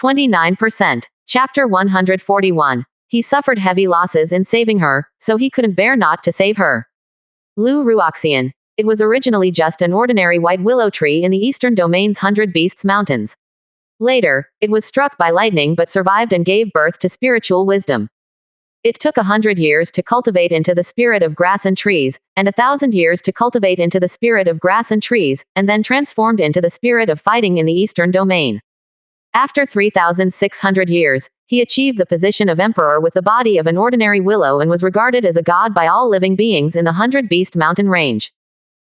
29%. Chapter 141. He suffered heavy losses in saving her, so he couldn't bear not to save her. Lu Ruoxian. It was originally just an ordinary white willow tree in the eastern domain's 100 Beasts Mountains. Later, it was struck by lightning but survived and gave birth to spiritual wisdom. It took 100 years to cultivate into the spirit of grass and trees, and 1,000 years to cultivate into the spirit of grass and trees, and then transformed into the spirit of fighting in the eastern domain. After 3,600 years, he achieved the position of emperor with the body of an ordinary willow and was regarded as a god by all living beings in the 100 Beast Mountain range.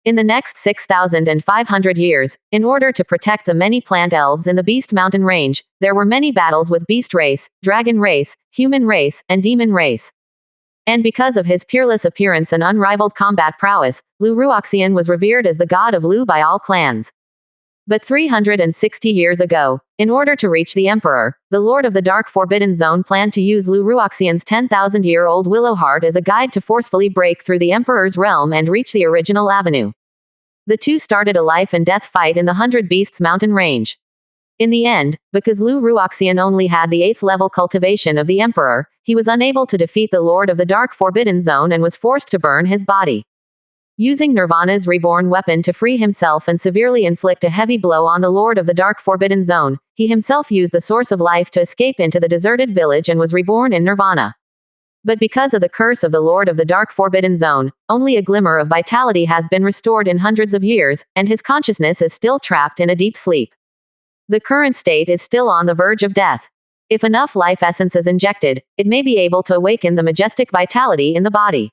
In the next 6,500 years, in order to protect the many plant elves in the Beast Mountain range, there were many battles with beast race, dragon race, human race, and demon race. And because of his peerless appearance and unrivaled combat prowess, Lu Ruoxian was revered as the god of Lu by all clans. But 360 years ago, in order to reach the emperor, the Lord of the Dark Forbidden Zone planned to use Lu Ruoxian's 10,000-year-old willow heart as a guide to forcefully break through the emperor's realm and reach the original avenue. The two started a life and death fight in the 100 Beasts Mountain range. In the end, because Lu Ruoxian only had the 8th level cultivation of the emperor, he was unable to defeat the Lord of the Dark Forbidden Zone and was forced to burn his body. Using Nirvana's reborn weapon to free himself and severely inflict a heavy blow on the Lord of the Dark Forbidden Zone, he himself used the Source of Life to escape into the deserted village and was reborn in Nirvana. But because of the curse of the Lord of the Dark Forbidden Zone, only a glimmer of vitality has been restored in hundreds of years, and his consciousness is still trapped in a deep sleep. The current state is still on the verge of death. If enough life essence is injected, it may be able to awaken the majestic vitality in the body.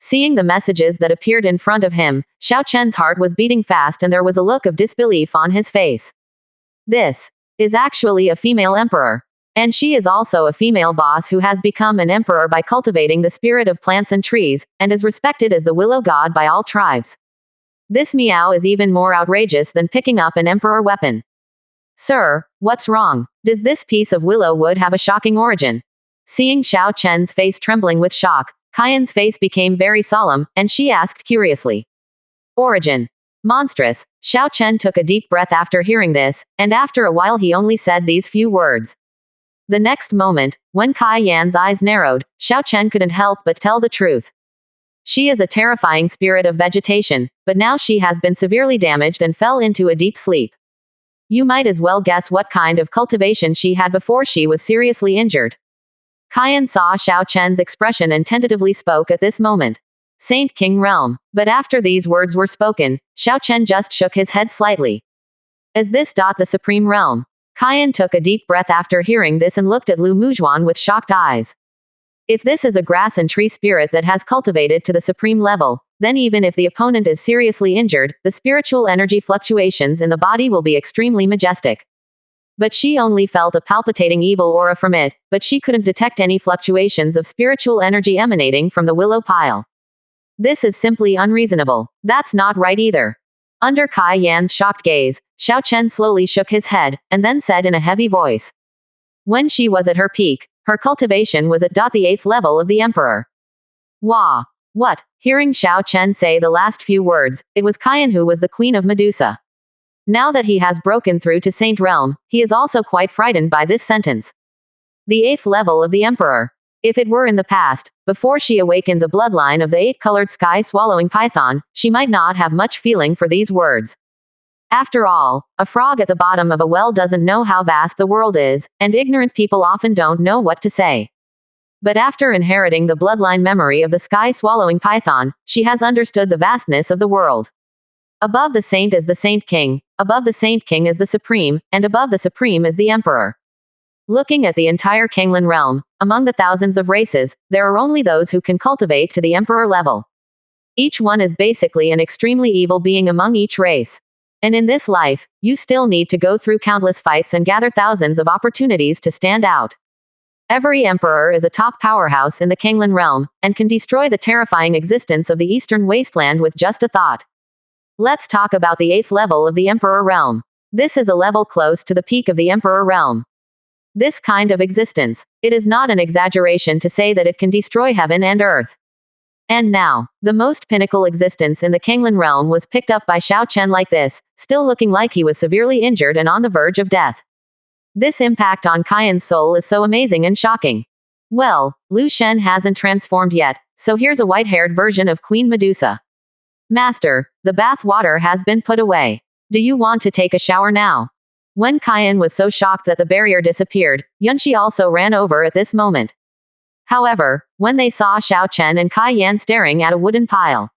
Seeing the messages that appeared in front of him, Xiao Chen's heart was beating fast and there was a look of disbelief on his face. This is actually a female emperor. And she is also a female boss who has become an emperor by cultivating the spirit of plants and trees, and is respected as the willow god by all tribes. This meow is even more outrageous than picking up an emperor weapon. Sir, what's wrong? Does this piece of willow wood have a shocking origin? Seeing Xiao Chen's face trembling with shock, Kaiyan's face became very solemn, and she asked curiously. Origin. Monstrous. Xiao Chen took a deep breath after hearing this, and after a while he only said these few words. The next moment, when Kaiyan's eyes narrowed, Xiao Chen couldn't help but tell the truth. She is a terrifying spirit of vegetation, but now she has been severely damaged and fell into a deep sleep. You might as well guess what kind of cultivation she had before she was seriously injured. Kaiyan saw Xiao Chen's expression and tentatively spoke at this moment. Saint King Realm. But after these words were spoken, Xiao Chen just shook his head slightly. Is this the Supreme Realm? Kaiyan took a deep breath after hearing this and looked at Lu Muzhuan with shocked eyes. If this is a grass and tree spirit that has cultivated to the supreme level, then even if the opponent is seriously injured, the spiritual energy fluctuations in the body will be extremely majestic. But she only felt a palpitating evil aura from it, but she couldn't detect any fluctuations of spiritual energy emanating from the willow pile. This is simply unreasonable. That's not right either. Under Kaiyan's shocked gaze, Xiao Chen slowly shook his head, and then said in a heavy voice. When she was at her peak, her cultivation was at the 8th level of the emperor. Wah! What? Hearing Xiao Chen say the last few words, it was Kaiyan who was the queen of Medusa. Now that he has broken through to Saint Realm, he is also quite frightened by this sentence. The 8th level of the emperor. If it were in the past, before she awakened the bloodline of the 8-colored sky-swallowing python, she might not have much feeling for these words. After all, a frog at the bottom of a well doesn't know how vast the world is, and ignorant people often don't know what to say. But after inheriting the bloodline memory of the sky-swallowing python, she has understood the vastness of the world. Above the saint is the Saint King, above the Saint King is the Supreme, and above the Supreme is the Emperor. Looking at the entire Kanglan realm, among the thousands of races, there are only those who can cultivate to the Emperor level. Each one is basically an extremely evil being among each race. And in this life, you still need to go through countless fights and gather thousands of opportunities to stand out. Every emperor is a top powerhouse in the Kanglan realm, and can destroy the terrifying existence of the eastern wasteland with just a thought. Let's talk about the 8th level of the Emperor realm. This is a level close to the peak of the Emperor realm. This kind of existence, it is not an exaggeration to say that it can destroy heaven and earth. And now, the most pinnacle existence in the Kanglan realm was picked up by Xiao Chen like this, still looking like he was severely injured and on the verge of death. This impact on Kaiyan's soul is so amazing and shocking. Well, Lu Shen hasn't transformed yet, so here's a white-haired version of Queen Medusa. Master, the bath water has been put away. Do you want to take a shower now? When Kaiyan was so shocked that the barrier disappeared, Yunxi also ran over at this moment. However, when they saw Xiao Chen and Kaiyan staring at a wooden pile,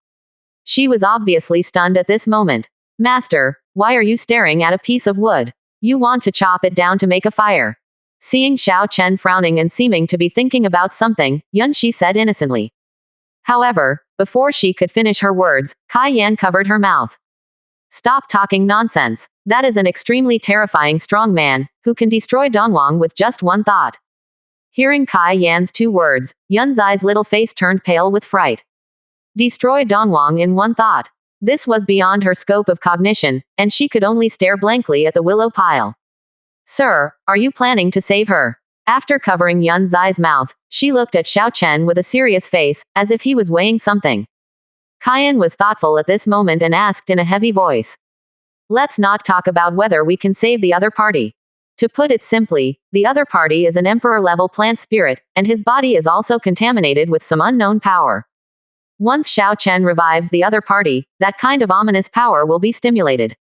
she was obviously stunned at this moment. Master, why are you staring at a piece of wood? You want to chop it down to make a fire. Seeing Xiao Chen frowning and seeming to be thinking about something, Yunxi said innocently. However, before she could finish her words, Kaiyan covered her mouth. Stop talking nonsense. That is an extremely terrifying strong man, who can destroy Dongwang with just one thought. Hearing Kaiyan's 2 words, Yunzai's little face turned pale with fright. Destroy Dongwang in one thought. This was beyond her scope of cognition, and she could only stare blankly at the willow pile. Sir, are you planning to save her? After covering Yunzai's mouth, she looked at Xiao Chen with a serious face, as if he was weighing something. Kaiyan was thoughtful at this moment and asked in a heavy voice. Let's not talk about whether we can save the other party. To put it simply, the other party is an emperor-level plant spirit, and his body is also contaminated with some unknown power. Once Xiao Chen revives the other party, that kind of ominous power will be stimulated.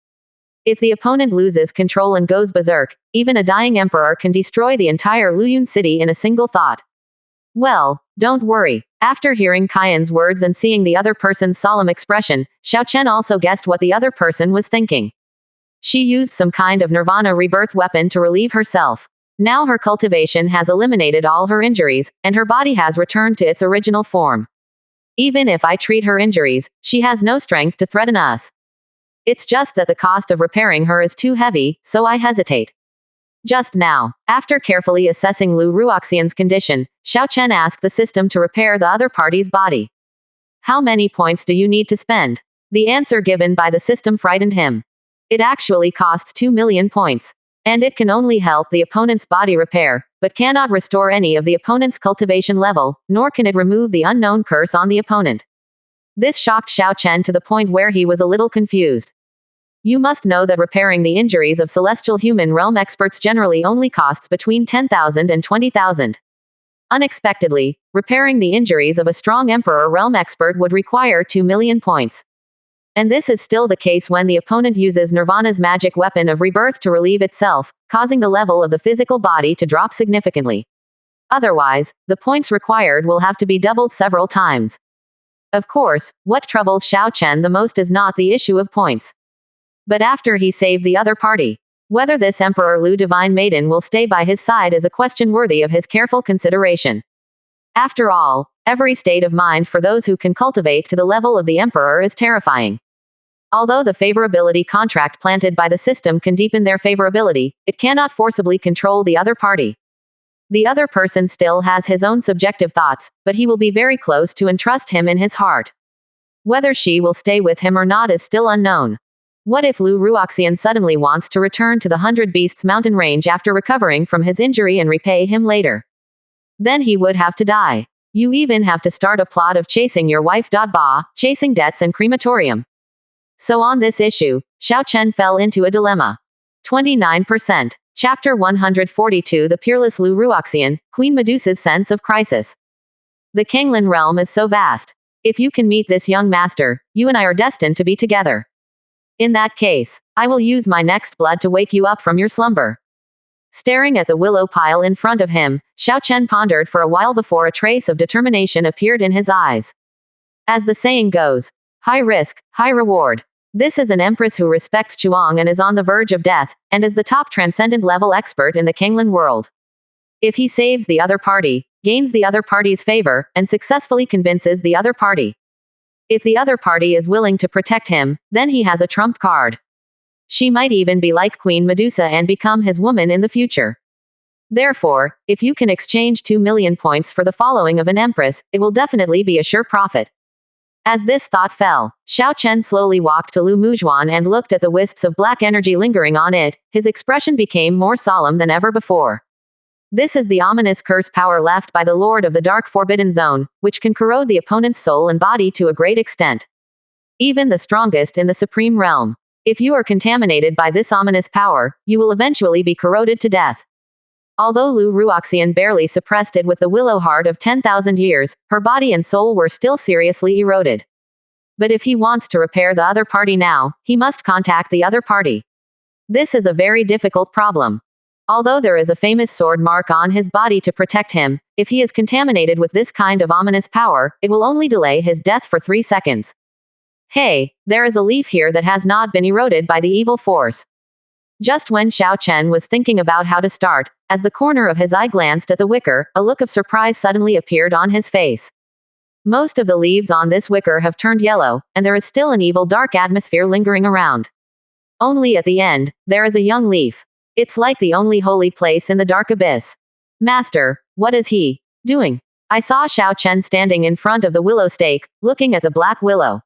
If the opponent loses control and goes berserk, even a dying emperor can destroy the entire Luyun city in a single thought. Well, don't worry. After hearing Kaiyan's words and seeing the other person's solemn expression, Xiao Chen also guessed what the other person was thinking. She used some kind of nirvana rebirth weapon to relieve herself. Now her cultivation has eliminated all her injuries, and her body has returned to its original form. Even if I treat her injuries, she has no strength to threaten us. It's just that the cost of repairing her is too heavy, so I hesitate. Just now, after carefully assessing Lu Ruoxian's condition, Xiao Chen asked the system to repair the other party's body. How many points do you need to spend? The answer given by the system frightened him. It actually costs 2 million points. And it can only help the opponent's body repair, but cannot restore any of the opponent's cultivation level, nor can it remove the unknown curse on the opponent. This shocked Xiao Chen to the point where he was a little confused. You must know that repairing the injuries of celestial human realm experts generally only costs between 10,000 and 20,000. Unexpectedly, repairing the injuries of a strong emperor realm expert would require 2 million points. And this is still the case when the opponent uses Nirvana's magic weapon of rebirth to relieve itself, causing the level of the physical body to drop significantly. Otherwise, the points required will have to be doubled several times. Of course, what troubles Xiao Chen the most is not the issue of points. But after he saved the other party, whether this Emperor Lu Divine Maiden will stay by his side is a question worthy of his careful consideration. After all, every state of mind for those who can cultivate to the level of the Emperor is terrifying. Although the favorability contract planted by the system can deepen their favorability, it cannot forcibly control the other party. The other person still has his own subjective thoughts, but he will be very close to entrust him in his heart. Whether she will stay with him or not is still unknown. What if Lu Ruoxian suddenly wants to return to the 100 Beasts mountain range after recovering from his injury and repay him later? Then he would have to die. You even have to start a plot of chasing your wife. Chasing debts and crematorium. So on this issue, Xiao Chen fell into a dilemma. 29%. Chapter 142 The Peerless Lu Ruoxian, Queen Medusa's Sense of Crisis. The Kanglin realm is so vast. If you can meet this young master, you and I are destined to be together. In that case, I will use my next blood to wake you up from your slumber. Staring at the willow pile in front of him, Xiao Chen pondered for a while before a trace of determination appeared in his eyes. As the saying goes, high risk, high reward. This is an empress who respects Chuang and is on the verge of death, and is the top transcendent level expert in the Kanglin world. If he saves the other party, gains the other party's favor, and successfully convinces the other party. If the other party is willing to protect him, then he has a trump card. She might even be like Queen Medusa and become his woman in the future. Therefore, if you can exchange 2 million points for the following of an empress, it will definitely be a sure profit. As this thought fell, Xiao Chen slowly walked to Lu Muzhuan and looked at the wisps of black energy lingering on it. His expression became more solemn than ever before. This is the ominous curse power left by the Lord of the Dark Forbidden Zone, which can corrode the opponent's soul and body to a great extent. Even the strongest in the Supreme Realm. If you are contaminated by this ominous power, you will eventually be corroded to death. Although Lu Ruoxian barely suppressed it with the willow heart of 10,000 years, her body and soul were still seriously eroded. But if he wants to repair the other party now, he must contact the other party. This is a very difficult problem. Although there is a famous sword mark on his body to protect him, if he is contaminated with this kind of ominous power, it will only delay his death for 3 seconds. Hey, there is a leaf here that has not been eroded by the evil force. Just when Xiao Chen was thinking about how to start, as the corner of his eye glanced at the wicker, a look of surprise suddenly appeared on his face. Most of the leaves on this wicker have turned yellow, and there is still an evil dark atmosphere lingering around. Only at the end, there is a young leaf. It's like the only holy place in the dark abyss. Master, what is he doing? I saw Xiao Chen standing in front of the willow stake, looking at the black willow.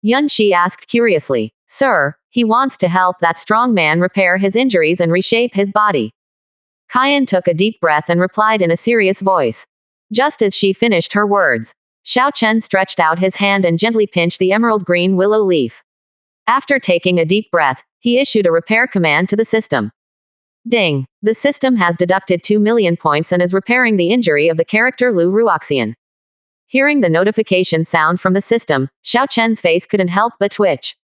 Yun Shi asked curiously. Sir, he wants to help that strong man repair his injuries and reshape his body. Qian took a deep breath and replied in a serious voice. Just as she finished her words, Xiao Chen stretched out his hand and gently pinched the emerald green willow leaf. After taking a deep breath, he issued a repair command to the system. Ding! The system has deducted 2 million points and is repairing the injury of the character Lu Ruoxian. Hearing the notification sound from the system, Xiao Chen's face couldn't help but twitch.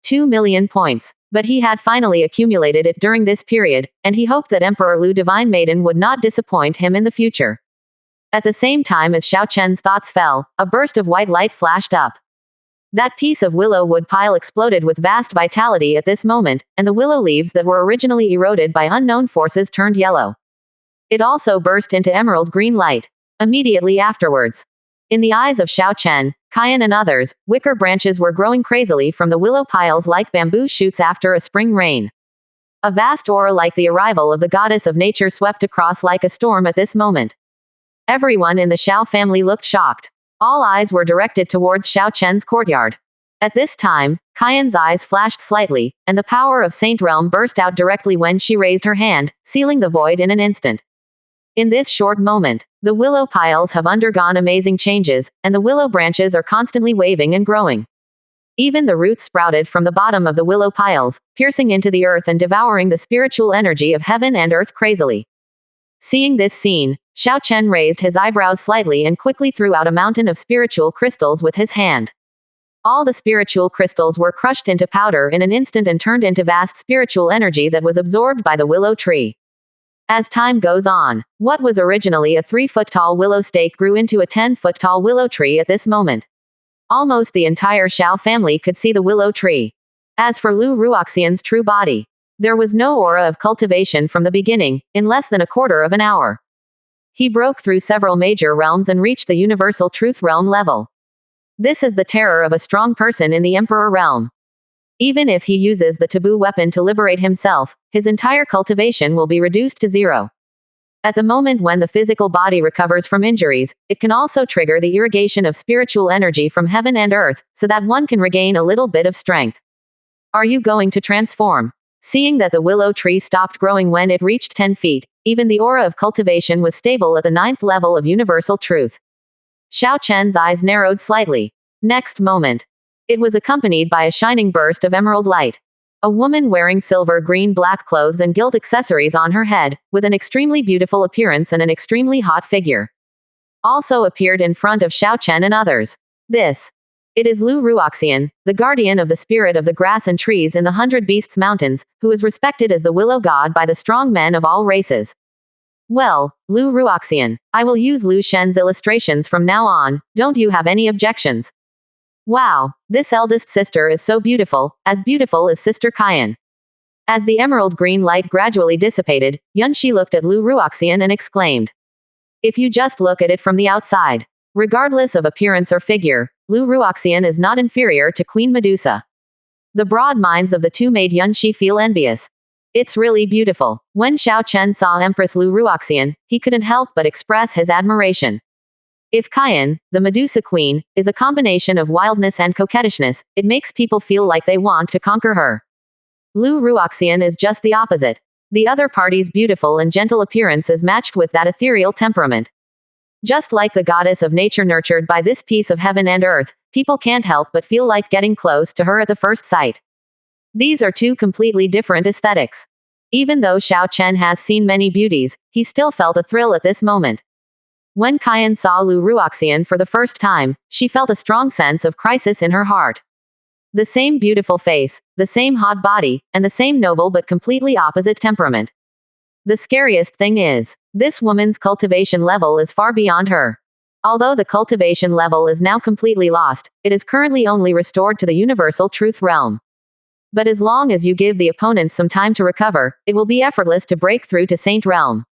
2 million points. But he had finally accumulated it during this period, and he hoped that Emperor Lu Divine Maiden would not disappoint him in the future. At the same time as Xiao Chen's thoughts fell, a burst of white light flashed up. That piece of willow wood pile exploded with vast vitality at this moment, and the willow leaves that were originally eroded by unknown forces turned yellow. It also burst into emerald green light. Immediately afterwards, in the eyes of Xiao Chen, Qian and others, wicker branches were growing crazily from the willow piles like bamboo shoots after a spring rain. A vast aura like the arrival of the goddess of nature swept across like a storm at this moment. Everyone in the Xiao family looked shocked. All eyes were directed towards Xiao Chen's courtyard. At this time, Qian's eyes flashed slightly, and the power of Saint Realm burst out directly when she raised her hand, sealing the void in an instant. In this short moment, the willow piles have undergone amazing changes, and the willow branches are constantly waving and growing. Even the roots sprouted from the bottom of the willow piles, piercing into the earth and devouring the spiritual energy of heaven and earth crazily. Seeing this scene, Xiao Chen raised his eyebrows slightly and quickly threw out a mountain of spiritual crystals with his hand. All the spiritual crystals were crushed into powder in an instant and turned into vast spiritual energy that was absorbed by the willow tree. As time goes on, what was originally a 3-foot-tall willow stake grew into a 10-foot-tall willow tree at this moment. Almost the entire Xiao family could see the willow tree. As for Lu Ruoxian's true body, there was no aura of cultivation from the beginning, in less than a quarter of an hour. He broke through several major realms and reached the universal truth realm level. This is the terror of a strong person in the Emperor realm. Even if he uses the taboo weapon to liberate himself, his entire cultivation will be reduced to 0. At the moment when the physical body recovers from injuries, it can also trigger the irrigation of spiritual energy from heaven and earth, so that one can regain a little bit of strength. Are you going to transform? Seeing that the willow tree stopped growing when it reached 10 feet, even the aura of cultivation was stable at the 9th level of universal truth. Xiao Chen's eyes narrowed slightly. Next moment, it was accompanied by a shining burst of emerald light. A woman wearing silver green black clothes and gilt accessories on her head, with an extremely beautiful appearance and an extremely hot figure, also appeared in front of Xiao Chen and others. It is Lu Ruoxian, the guardian of the spirit of the grass and trees in the 100 Beasts Mountains, who is respected as the willow god by the strong men of all races. Well, Lu Ruoxian, I will use Lu Shen's illustrations from now on, don't you have any objections? Wow, this eldest sister is so beautiful as Sister Qian. As the emerald green light gradually dissipated, Yun Shi looked at Lu Ruoxian and exclaimed. If you just look at it from the outside, regardless of appearance or figure, Lu Ruoxian is not inferior to Queen Medusa. The broad minds of the two made Yun Shi feel envious. It's really beautiful. When Xiao Chen saw Empress Lu Ruoxian, he couldn't help but express his admiration. If Qian, the Medusa queen, is a combination of wildness and coquettishness, it makes people feel like they want to conquer her. Lu Ruoxian is just the opposite. The other party's beautiful and gentle appearance is matched with that ethereal temperament. Just like the goddess of nature nurtured by this piece of heaven and earth, people can't help but feel like getting close to her at the first sight. These are two completely different aesthetics. Even though Xiao Chen has seen many beauties, he still felt a thrill at this moment. When Qian saw Lu Ruoxian for the first time, she felt a strong sense of crisis in her heart. The same beautiful face, the same hot body, and the same noble but completely opposite temperament. The scariest thing is, this woman's cultivation level is far beyond her. Although the cultivation level is now completely lost, it is currently only restored to the universal truth realm. But as long as you give the opponent some time to recover, it will be effortless to break through to Saint Realm.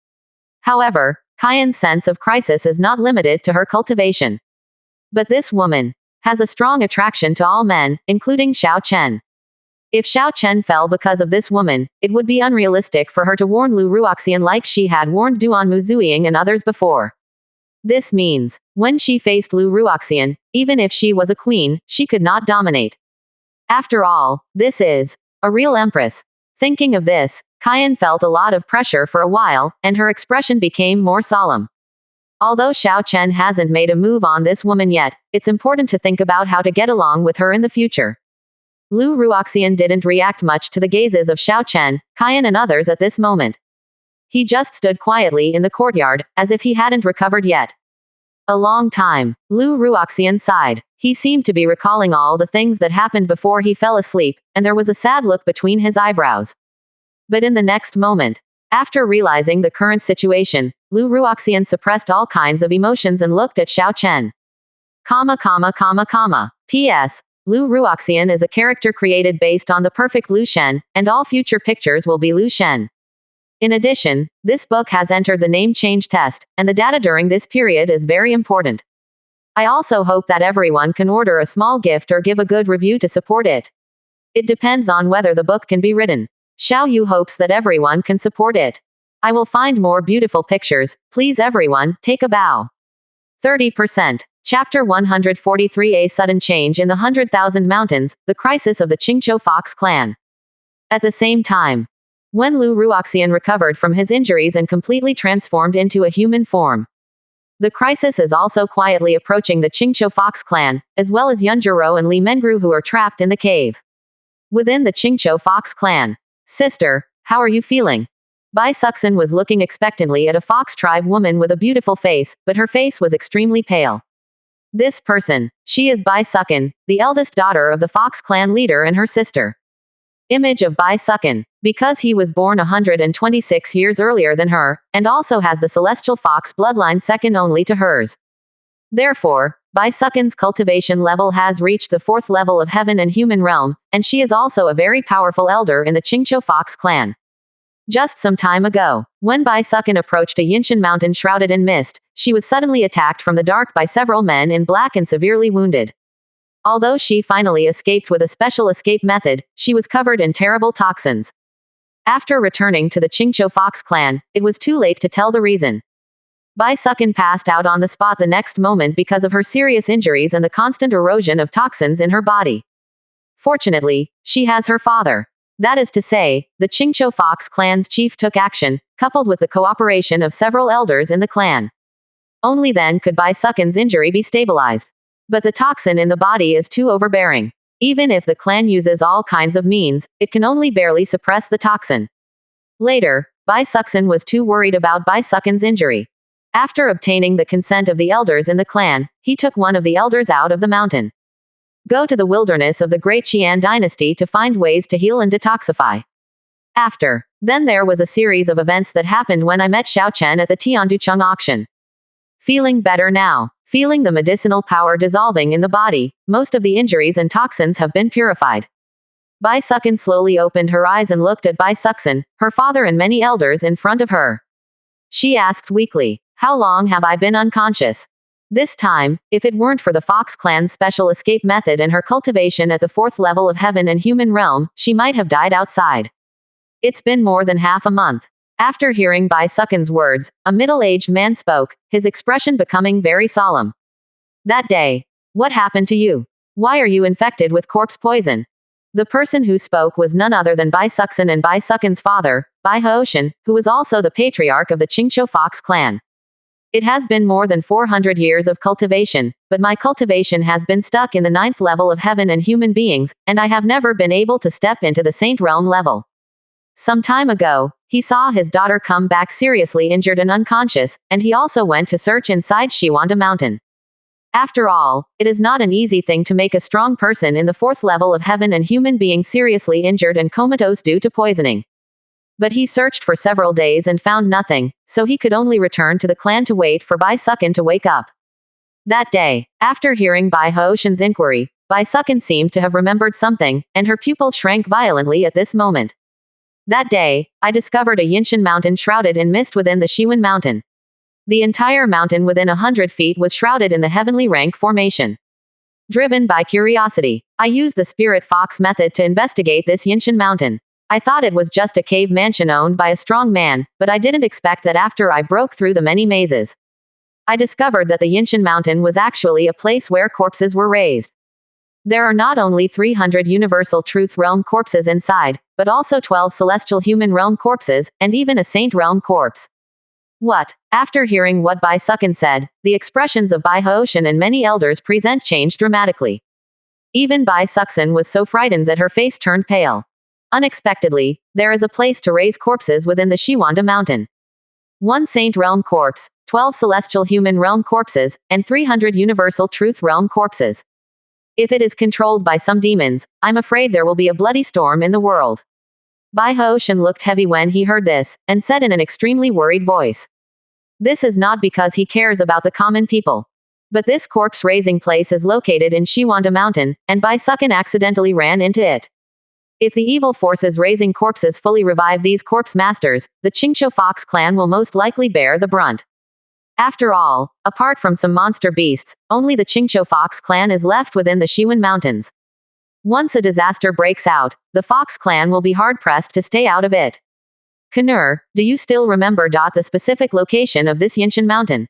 However, Qian's sense of crisis is not limited to her cultivation. But this woman has a strong attraction to all men, including Xiao Chen. If Xiao Chen fell because of this woman, it would be unrealistic for her to warn Lu Ruoxian like she had warned Duan Muzuiying and others before. This means, when she faced Lu Ruoxian, even if she was a queen, she could not dominate. After all, this is a real empress. Thinking of this, Qian felt a lot of pressure for a while, and her expression became more solemn. Although Xiao Chen hasn't made a move on this woman yet, it's important to think about how to get along with her in the future. Lu Ruoxian didn't react much to the gazes of Xiao Chen, Qian and others at this moment. He just stood quietly in the courtyard, as if he hadn't recovered yet. A long time, Lu Ruoxian sighed. He seemed to be recalling all the things that happened before he fell asleep, and there was a sad look between his eyebrows. But in the next moment, after realizing the current situation, Lu Ruoxian suppressed all kinds of emotions and looked at Xiao Chen. P.S. Lu Ruoxian is a character created based on the perfect Lu Shen, and all future pictures will be Lu Shen. In addition, this book has entered the name change test, and the data during this period is very important. I also hope that everyone can order a small gift or give a good review to support it. It depends on whether the book can be written. Xiao Yu hopes that everyone can support it. I will find more beautiful pictures. Please everyone, take a bow. 30%. Chapter 143. A sudden change in the 100,000 mountains, the crisis of the Qingqiu Fox clan. At the same time, when Lu Ruoxian recovered from his injuries and completely transformed into a human form, the crisis is also quietly approaching the Qingqiu Fox clan, as well as Yunjiro and Li Mengru who are trapped in the cave. Within the Qingqiu Fox clan. Sister, how are you feeling? Bai Suxin was looking expectantly at a fox tribe woman with a beautiful face, but her face was extremely pale. This person, she is Bai Suxin, the eldest daughter of the Fox clan leader and her sister. Image of Bai Suxin, because he was born 126 years earlier than her, and also has the celestial fox bloodline second only to hers. Therefore, Bai Suxin's cultivation level has reached the 4th level of heaven and human realm, and she is also a very powerful elder in the Qingqiu Fox clan. Just some time ago, when Bai Suxin approached a Yinshan mountain shrouded in mist, she was suddenly attacked from the dark by several men in black and severely wounded. Although she finally escaped with a special escape method, she was covered in terrible toxins. After returning to the Qingqiu Fox clan, it was too late to tell the reason. Bai Suxin passed out on the spot the next moment because of her serious injuries and the constant erosion of toxins in her body. Fortunately, she has her father. That is to say, the Qingqiu Fox clan's chief took action, coupled with the cooperation of several elders in the clan. Only then could Bai Suxin's injury be stabilized. But the toxin in the body is too overbearing. Even if the clan uses all kinds of means, it can only barely suppress the toxin. Later, Bai Suxin was too worried about Bai Suxin's injury. After obtaining the consent of the elders in the clan, he took one of the elders out of the mountain. Go to the wilderness of the Great Qian dynasty to find ways to heal and detoxify. Then there was a series of events that happened when I met Xiao Chen at the Tianducheng auction. Feeling better now. Feeling the medicinal power dissolving in the body, most of the injuries and toxins have been purified. Bai Suxin slowly opened her eyes and looked at Bai Suxin, her father and many elders in front of her. She asked weakly, how long have I been unconscious? This time, if it weren't for the Fox clan's special escape method and her cultivation at the 4th level of heaven and human realm, she might have died outside. It's been more than half a month. After hearing Bai Suxin's words, a middle-aged man spoke, his expression becoming very solemn. That day. What happened to you? Why are you infected with corpse poison? The person who spoke was none other than Bai Suxin and Bai Suxin's father, Bai Houshan, who was also the patriarch of the Qingqiu Fox clan. It has been more than 400 years of cultivation, but my cultivation has been stuck in the 9th level of heaven and human beings, and I have never been able to step into the saint realm level. Some time ago, he saw his daughter come back seriously injured and unconscious, and he also went to search inside Shiwanda Mountain. After all, it is not an easy thing to make a strong person in the fourth level of heaven and human being seriously injured and comatose due to poisoning. But he searched for several days and found nothing, so he could only return to the clan to wait for Bai Sukin to wake up. That day, after hearing Bai Hooshin's inquiry, Bai Sukin seemed to have remembered something, and her pupils shrank violently at this moment. That day, I discovered a Yinshan mountain shrouded in mist within the Shiwan mountain. The entire mountain within 100 feet was shrouded in the heavenly rank formation. Driven by curiosity, I used the spirit fox method to investigate this Yinshan mountain. I thought it was just a cave mansion owned by a strong man, but I didn't expect that after I broke through the many mazes. I discovered that the Yinshan mountain was actually a place where corpses were raised. There are not only 300 Universal Truth Realm corpses inside, but also 12 Celestial Human Realm corpses, and even a Saint Realm corpse. What? After hearing what Bai Sukin said, the expressions of Bai Hooshin and many elders present changed dramatically. Even Bai Sukin was so frightened that her face turned pale. Unexpectedly, there is a place to raise corpses within the Shiwanda mountain. 1 Saint Realm corpse, 12 Celestial Human Realm corpses, and 300 Universal Truth Realm corpses. If it is controlled by some demons, I'm afraid there will be a bloody storm in the world. Bai Hooshin looked heavy when he heard this, and said in an extremely worried voice. This is not because he cares about the common people. But this corpse-raising place is located in Shiwanda Mountain, and Bai Sukin accidentally ran into it. If the evil forces raising corpses fully revive these corpse masters, the Qingqiu Fox clan will most likely bear the brunt. After all, apart from some monster beasts, only the Qingqiu Fox clan is left within the Shiwan Mountains. Once a disaster breaks out, the Fox clan will be hard-pressed to stay out of it. Kanur, do you still remember the specific location of this Yinshan mountain?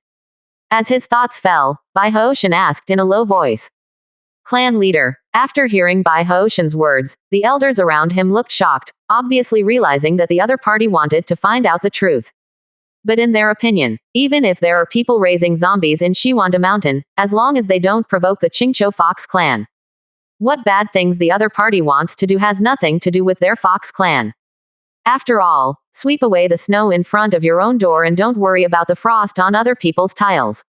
As his thoughts fell, Bai Hooshin asked in a low voice. Clan leader. After hearing Bai Hooshin's words, the elders around him looked shocked, obviously realizing that the other party wanted to find out the truth. But in their opinion, even if there are people raising zombies in Shiwanda Mountain, as long as they don't provoke the Qingqiu Fox clan. What bad things the other party wants to do has nothing to do with their Fox clan. After all, sweep away the snow in front of your own door and don't worry about the frost on other people's tiles.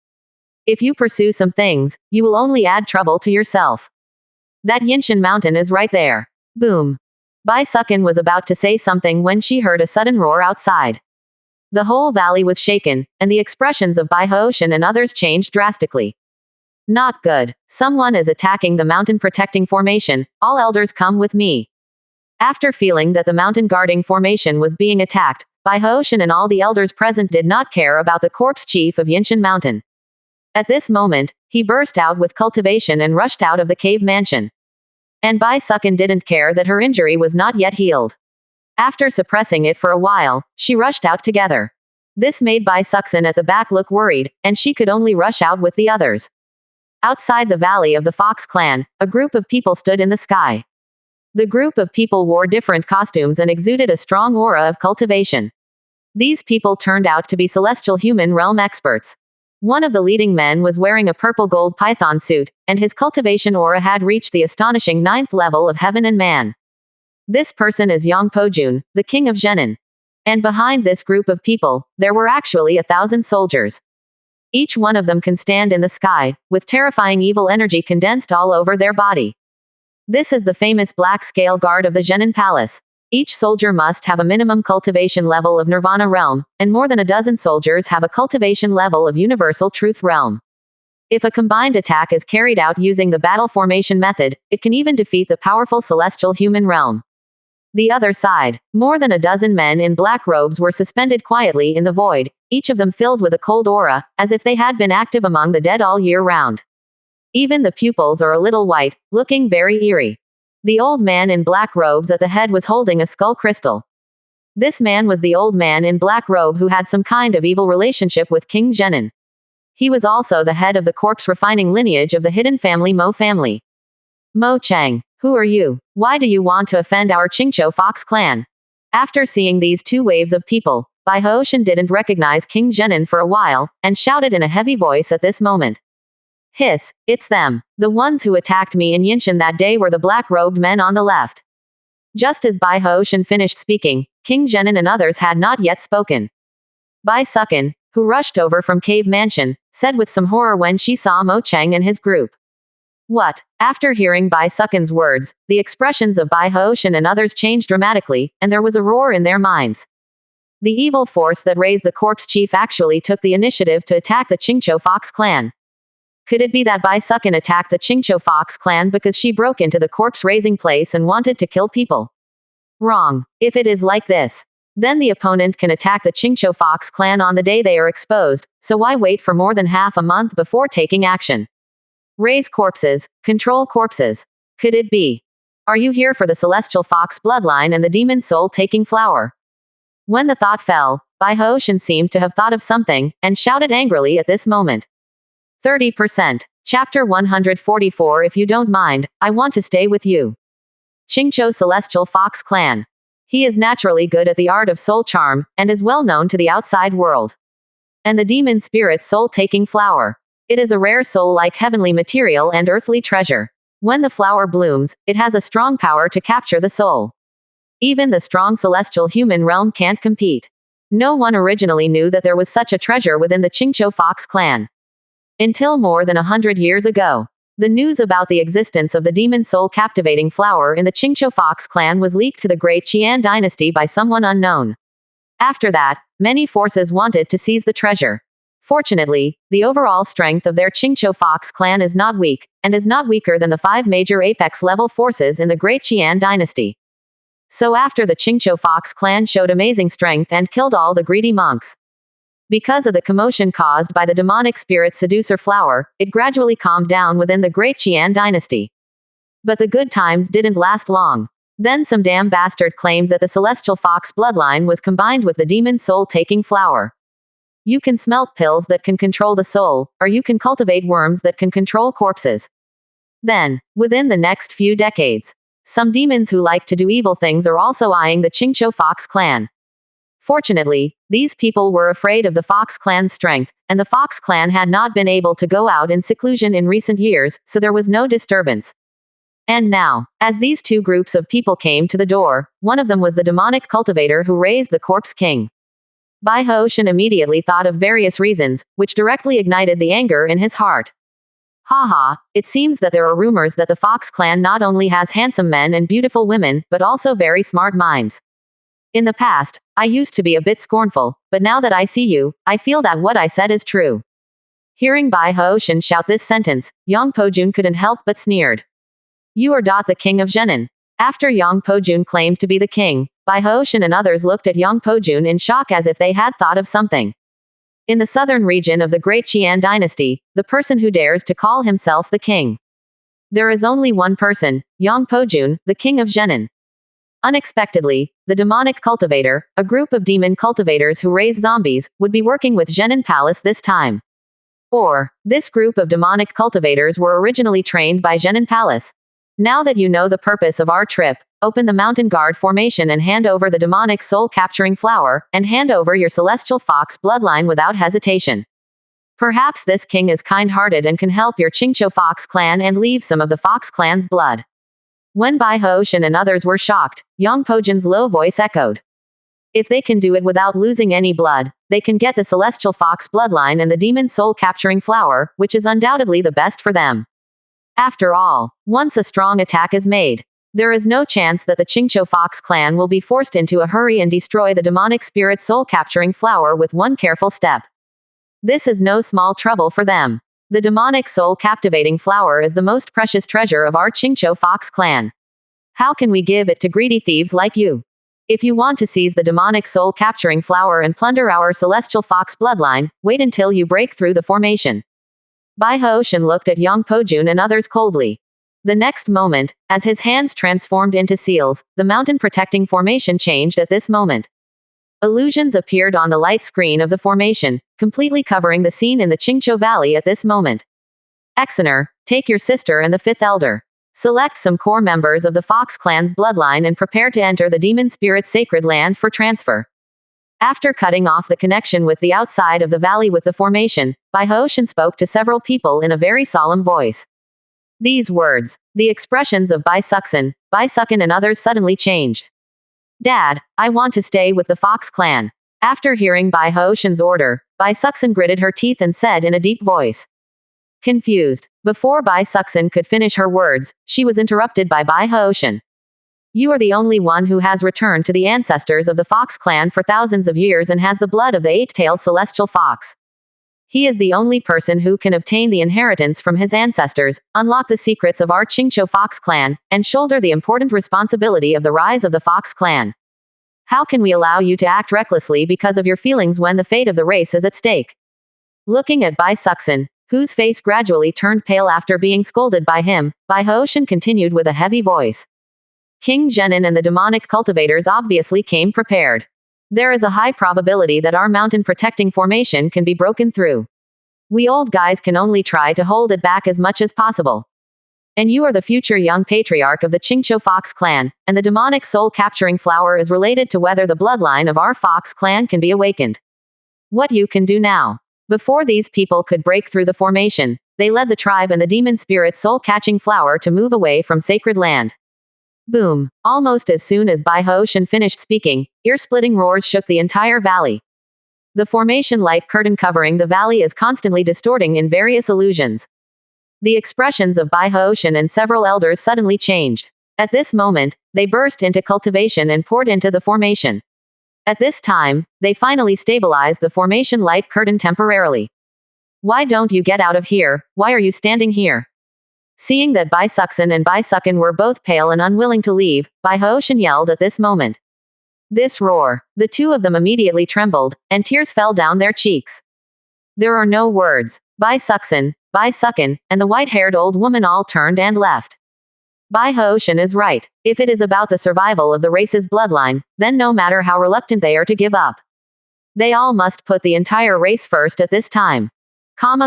If you pursue some things, you will only add trouble to yourself. That Yinshan mountain is right there. Boom. Bai Sukin was about to say something when she heard a sudden roar outside. The whole valley was shaken, and the expressions of Bai Hooshin and others changed drastically. Not good. Someone is attacking the mountain protecting formation. All elders come with me. After feeling that the mountain guarding formation was being attacked, Bai Hooshin and all the elders present did not care about the corpse chief of Yinshan Mountain. At this moment, he burst out with cultivation and rushed out of the cave mansion. And Bai Sukin didn't care that her injury was not yet healed. After suppressing it for a while, she rushed out together. This made Bai Sukin at the back look worried, and she could only rush out with the others. Outside the valley of the Fox clan, a group of people stood in the sky. The group of people wore different costumes and exuded a strong aura of cultivation. These people turned out to be celestial human realm experts. One of the leading men was wearing a purple gold python suit, and his cultivation aura had reached the astonishing 9th level of heaven and man. This person is Yang Pojun, the king of Zhenan. And behind this group of people, there were actually 1,000 soldiers. Each one of them can stand in the sky, with terrifying evil energy condensed all over their body. This is the famous Black Scale Guard of the Zhenan Palace. Each soldier must have a minimum cultivation level of Nirvana Realm, and more than a dozen soldiers have a cultivation level of Universal Truth Realm. If a combined attack is carried out using the battle formation method, it can even defeat the powerful Celestial Human Realm. The other side, more than a dozen men in black robes were suspended quietly in the void, each of them filled with a cold aura, as if they had been active among the dead all year round. Even the pupils are a little white, looking very eerie. The old man in black robes at the head was holding a skull crystal. This man was the old man in black robe who had some kind of evil relationship with King Zhenan. He was also the head of the corpse refining lineage of the hidden family Mo family. Mo Chang, who are you? Why do you want to offend our Qingqiu Fox clan? After seeing these two waves of people, Bai Hooshin didn't recognize King Zhenan for a while, and shouted in a heavy voice at this moment. Hiss, it's them. The ones who attacked me in Yinshan that day were the black-robed men on the left. Just as Bai Hoshan finished speaking, King Zhenin and others had not yet spoken. Bai Sukin, who rushed over from Cave Mansion, said with some horror when she saw Mo Cheng and his group. What? After hearing Bai Sukin's words, the expressions of Bai Hoshan and others changed dramatically, and there was a roar in their minds. The evil force that raised the corpse chief actually took the initiative to attack the Qingqiu Fox clan. Could it be that Bai Sukin attacked the Qingqiu Fox clan because she broke into the corpse-raising place and wanted to kill people? Wrong. If it is like this, then the opponent can attack the Qingqiu Fox clan on the day they are exposed, so why wait for more than half a month before taking action? Raise corpses, control corpses. Could it be? Are you here for the Celestial Fox bloodline and the demon soul-taking flower? When the thought fell, Bai Hoshan seemed to have thought of something, and shouted angrily at this moment. 30%. Chapter 144. If you don't mind, I want to stay with you. Qingqiu Celestial Fox Clan. He is naturally good at the art of soul charm, and is well known to the outside world. And the demon spirit soul-taking flower. It is a rare soul-like heavenly material and earthly treasure. When the flower blooms, it has a strong power to capture the soul. Even the strong celestial human realm can't compete. No one originally knew that there was such a treasure within the Qingqiu Fox clan. Until more than 100 years ago. The news about the existence of the demon soul-captivating flower in the Qingqiu Fox clan was leaked to the great Qian dynasty by someone unknown. After that, many forces wanted to seize the treasure. Fortunately, the overall strength of their Qingqiu Fox clan is not weak, and is not weaker than the 5 major apex-level forces in the great Qian dynasty. So after the Qingqiu Fox clan showed amazing strength and killed all the greedy monks. Because of the commotion caused by the demonic spirit seducer flower, it gradually calmed down within the great Qian dynasty. But the good times didn't last long. Then some damn bastard claimed that the celestial fox bloodline was combined with the demon soul-taking flower. You can smelt pills that can control the soul, or you can cultivate worms that can control corpses. Then, within the next few decades, some demons who like to do evil things are also eyeing the Qingqiu Fox clan. Fortunately, these people were afraid of the Fox clan's strength, and the Fox clan had not been able to go out in seclusion in recent years, so there was no disturbance. And now, as these two groups of people came to the door, one of them was the demonic cultivator who raised the corpse king. Bai Hoshan immediately thought of various reasons, which directly ignited the anger in his heart. Haha, it seems that there are rumors that the Fox clan not only has handsome men and beautiful women, but also very smart minds. In the past, I used to be a bit scornful, but now that I see you, I feel that what I said is true. Hearing Bai Hoshan shout this sentence, Yang Pojun couldn't help but sneered. You are the king of Zhenin. After Yang Pojun claimed to be the king, Bai Hoshan and others looked at Yang Pojun in shock as if they had thought of something. In the southern region of the great Qian dynasty, the person who dares to call himself the king. There is only one person, Yang Pojun, the king of Zhenin. Unexpectedly, the demonic cultivator, a group of demon cultivators who raise zombies, would be working with Zhenin Palace this time. Or, this group of demonic cultivators were originally trained by Zhenin Palace. Now that you know the purpose of our trip, open the mountain guard formation and hand over the demonic soul-capturing flower, and hand over your celestial fox bloodline without hesitation. Perhaps this king is kind-hearted and can help your Qingqiu Fox clan and leave some of the Fox clan's blood. When Bai Hoshan and others were shocked, Yang Pojun's low voice echoed. If they can do it without losing any blood, they can get the celestial fox bloodline and the demon soul-capturing flower, which is undoubtedly the best for them. After all, once a strong attack is made, there is no chance that the Qingqiu Fox clan will be forced into a hurry and destroy the demonic spirit soul-capturing flower with one careful step. This is no small trouble for them. The demonic soul-captivating flower is the most precious treasure of our Qingqiu Fox clan. How can we give it to greedy thieves like you? If you want to seize the demonic soul-capturing flower and plunder our celestial fox bloodline, wait until you break through the formation. Bai Hoshan looked at Yang Pojun and others coldly. The next moment, as his hands transformed into seals, the mountain protecting formation changed at this moment. Illusions appeared on the light screen of the formation, completely covering the scene in the Qingqiu Valley at this moment. Exener, take your sister and the fifth elder. Select some core members of the Fox clan's bloodline and prepare to enter the demon spirit sacred land for transfer. After cutting off the connection with the outside of the valley with the formation, Bai Hoshan spoke to several people in a very solemn voice. These words, the expressions of Bai Suxin, Bai Sukin and others suddenly changed. Dad, I want to stay with the Fox clan. After hearing Bai Hoshin's order, Bai Suxin gritted her teeth and said in a deep voice. Confused. Before Bai Suxin could finish her words, she was interrupted by Bai Hoshin. You are the only one who has returned to the ancestors of the Fox clan for thousands of years and has the blood of the eight-tailed celestial fox. He is the only person who can obtain the inheritance from his ancestors, unlock the secrets of our Qingqiu Fox clan, and shoulder the important responsibility of the rise of the Fox clan. How can we allow you to act recklessly because of your feelings when the fate of the race is at stake? Looking at Bai Suxin, whose face gradually turned pale after being scolded by him, Bai Hoshin continued with a heavy voice. King Zhenin and the demonic cultivators obviously came prepared. There is a high probability that our mountain protecting formation can be broken through. We old guys can only try to hold it back as much as possible. And you are the future young patriarch of the Qingqiu Fox clan, and the demonic soul-capturing flower is related to whether the bloodline of our Fox clan can be awakened. What you can do now. Before these people could break through the formation, they led the tribe and the demon spirit soul-catching flower to move away from sacred land. Boom. Almost as soon as Bai Hoshin finished speaking, ear-splitting roars shook the entire valley. The formation light curtain covering the valley is constantly distorting in various illusions. The expressions of Bai Hoshin and several elders suddenly changed. At this moment, they burst into cultivation and poured into the formation. At this time, they finally stabilized the formation light curtain temporarily. Why don't you get out of here? Why are you standing here? Seeing that Bai Suxin and Bai Sukin were both pale and unwilling to leave, Bai Hoshin yelled at this moment. This roar. The two of them immediately trembled, and tears fell down their cheeks. There are no words. Bai Suxin, Bai Sukin, and the white-haired old woman all turned and left. Bai Hoshin is right. If it is about the survival of the race's bloodline, then no matter how reluctant they are to give up, they all must put the entire race first at this time. And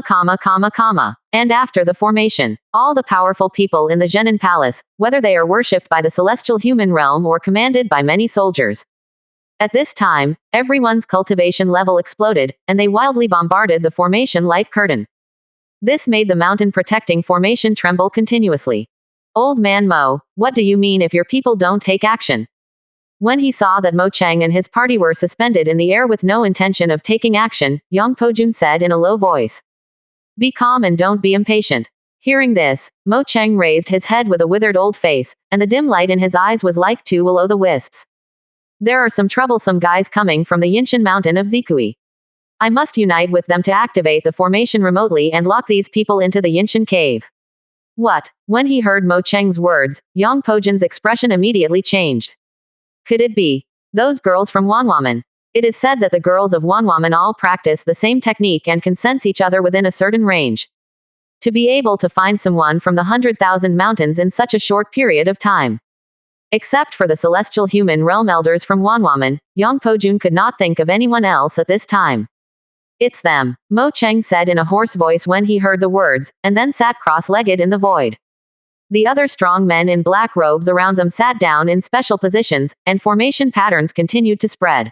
after the formation, all the powerful people in the Zhenin Palace, whether they are worshipped by the celestial human realm or commanded by many soldiers. At this time, everyone's cultivation level exploded, and they wildly bombarded the formation light curtain. This made the mountain protecting formation tremble continuously. Old man Mo, what do you mean if your people don't take action? When he saw that Mo Cheng and his party were suspended in the air with no intention of taking action, Yang Pojun said in a low voice. Be calm and don't be impatient. Hearing this, Mo Cheng raised his head with a withered old face, and the dim light in his eyes was like two will-o'-the-wisps. There are some troublesome guys coming from the Yinshan mountain of Zikui. I must unite with them to activate the formation remotely and lock these people into the Yinshan cave. What? When he heard Mo Cheng's words, Yang Pojun's expression immediately changed. Could it be those girls from Wanwaman? It is said that the girls of Wanwaman all practice the same technique and can sense each other within a certain range. To be able to find someone from the 100,000 mountains in such a short period of time. Except for the celestial human realm elders from Wanwaman, Yang Pojun could not think of anyone else at this time. It's them, Mo Cheng said in a hoarse voice when he heard the words, and then sat cross-legged in the void. The other strong men in black robes around them sat down in special positions, and formation patterns continued to spread.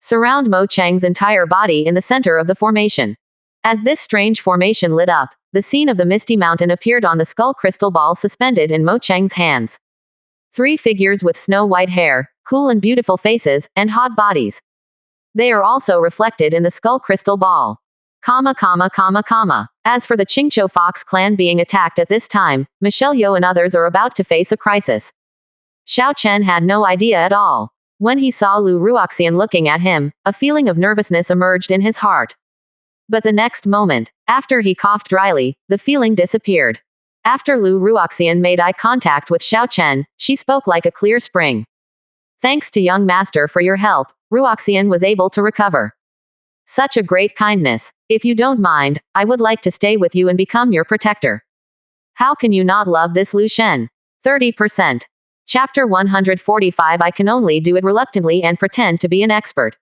Surround Mo Cheng's entire body in the center of the formation. As this strange formation lit up, the scene of the misty mountain appeared on the skull crystal ball suspended in Mo Cheng's hands. 3 figures with snow-white hair, cool and beautiful faces, and hot bodies. They are also reflected in the skull crystal ball. As for the Qingqiu Fox clan being attacked at this time, Michelle Yeoh and others are about to face a crisis. Xiao Chen had no idea at all. When he saw Lu Ruoxian looking at him, a feeling of nervousness emerged in his heart. But the next moment, after he coughed dryly, the feeling disappeared. After Lu Ruoxian made eye contact with Xiao Chen, she spoke like a clear spring. Thanks to young master for your help, Ruoxian was able to recover. Such a great kindness. If you don't mind, I would like to stay with you and become your protector. How can you not love this Lu Shen? 30%. Chapter 145 I can only do it reluctantly and pretend to be an expert.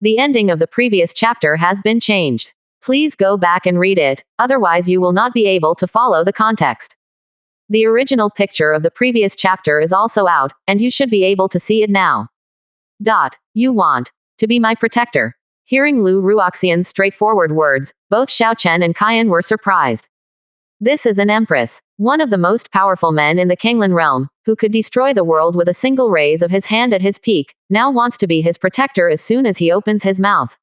The ending of the previous chapter has been changed. Please go back and read it, otherwise you will not be able to follow the context. The original picture of the previous chapter is also out, and you should be able to see it now. You want to be my protector? Hearing Lu Ruoxian's straightforward words, both Xiao Chen and Kaiyan were surprised. This is an empress, one of the most powerful men in the Kanglan realm, who could destroy the world with a single raise of his hand at his peak, now wants to be his protector as soon as he opens his mouth.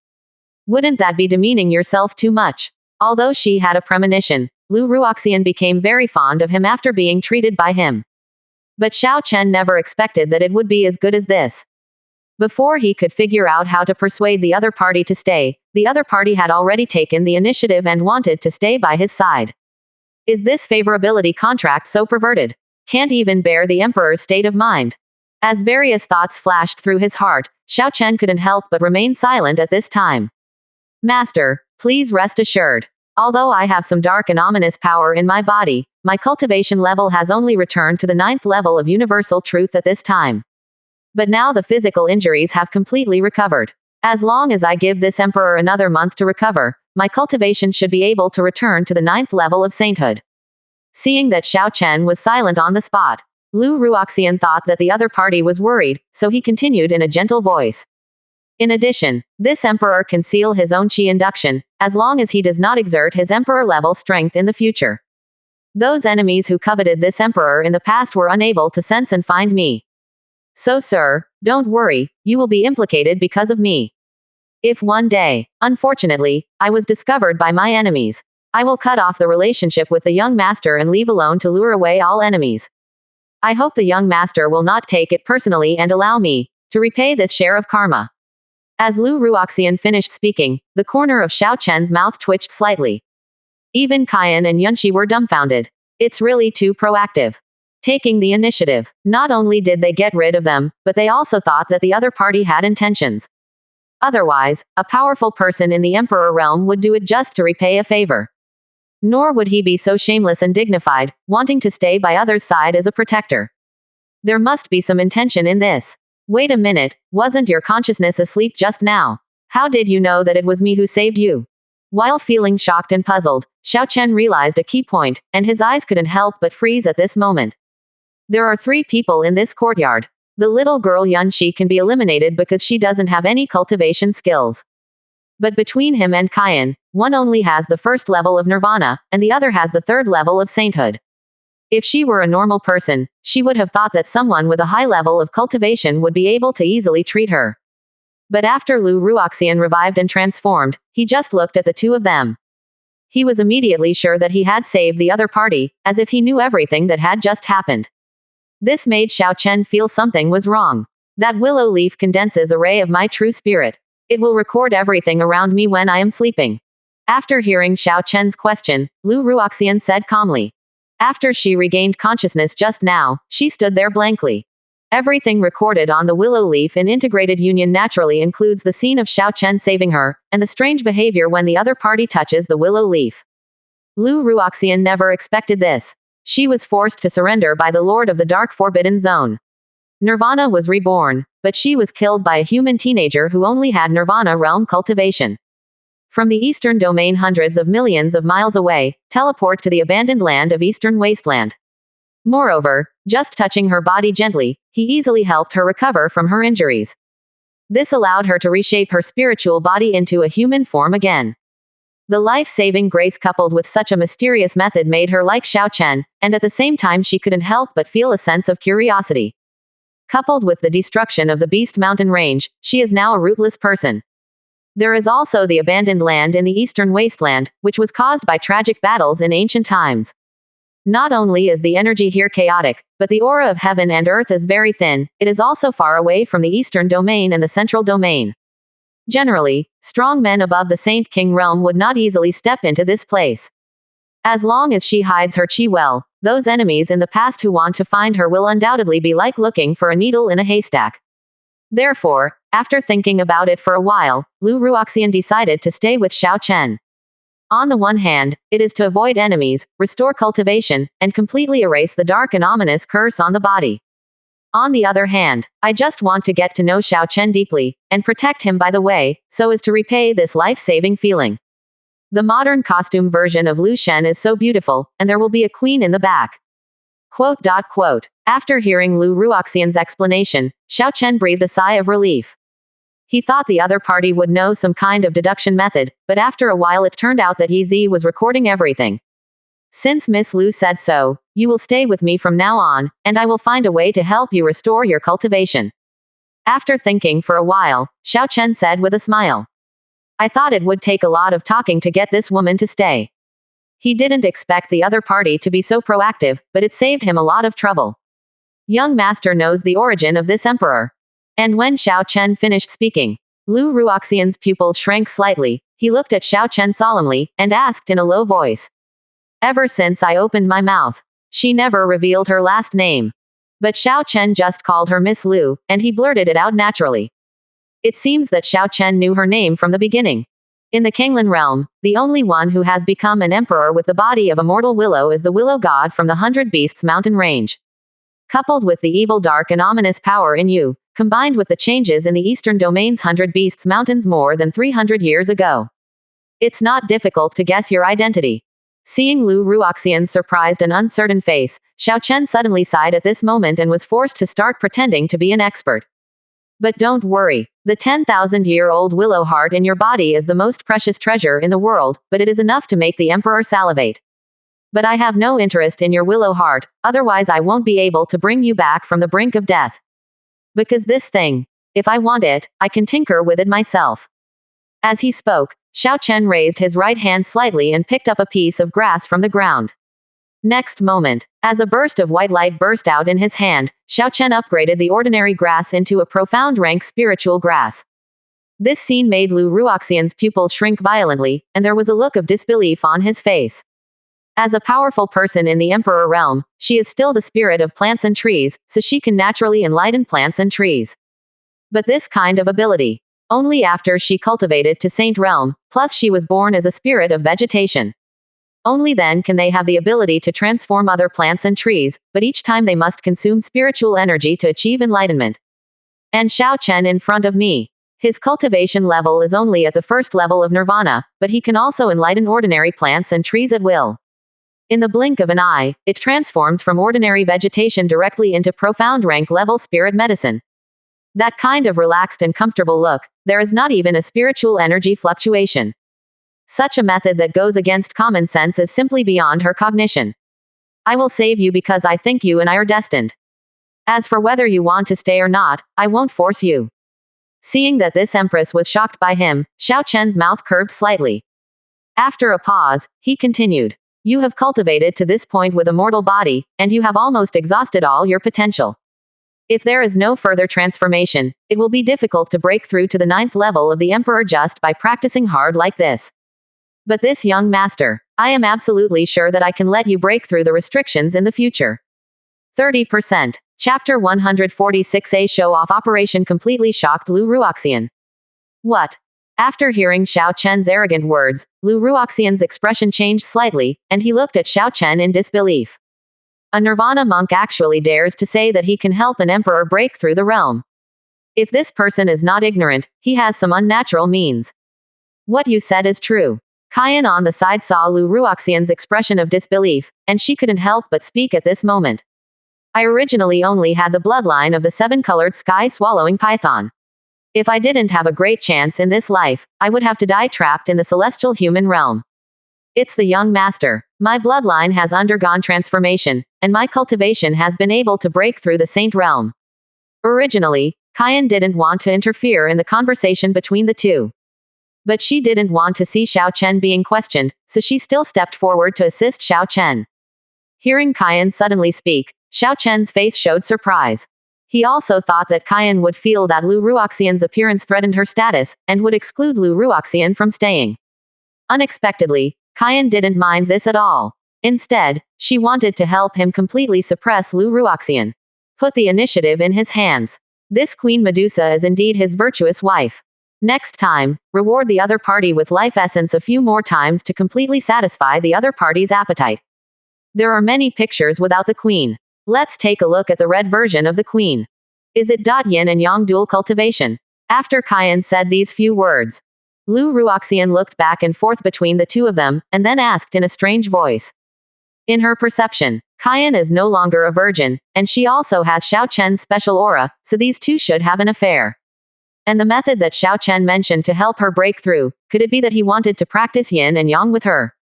Wouldn't that be demeaning yourself too much? Although she had a premonition, Lu Ruoxian became very fond of him after being treated by him. But Xiao Chen never expected that it would be as good as this. Before he could figure out how to persuade the other party to stay, the other party had already taken the initiative and wanted to stay by his side. Is this favorability contract so perverted? Can't even bear the emperor's state of mind. As various thoughts flashed through his heart, Xiao Chen couldn't help but remain silent at this time. Master, please rest assured. Although I have some dark and ominous power in my body, my cultivation level has only returned to the 9th level of universal truth at this time. But now the physical injuries have completely recovered. As long as I give this emperor another month to recover, my cultivation should be able to return to the 9th level of sainthood. Seeing that Xiao Chen was silent on the spot, Lu Ruoxian thought that the other party was worried, so he continued in a gentle voice. In addition, this emperor can seal his own qi induction, as long as he does not exert his emperor-level strength in the future. Those enemies who coveted this emperor in the past were unable to sense and find me. So sir, don't worry, you will be implicated because of me. If one day, unfortunately, I was discovered by my enemies, I will cut off the relationship with the young master and leave alone to lure away all enemies. I hope the young master will not take it personally and allow me to repay this share of karma. As Lu Ruoxian finished speaking, the corner of Xiao Chen's mouth twitched slightly. Even Qian and Yunxi were dumbfounded. It's really too proactive. Taking the initiative. Not only did they get rid of them, but they also thought that the other party had intentions. Otherwise, a powerful person in the Emperor realm would do it just to repay a favor. Nor would he be so shameless and dignified, wanting to stay by others' side as a protector. There must be some intention in this. Wait a minute, wasn't your consciousness asleep just now? How did you know that it was me who saved you? While feeling shocked and puzzled, Xiao Chen realized a key point, and his eyes couldn't help but freeze at this moment. There are 3 people in this courtyard. The little girl Yunxi can be eliminated because she doesn't have any cultivation skills. But between him and Qian, one only has the 1st level of nirvana, and the other has the 3rd level of sainthood. If she were a normal person, she would have thought that someone with a high level of cultivation would be able to easily treat her. But after Lu Ruoxian revived and transformed, he just looked at the 2 of them. He was immediately sure that he had saved the other party, as if he knew everything that had just happened. This made Xiao Chen feel something was wrong. That willow leaf condenses a ray of my true spirit. It will record everything around me when I am sleeping. After hearing Xiao Chen's question, Lu Ruoxian said calmly. After she regained consciousness just now, she stood there blankly. Everything recorded on the willow leaf in integrated union naturally includes the scene of Xiao Chen saving her, and the strange behavior when the other party touches the willow leaf. Lu Ruoxian never expected this. She was forced to surrender by the Lord of the Dark Forbidden Zone. Nirvana was reborn, but she was killed by a human teenager who only had Nirvana realm cultivation. From the eastern domain hundreds of millions of miles away, teleport to the abandoned land of Eastern Wasteland. Moreover, just touching her body gently, he easily helped her recover from her injuries. This allowed her to reshape her spiritual body into a human form again. The life-saving grace coupled with such a mysterious method made her like Xiao Chen, and at the same time she couldn't help but feel a sense of curiosity. Coupled with the destruction of the Beast Mountain Range, she is now a rootless person. There is also the abandoned land in the Eastern Wasteland, which was caused by tragic battles in ancient times. Not only is the energy here chaotic, but the aura of heaven and earth is very thin. It is also far away from the Eastern Domain and the Central Domain. Generally, strong men above the Saint King realm would not easily step into this place. As long as she hides her qi well, those enemies in the past who want to find her will undoubtedly be like looking for a needle in a haystack. Therefore, after thinking about it for a while, Lu Ruoxian decided to stay with Xiao Chen. On the one hand, it is to avoid enemies, restore cultivation, and completely erase the dark and ominous curse on the body. On the other hand, I just want to get to know Xiao Chen deeply, and protect him by the way, so as to repay this life-saving feeling. The modern costume version of Lu Shen is so beautiful, and there will be a queen in the back. Quote. After hearing Lu Ruoxian's explanation, Xiao Chen breathed a sigh of relief. He thought the other party would know some kind of deduction method, but after a while it turned out that Yi Zi was recording everything. Since Miss Lu said so, you will stay with me from now on, and I will find a way to help you restore your cultivation. After thinking for a while, Xiao Chen said with a smile. I thought it would take a lot of talking to get this woman to stay. He didn't expect the other party to be so proactive, but it saved him a lot of trouble. Young master knows the origin of this emperor. And when Xiao Chen finished speaking, Lu Ruoxian's pupils shrank slightly. He looked at Xiao Chen solemnly, and asked in a low voice. Ever since I opened my mouth, she never revealed her last name. But Xiao Chen just called her Miss Lu, and he blurted it out naturally. It seems that Xiao Chen knew her name from the beginning. In the Kanglan realm, the only one who has become an emperor with the body of a mortal willow is the willow god from the 100 Beasts mountain range. Coupled with the evil dark and ominous power in you, combined with the changes in the eastern domain's 100 Beasts mountains more than 300 years ago. It's not difficult to guess your identity. Seeing Lu Ruoxian's surprised and uncertain face, Xiao Chen suddenly sighed at this moment and was forced to start pretending to be an expert. But don't worry, the 10,000-year-old willow heart in your body is the most precious treasure in the world, but it is enough to make the emperor salivate. But I have no interest in your willow heart, otherwise I won't be able to bring you back from the brink of death. Because this thing, if I want it, I can tinker with it myself. As he spoke, Xiao Chen raised his right hand slightly and picked up a piece of grass from the ground. Next moment, as a burst of white light burst out in his hand, Xiao Chen upgraded the ordinary grass into a profound rank spiritual grass. This scene made Lu Ruoxian's pupils shrink violently, and there was a look of disbelief on his face. As a powerful person in the Emperor realm, she is still the spirit of plants and trees, so she can naturally enlighten plants and trees. But this kind of ability, only after she cultivated to Saint realm, plus she was born as a spirit of vegetation. Only then can they have the ability to transform other plants and trees, but each time they must consume spiritual energy to achieve enlightenment. And Xiao Chen in front of me. His cultivation level is only at the first level of nirvana, but he can also enlighten ordinary plants and trees at will. In the blink of an eye, it transforms from ordinary vegetation directly into profound rank level spirit medicine. That kind of relaxed and comfortable look, there is not even a spiritual energy fluctuation. Such a method that goes against common sense is simply beyond her cognition. I will save you because I think you and I are destined. As for whether you want to stay or not, I won't force you. Seeing that this empress was shocked by him, Xiao Chen's mouth curved slightly. After a pause, he continued. You have cultivated to this point with a mortal body, and you have almost exhausted all your potential. If there is no further transformation, it will be difficult to break through to the 9th level of the Emperor just by practicing hard like this. But this young master, I am absolutely sure that I can let you break through the restrictions in the future. 30%. Chapter 146A Show-Off Operation completely shocked Lu Ruoxian. What? After hearing Xiao Chen's arrogant words, Lu Ruoxian's expression changed slightly, and he looked at Xiao Chen in disbelief. A Nirvana monk actually dares to say that he can help an emperor break through the realm. If this person is not ignorant, he has some unnatural means. What you said is true. Kyan on the side saw Lu Ruoxian's expression of disbelief, and she couldn't help but speak at this moment. I originally only had the bloodline of the 7-colored sky-swallowing python. If I didn't have a great chance in this life, I would have to die trapped in the celestial human realm. It's the young master. My bloodline has undergone transformation, and my cultivation has been able to break through the saint realm. Originally, Kyan didn't want to interfere in the conversation between the two. But she didn't want to see Xiao Chen being questioned, so she still stepped forward to assist Xiao Chen. Hearing Kyan suddenly speak, Xiao Chen's face showed surprise. He also thought that Kyan would feel that Lu Ruoxian's appearance threatened her status, and would exclude Lu Ruoxian from staying. Unexpectedly, Kyan didn't mind this at all. Instead, she wanted to help him completely suppress Lu Ruoxian. Put the initiative in his hands. This Queen Medusa is indeed his virtuous wife. Next time, reward the other party with life essence a few more times to completely satisfy the other party's appetite. There are many pictures without the queen. Let's take a look at the red version of the queen. Is it yin and yang dual cultivation? After Kyan said these few words, Lu Ruoxian looked back and forth between the two of them, and then asked in a strange voice. In her perception, Kyan is no longer a virgin, and she also has Xiao Chen's special aura, so these two should have an affair. And the method that Xiao Chen mentioned to help her break through, could it be that he wanted to practice yin and yang with her?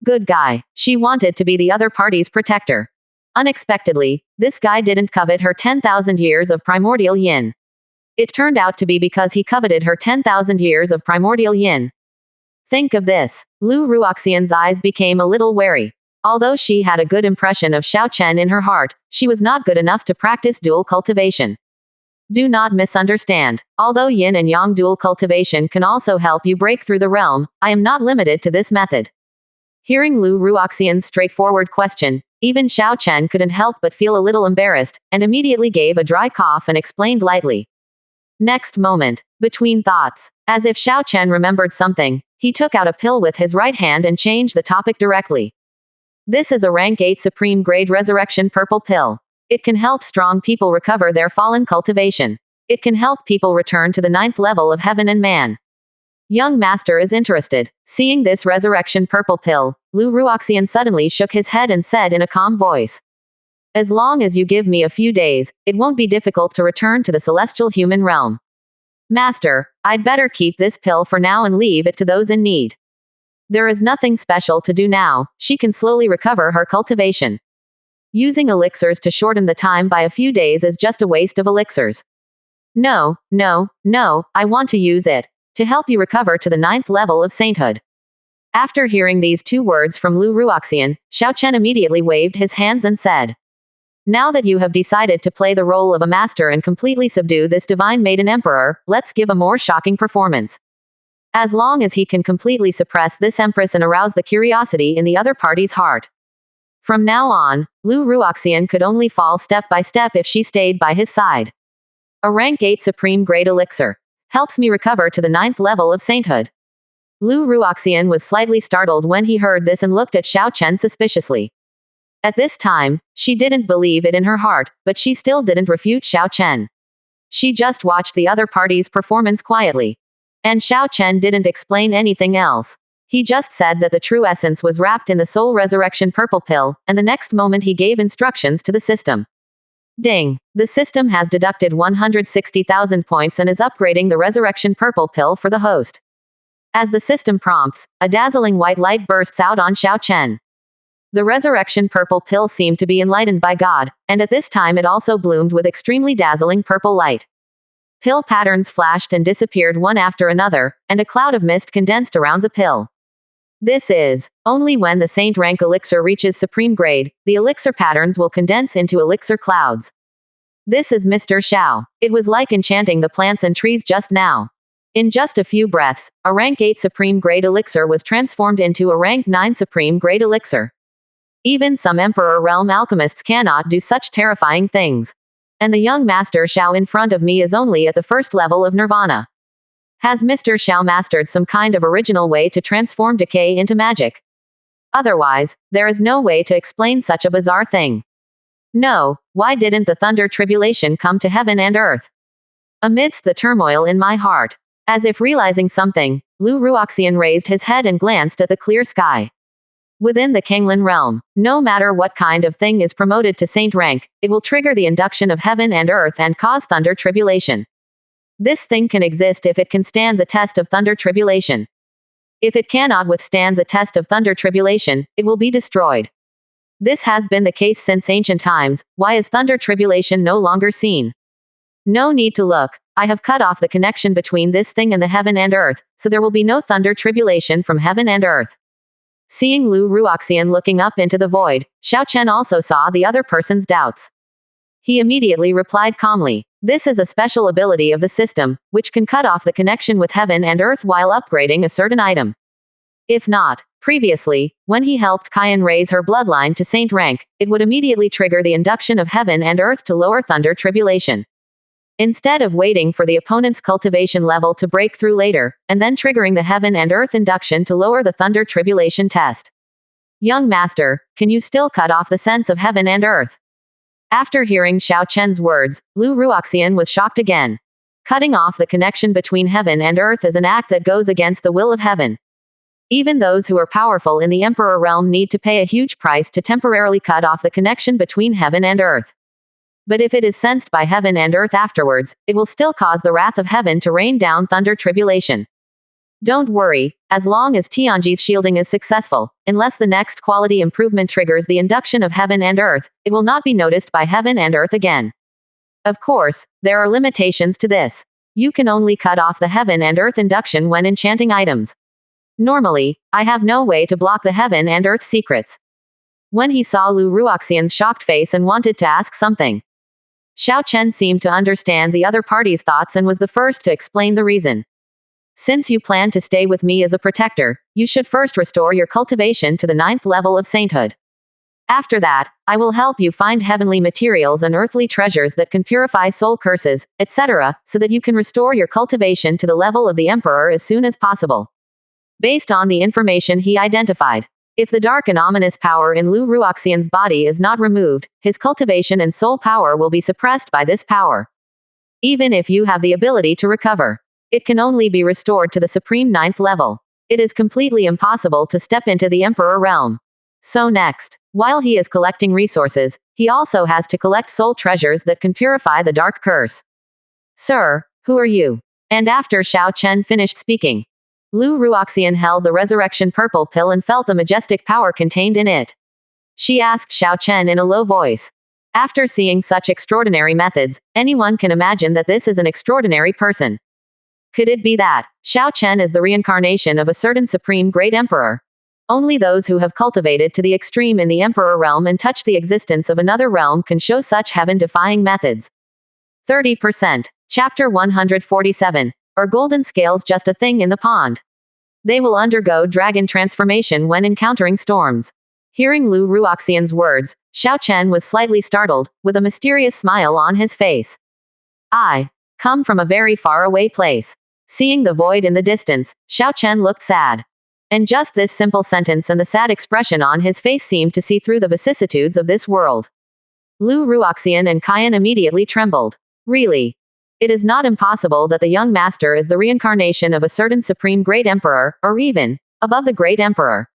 Good guy. She wanted to be the other party's protector. Unexpectedly, this guy didn't covet her 10,000 years of primordial yin. It turned out to be because he coveted her 10,000 years of primordial yin. Think of this. Lu Ruoxian's eyes became a little wary. Although she had a good impression of Xiao Chen in her heart, she was not good enough to practice dual cultivation. Do not misunderstand. Although yin and yang dual cultivation can also help you break through the realm, I am not limited to this method. Hearing Lu Ruoxian's straightforward question, even Xiao Chen couldn't help but feel a little embarrassed, and immediately gave a dry cough and explained lightly. Next moment, between thoughts, as if Xiao Chen remembered something, he took out a pill with his right hand and changed the topic directly. This is a rank 8 supreme grade resurrection purple pill. It can help strong people recover their fallen cultivation. It can help people return to the 9th level of heaven and man. Young master is interested. Seeing this resurrection purple pill, Lu Ruoxian suddenly shook his head and said in a calm voice. As long as you give me a few days, it won't be difficult to return to the celestial human realm. Master, I'd better keep this pill for now and leave it to those in need. There is nothing special to do now, she can slowly recover her cultivation. Using elixirs to shorten the time by a few days is just a waste of elixirs. No, I want to use it to help you recover to the 9th level of sainthood. After hearing these 2 words from Lu Ruoxian, Xiao Chen immediately waved his hands and said, now that you have decided to play the role of a master and completely subdue this divine maiden emperor, let's give a more shocking performance. As long as he can completely suppress this empress and arouse the curiosity in the other party's heart. From now on, Lu Ruoxian could only fall step by step if she stayed by his side. A rank 8 supreme grade elixir helps me recover to the 9th level of sainthood. Lu Ruoxian was slightly startled when he heard this and looked at Xiao Chen suspiciously. At this time, she didn't believe it in her heart, but she still didn't refute Xiao Chen. She just watched the other party's performance quietly. And Xiao Chen didn't explain anything else. He just said that the true essence was wrapped in the soul resurrection purple pill, and the next moment he gave instructions to the system. Ding! The system has deducted 160,000 points and is upgrading the resurrection purple pill for the host. As the system prompts, a dazzling white light bursts out on Xiao Chen. The resurrection purple pill seemed to be enlightened by God, and at this time it also bloomed with extremely dazzling purple light. Pill patterns flashed and disappeared one after another, and a cloud of mist condensed around the pill. This is, only when the saint rank elixir reaches supreme grade, the elixir patterns will condense into elixir clouds. This is Mr. Xiao. It was like enchanting the plants and trees just now. In just a few breaths, a rank 8 supreme grade elixir was transformed into a rank 9 supreme grade elixir. Even some Emperor Realm alchemists cannot do such terrifying things. And the young Master Xiao in front of me is only at the 1st level of Nirvana. Has Mr. Xiao mastered some kind of original way to transform decay into magic? Otherwise, there is no way to explain such a bizarre thing. No, why didn't the thunder tribulation come to heaven and earth? Amidst the turmoil in my heart, as if realizing something, Lu Ruoxian raised his head and glanced at the clear sky. Within the Kanglin realm, no matter what kind of thing is promoted to saint rank, it will trigger the induction of heaven and earth and cause thunder tribulation. This thing can exist if it can stand the test of thunder tribulation. If it cannot withstand the test of thunder tribulation, it will be destroyed. This has been the case since ancient times. Why is thunder tribulation no longer seen? No need to look. I have cut off the connection between this thing and the heaven and earth, so there will be no thunder tribulation from heaven and earth. Seeing Lu Ruoxian looking up into the void, Xiao Chen also saw the other person's doubts. He immediately replied calmly, this is a special ability of the system, which can cut off the connection with heaven and earth while upgrading a certain item. If not, previously, when he helped Kyan raise her bloodline to saint rank, it would immediately trigger the induction of heaven and earth to lower thunder tribulation. Instead of waiting for the opponent's cultivation level to break through later, and then triggering the heaven and earth induction to lower the thunder tribulation test. Young master, can you still cut off the sense of heaven and earth? After hearing Xiao Chen's words, Lu Ruoxian was shocked again. Cutting off the connection between heaven and earth is an act that goes against the will of heaven. Even those who are powerful in the Emperor realm need to pay a huge price to temporarily cut off the connection between heaven and earth. But if it is sensed by heaven and earth afterwards, it will still cause the wrath of heaven to rain down thunder tribulation. Don't worry, as long as Tianji's shielding is successful, unless the next quality improvement triggers the induction of heaven and earth, it will not be noticed by heaven and earth again. Of course, there are limitations to this. You can only cut off the heaven and earth induction when enchanting items. Normally, I have no way to block the heaven and earth secrets. When he saw Lu Ruoxian's shocked face and wanted to ask something, Xiao Chen seemed to understand the other party's thoughts and was the first to explain the reason. Since you plan to stay with me as a protector, you should first restore your cultivation to the 9th level of sainthood. After that, I will help you find heavenly materials and earthly treasures that can purify soul curses, etc., so that you can restore your cultivation to the level of the Emperor as soon as possible. Based on the information he identified, if the dark and ominous power in Lu Ruoxian's body is not removed, his cultivation and soul power will be suppressed by this power. Even if you have the ability to recover, it can only be restored to the supreme 9th level. It is completely impossible to step into the Emperor realm. So next, while he is collecting resources, he also has to collect soul treasures that can purify the dark curse. Sir, who are you? And after Xiao Chen finished speaking, Lu Ruoxian held the resurrection purple pill and felt the majestic power contained in it. She asked Xiao Chen in a low voice. After seeing such extraordinary methods, anyone can imagine that this is an extraordinary person. Could it be that Xiao Chen is the reincarnation of a certain supreme great emperor? Only those who have cultivated to the extreme in the Emperor realm and touched the existence of another realm can show such heaven-defying methods. 30%. Chapter 147. Are golden scales just a thing in the pond? They will undergo dragon transformation when encountering storms. Hearing Lu Ruoxian's words, Xiao Chen was slightly startled, with a mysterious smile on his face. I come from a very far away place. Seeing the void in the distance, Xiao Chen looked sad. And just this simple sentence and the sad expression on his face seemed to see through the vicissitudes of this world. Lu Ruoxian and Qian immediately trembled. Really? It is not impossible that the young master is the reincarnation of a certain supreme great emperor, or even, above the great emperor.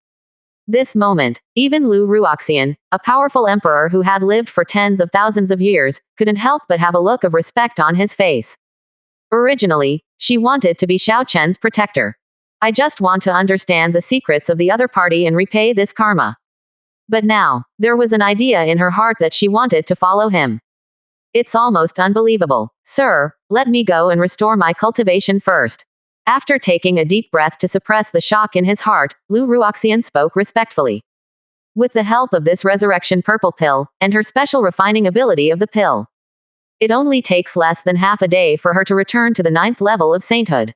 This moment, even Lu Ruoxian, a powerful emperor who had lived for tens of thousands of years, couldn't help but have a look of respect on his face. Originally, she wanted to be Xiao Chen's protector. I just want to understand the secrets of the other party and repay this karma. But now, there was an idea in her heart that she wanted to follow him. It's almost unbelievable. Sir, let me go and restore my cultivation first. After taking a deep breath to suppress the shock in his heart, Lu Ruoxian spoke respectfully. With the help of this resurrection purple pill, and her special refining ability of the pill, it only takes less than half a day for her to return to the 9th level of sainthood.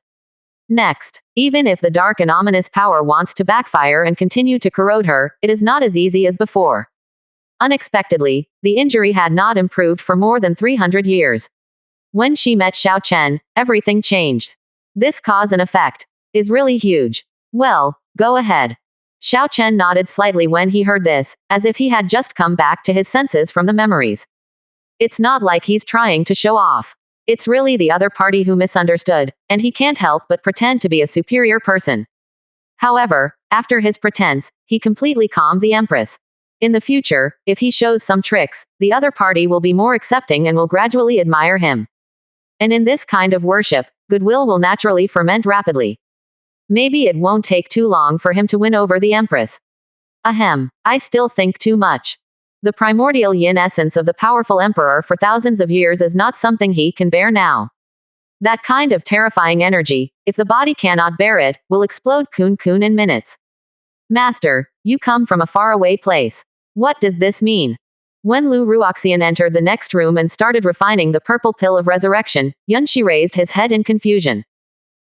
Next, even if the dark and ominous power wants to backfire and continue to corrode her, it is not as easy as before. Unexpectedly, the injury had not improved for more than 300 years. When she met Xiao Chen, everything changed. This cause and effect is really huge. Well, go ahead. Xiao Chen nodded slightly when he heard this, as if he had just come back to his senses from the memories. It's not like he's trying to show off. It's really the other party who misunderstood, and he can't help but pretend to be a superior person. However, after his pretense, he completely calmed the Empress. In the future, if he shows some tricks, the other party will be more accepting and will gradually admire him. And in this kind of worship, goodwill will naturally ferment rapidly. Maybe it won't take too long for him to win over the Empress. Ahem, I still think too much. The primordial yin essence of the powerful emperor for thousands of years is not something he can bear now. That kind of terrifying energy, if the body cannot bear it, will explode kun in minutes. Master, you come from a faraway place. What does this mean? When Lu Ruoxian entered the next room and started refining the purple pill of resurrection, Yunxi raised his head in confusion.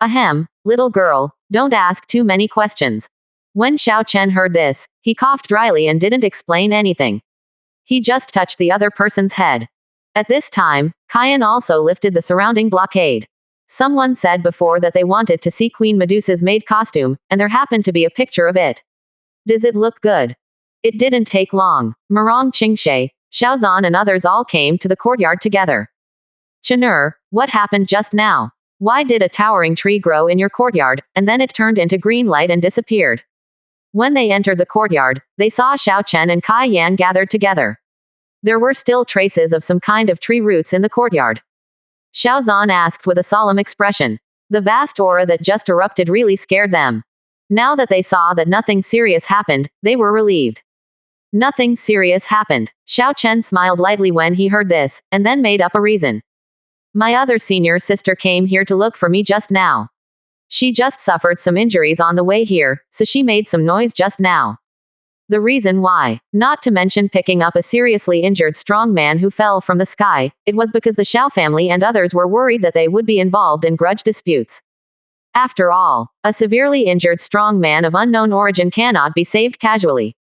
Ahem, little girl, don't ask too many questions. When Xiao Chen heard this, he coughed dryly and didn't explain anything. He just touched the other person's head. At this time, Qian also lifted the surrounding blockade. Someone said before that they wanted to see Queen Medusa's maid costume, and there happened to be a picture of it. Does it look good? It didn't take long. Murong Qingshe, Xiaozan and others all came to the courtyard together. Chenur, what happened just now? Why did a towering tree grow in your courtyard, and then it turned into green light and disappeared? When they entered the courtyard, they saw Xiao Chen and Kai Yan gathered together. There were still traces of some kind of tree roots in the courtyard. Xiaozan asked with a solemn expression. The vast aura that just erupted really scared them. Now that they saw that nothing serious happened, they were relieved. Nothing serious happened. Xiao Chen smiled lightly when he heard this, and then made up a reason. My other senior sister came here to look for me just now. She just suffered some injuries on the way here, so she made some noise just now. The reason why, not to mention picking up a seriously injured strong man who fell from the sky, it was because the Xiao family and others were worried that they would be involved in grudge disputes. After all, a severely injured strong man of unknown origin cannot be saved casually.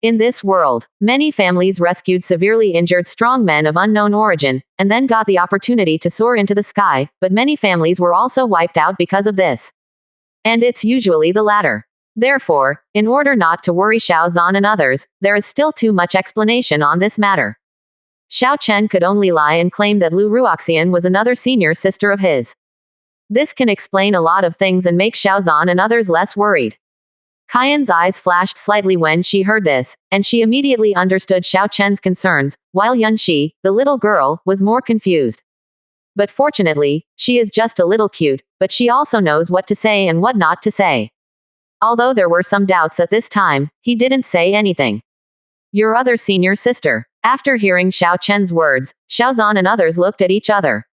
In this world, many families rescued severely injured strong men of unknown origin, and then got the opportunity to soar into the sky, but many families were also wiped out because of this. And it's usually the latter. Therefore, in order not to worry Xiao Zhan and others, there is still too much explanation on this matter. Xiao Chen could only lie and claim that Lu Ruoxian was another senior sister of his. This can explain a lot of things and make Xiao Zhan and others less worried. Kaiyan's eyes flashed slightly when she heard this, and she immediately understood Xiao Chen's concerns, while Yunxi, the little girl, was more confused. But fortunately, she is just a little cute, but she also knows what to say and what not to say. Although there were some doubts at this time, he didn't say anything. Your other senior sister. After hearing Xiao Chen's words, Xiao Zhan and others looked at each other.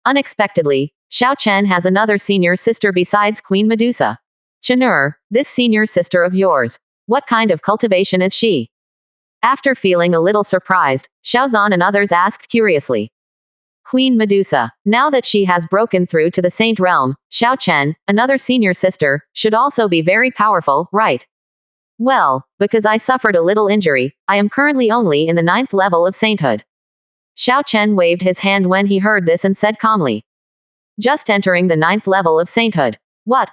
Unexpectedly, Xiao Chen has another senior sister besides Queen Medusa. Chenur, this senior sister of yours, what kind of cultivation is she? After feeling a little surprised, Xiao Zhan and others asked curiously. Queen Medusa, now that she has broken through to the Saint Realm, Xiao Chen, another senior sister, should also be very powerful, right? Well, because I suffered a little injury, I am currently only in the 9th level of sainthood. Xiao Chen waved his hand when he heard this and said calmly. Just entering the 9th level of sainthood. What?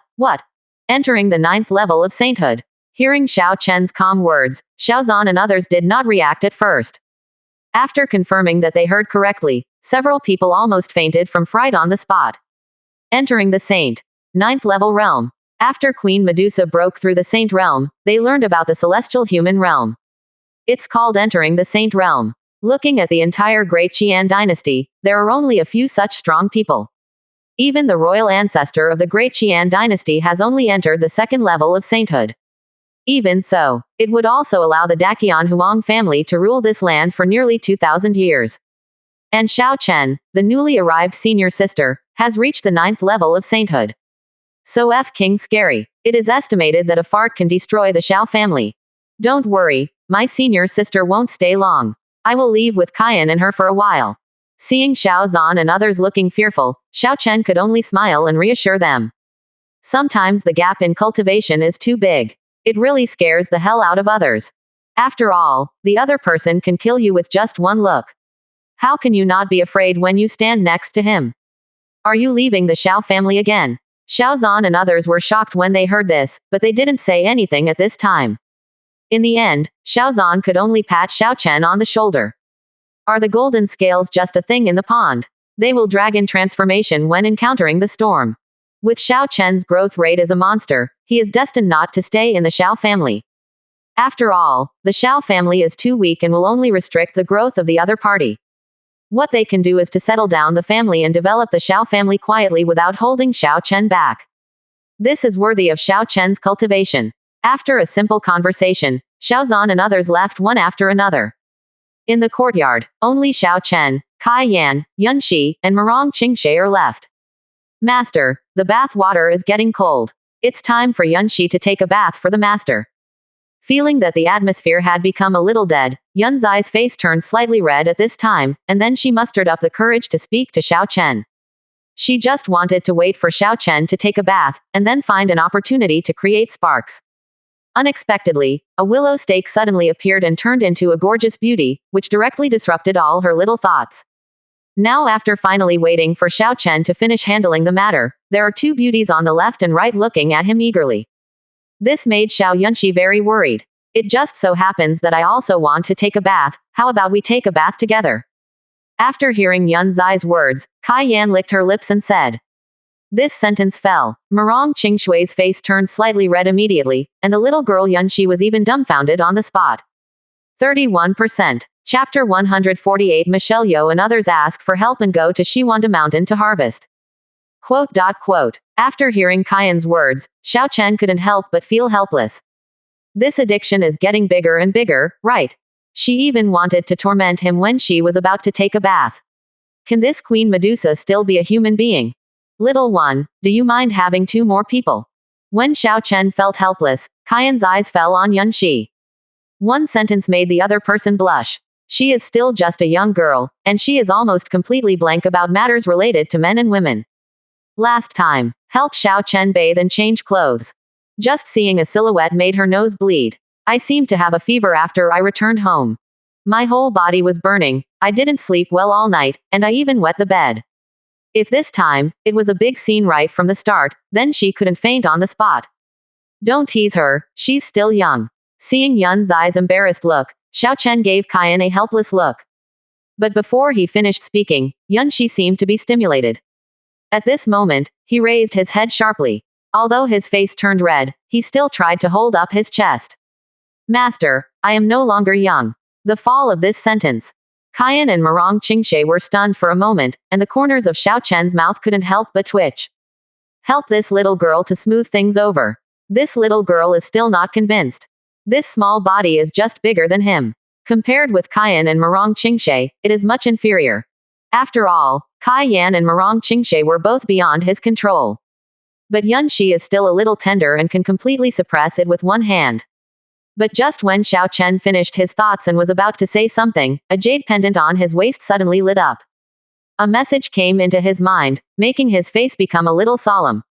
Entering the 9th level of sainthood. Hearing Xiao Chen's calm words, Xiao Zhan and others did not react at first. After confirming that they heard correctly, several people almost fainted from fright on the spot. Entering the Saint 9th level realm. After Queen Medusa broke through the Saint realm, they learned about the celestial human realm. It's called entering the Saint realm. Looking at the entire Great Qian dynasty, there are only a few such strong people. Even the royal ancestor of the Great Qian dynasty has only entered the 2nd level of sainthood. Even so, it would also allow the Daqian Huang family to rule this land for nearly 2,000 years. And Xiao Chen, the newly arrived senior sister, has reached the 9th level of sainthood. So King scary. It is estimated that a fart can destroy the Xiao family. Don't worry, my senior sister won't stay long. I will leave with Kaiyan and her for a while. Seeing Xiao Zhan and others looking fearful, Xiao Chen could only smile and reassure them. Sometimes the gap in cultivation is too big. It really scares the hell out of others. After all, the other person can kill you with just one look. How can you not be afraid when you stand next to him? Are you leaving the Xiao family again? Xiao Zhan and others were shocked when they heard this, but they didn't say anything at this time. In the end, Xiao Zhan could only pat Xiao Chen on the shoulder. Are the golden scales just a thing in the pond? They will drag in transformation when encountering the storm. With Xiao Chen's growth rate as a monster, he is destined not to stay in the Xiao family. After all, the Xiao family is too weak and will only restrict the growth of the other party. What they can do is to settle down the family and develop the Xiao family quietly without holding Xiao Chen back. This is worthy of Xiao Chen's cultivation. After a simple conversation, Xiao Zhan and others left one after another. In the courtyard, only Xiao Chen, Kai Yan, Yunxi, and Merong Qingshe are left. Master, the bath water is getting cold. It's time for Yunxi to take a bath for the master. Feeling that the atmosphere had become a little dead, Yunzai's face turned slightly red at this time, and then she mustered up the courage to speak to Xiao Chen. She just wanted to wait for Xiao Chen to take a bath, and then find an opportunity to create sparks. Unexpectedly, a willow stake suddenly appeared and turned into a gorgeous beauty, which directly disrupted all her little thoughts. Now after finally waiting for Xiao Chen to finish handling the matter, there are two beauties on the left and right looking at him eagerly. This made Xiao Yunxi very worried. It just so happens that I also want to take a bath, how about we take a bath together? After hearing Yun Zai's words, Kai Yan licked her lips and said. This sentence fell. Merong Qingshui's face turned slightly red immediately, and the little girl Yunxi was even dumbfounded on the spot. 31%. Chapter 148 Michelle Yeoh and others ask for help and go to Shiwanda Mountain to harvest. After hearing Kayan's words, Xiao Chen couldn't help but feel helpless. This addiction is getting bigger and bigger, right? She even wanted to torment him when she was about to take a bath. Can this Queen Medusa still be a human being? Little one, do you mind having 2 more people? When Xiao Chen felt helpless, Kayan's eyes fell on Yun Shi. One sentence made the other person blush. She is still just a young girl, and she is almost completely blank about matters related to men and women. Last time, help Xiao Chen bathe and change clothes. Just seeing a silhouette made her nose bleed. I seemed to have a fever after I returned home. My whole body was burning, I didn't sleep well all night, and I even wet the bed. If this time, it was a big scene right from the start, then she couldn't faint on the spot. Don't tease her, she's still young. Seeing Yun's eyes embarrassed look, Xiao Chen gave Kayan a helpless look. But before he finished speaking, Yun Shi seemed to be stimulated. At this moment, he raised his head sharply. Although his face turned red, he still tried to hold up his chest. Master, I am no longer young. The fall of this sentence. Kayan and Marong Qingshe were stunned for a moment, and the corners of Xiao Chen's mouth couldn't help but twitch. Help this little girl to smooth things over. This little girl is still not convinced. This small body is just bigger than him. Compared with Kayan and Marong Qingshe, it is much inferior. After all, Kai Yan and Marong Qingshe were both beyond his control. But Yun Shi is still a little tender and can completely suppress it with one hand. But just when Xiao Chen finished his thoughts and was about to say something, a jade pendant on his waist suddenly lit up. A message came into his mind, making his face become a little solemn.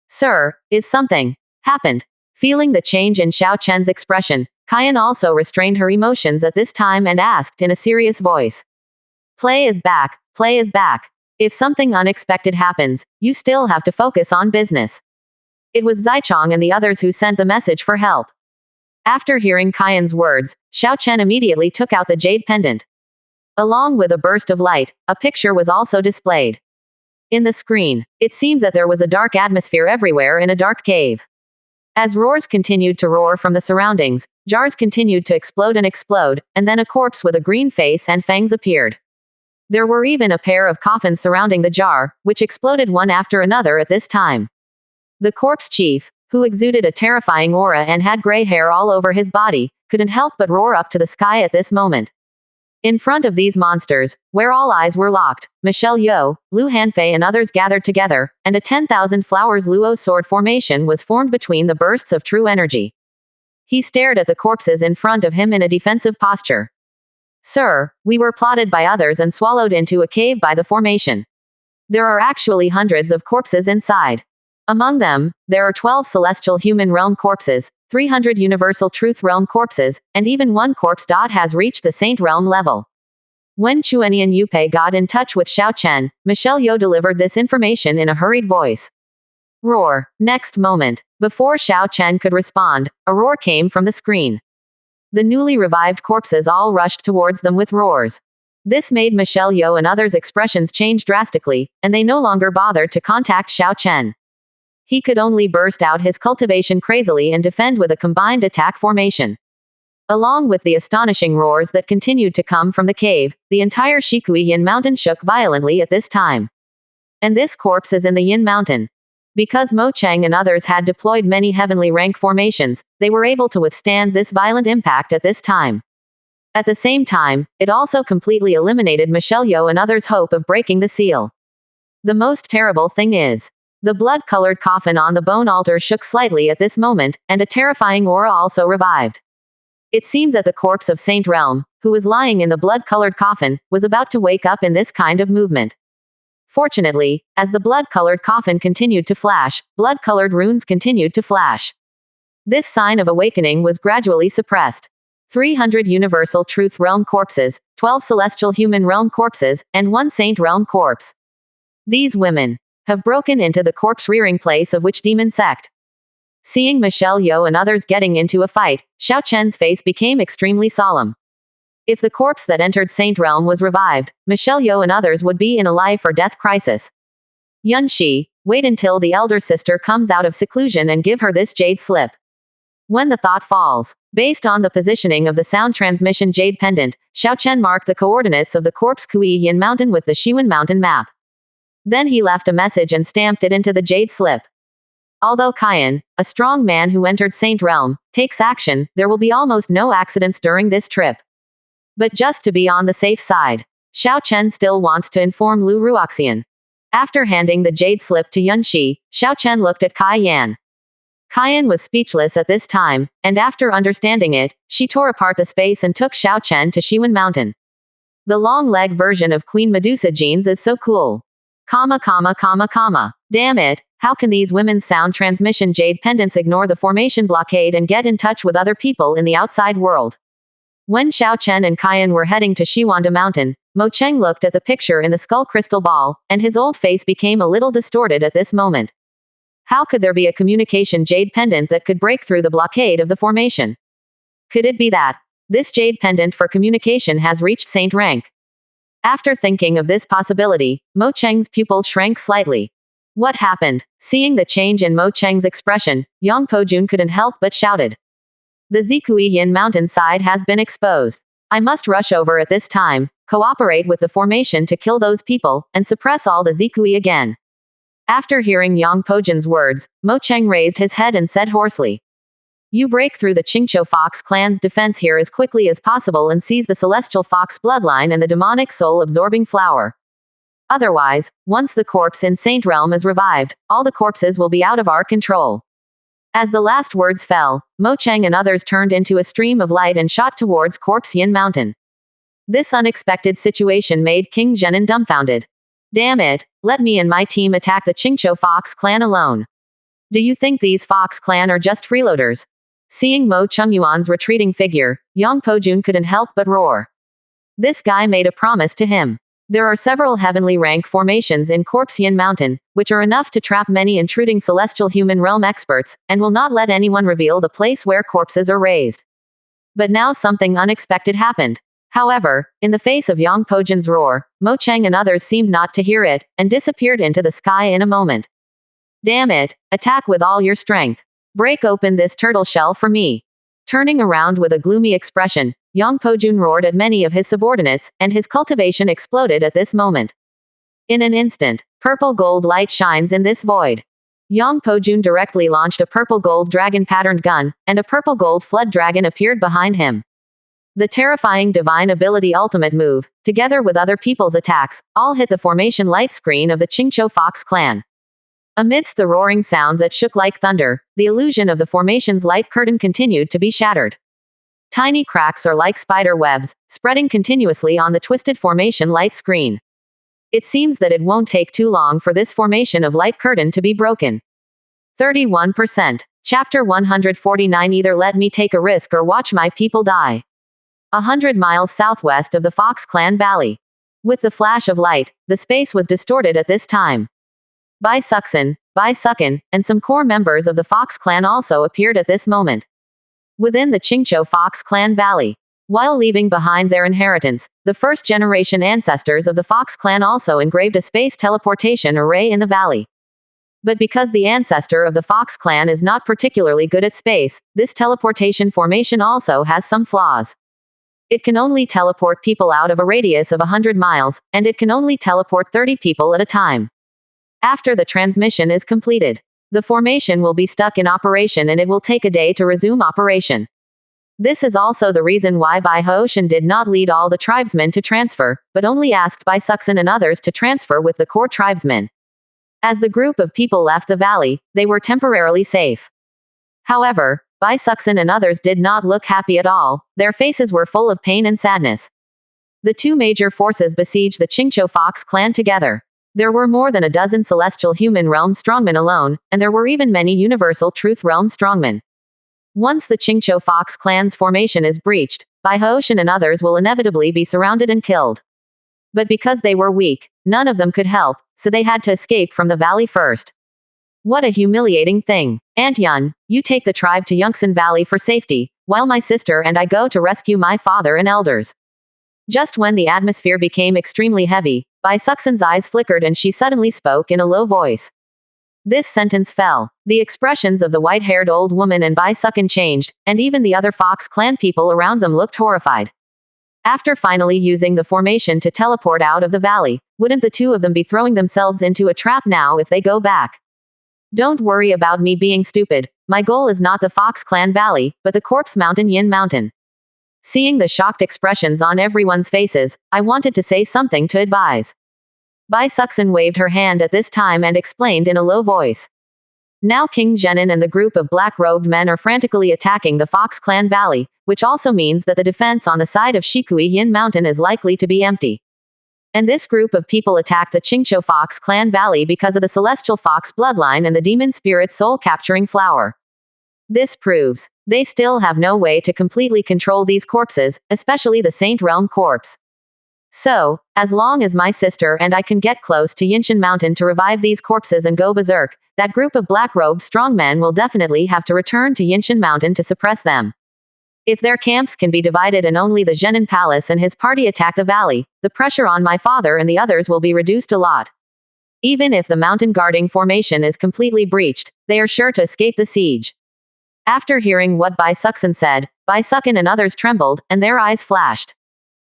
Sir, is something happened? Feeling the change in Xiao Chen's expression, Kayan also restrained her emotions at this time and asked in a serious voice. Play is back, play is back. If something unexpected happens, you still have to focus on business. It was Zaichong and the others who sent the message for help. After hearing Kayan's words, Xiao Chen immediately took out the jade pendant. Along with a burst of light, a picture was also displayed. In the screen, it seemed that there was a dark atmosphere everywhere in a dark cave. As roars continued to roar from the surroundings, jars continued to explode, and then a corpse with a green face and fangs appeared. There were even a pair of coffins surrounding the jar, which exploded one after another at this time. The corpse chief, who exuded a terrifying aura and had gray hair all over his body, couldn't help but roar up to the sky at this moment. In front of these monsters, where all eyes were locked, Michelle Yeoh, Lu Hanfei and others gathered together, and a 10,000 flowers Luo sword formation was formed between the bursts of true energy. He stared at the corpses in front of him in a defensive posture. Sir, we were plotted by others and swallowed into a cave by the formation. There are actually hundreds of corpses inside. Among them, there are 12 celestial human realm corpses, 300 universal truth realm corpses, and even one corpse has reached the saint realm level. When Chuanian Yupei got in touch with Xiao Chen, Michelle Yeoh delivered this information in a hurried voice. Roar. Next moment, before Xiao Chen could respond, a roar came from the screen. The newly revived corpses all rushed towards them with roars. This made Michelle Yeoh and others' expressions change drastically, and they no longer bothered to contact Xiao Chen. He could only burst out his cultivation crazily and defend with a combined attack formation. Along with the astonishing roars that continued to come from the cave, the entire Shikui Yin mountain shook violently at this time. And this corpse is in the Yin mountain. Because Mo Cheng and others had deployed many heavenly rank formations, they were able to withstand this violent impact at this time. At the same time, it also completely eliminated Michelle Yeoh and others' hope of breaking the seal. The most terrible thing is, the blood-colored coffin on the bone altar shook slightly at this moment, and a terrifying aura also revived. It seemed that the corpse of Saint Realm, who was lying in the blood-colored coffin, was about to wake up in this kind of movement. Fortunately, as the blood-colored coffin continued to flash, blood-colored runes continued to flash. This sign of awakening was gradually suppressed. 300 universal truth realm corpses, 12 celestial human realm corpses, and 1 saint realm corpse. These women have broken into the corpse-rearing place of which demon sect. Seeing Michelle Yeoh and others getting into a fight, Xiao Chen's face became extremely solemn. If the corpse that entered Saint Realm was revived, Michelle Yeoh and others would be in a life or death crisis. Yun Shi, wait until the elder sister comes out of seclusion and give her this jade slip. When the thought falls, based on the positioning of the sound transmission jade pendant, Xiao Chen marked the coordinates of the corpse Kui Yin mountain with the Shiwen mountain map. Then he left a message and stamped it into the jade slip. Although Kyan, a strong man who entered Saint Realm, takes action, there will be almost no accidents during this trip. But just to be on the safe side, Xiao Chen still wants to inform Lu Ruoxian. After handing the jade slip to Yunxi, Xiao Chen looked at Kai Yan. Kyan was speechless at this time, and after understanding it, she tore apart the space and took Xiao Chen to Shiwen Mountain. The long-leg version of Queen Medusa jeans is so cool. Damn it, how can these women's sound transmission jade pendants ignore the formation blockade and get in touch with other people in the outside world? When Xiao Chen and Kyan were heading to Shiwanda Mountain, Mo Cheng looked at the picture in the skull crystal ball, and his old face became a little distorted at this moment. How could there be a communication jade pendant that could break through the blockade of the formation? Could it be that this jade pendant for communication has reached saint rank? After thinking of this possibility, Mo Cheng's pupils shrank slightly. What happened? Seeing the change in Mo Cheng's expression, Yang Pojun couldn't help but shouted. The Zikuiyin mountainside has been exposed. I must rush over at this time, cooperate with the formation to kill those people, and suppress all the Zikui again. After hearing Yang Pojun's words, Mo Cheng raised his head and said hoarsely. You break through the Qingqiu Fox clan's defense here as quickly as possible and seize the celestial fox bloodline and the demonic soul-absorbing flower. Otherwise, once the corpse in Saint Realm is revived, all the corpses will be out of our control. As the last words fell, Mo Cheng and others turned into a stream of light and shot towards Corpse Yin Mountain. This unexpected situation made King Zhenan dumbfounded. Damn it, let me and my team attack the Qingqiu Fox clan alone. Do you think these Fox clan are just freeloaders? Seeing Mo Chengyuan's retreating figure, Yang Pojun couldn't help but roar. This guy made a promise to him. There are several heavenly rank formations in Corpse Yin Mountain, which are enough to trap many intruding celestial human realm experts, and will not let anyone reveal the place where corpses are raised. But now something unexpected happened. However, in the face of Yang Pojun's roar, Mo Cheng and others seemed not to hear it, and disappeared into the sky in a moment. Damn it, attack with all your strength. Break open this turtle shell for me. Turning around with a gloomy expression, Yang Pojun roared at many of his subordinates, and his cultivation exploded at this moment. In an instant, purple gold light shines in this void. Yang Pojun directly launched a purple gold dragon patterned gun, and a purple gold flood dragon appeared behind him. The terrifying divine ability ultimate move, together with other people's attacks, all hit the formation light screen of the Qingqiu Fox clan. Amidst the roaring sound that shook like thunder, the illusion of the formation's light curtain continued to be shattered. Tiny cracks are like spider webs, spreading continuously on the twisted formation light screen. It seems that it won't take too long for this formation of light curtain to be broken. 31%. Chapter 149. Either let me take a risk or watch my people die. 100 miles southwest of the Fox Clan Valley. With the flash of light, the space was distorted at this time. Bai Suxin, and some core members of the Fox Clan also appeared at this moment. Within the Qingqiu Fox Clan Valley. While leaving behind their inheritance, the first-generation ancestors of the Fox Clan also engraved a space teleportation array in the valley. But because the ancestor of the Fox Clan is not particularly good at space, this teleportation formation also has some flaws. It can only teleport people out of a radius of 100 miles, and it can only teleport 30 people at a time. After the transmission is completed, the formation will be stuck in operation and it will take a day to resume operation. This is also the reason why Bai Hoshan did not lead all the tribesmen to transfer, but only asked Bai Suxin and others to transfer with the core tribesmen. As the group of people left the valley, they were temporarily safe. However, Bai Suxin and others did not look happy at all, their faces were full of pain and sadness. The two major forces besieged the Qingqiu Fox clan together. There were more than a dozen celestial human realm strongmen alone, and there were even many universal truth realm strongmen. Once the Qingqiu Fox clan's formation is breached, Bai Hoshan and others will inevitably be surrounded and killed. But because they were weak, none of them could help, so they had to escape from the valley first. What a humiliating thing. Aunt Yun, you take the tribe to Yongsan Valley for safety, while my sister and I go to rescue my father and elders. Just when the atmosphere became extremely heavy, Bai Suxin's eyes flickered and she suddenly spoke in a low voice. This sentence fell. The expressions of the white-haired old woman and Bai Suxin changed, and even the other Fox clan people around them looked horrified. After finally using the formation to teleport out of the valley, wouldn't the two of them be throwing themselves into a trap now if they go back? Don't worry about me being stupid. My goal is not the Fox Clan Valley, but the Corpse Mountain Yin Mountain. Seeing the shocked expressions on everyone's faces, I wanted to say something to advise. Bai Suxin waved her hand at this time and explained in a low voice. Now King Zhenin and the group of black-robed men are frantically attacking the Fox Clan Valley, which also means that the defense on the side of Shikui Yin Mountain is likely to be empty. And this group of people attacked the Qingqiu Fox Clan Valley because of the Celestial Fox bloodline and the Demon Spirit soul-capturing flower. This proves they still have no way to completely control these corpses, especially the Saint Realm corpse. So, as long as my sister and I can get close to Yinshan Mountain to revive these corpses and go berserk, that group of black-robed strongmen will definitely have to return to Yinshan Mountain to suppress them. If their camps can be divided and only the Zhenin Palace and his party attack the valley, the pressure on my father and the others will be reduced a lot. Even if the mountain guarding formation is completely breached, they are sure to escape the siege. After hearing what Bai Suxin said, Bai Suxin and others trembled, and their eyes flashed.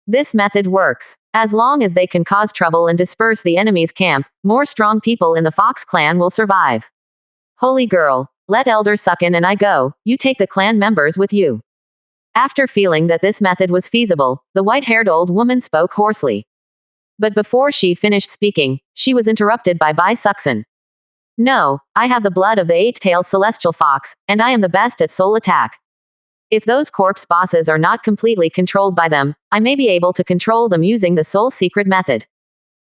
This method works. As long as they can cause trouble and disperse the enemy's camp, more strong people in the Fox clan will survive. Holy girl, let Elder Suckin and I go, you take the clan members with you. After feeling that this method was feasible, the white-haired old woman spoke hoarsely. But before she finished speaking, she was interrupted by Bai Suxin. No, I have the blood of the eight-tailed celestial fox, and I am the best at soul attack. If those corpse bosses are not completely controlled by them, I may be able to control them using the soul secret method.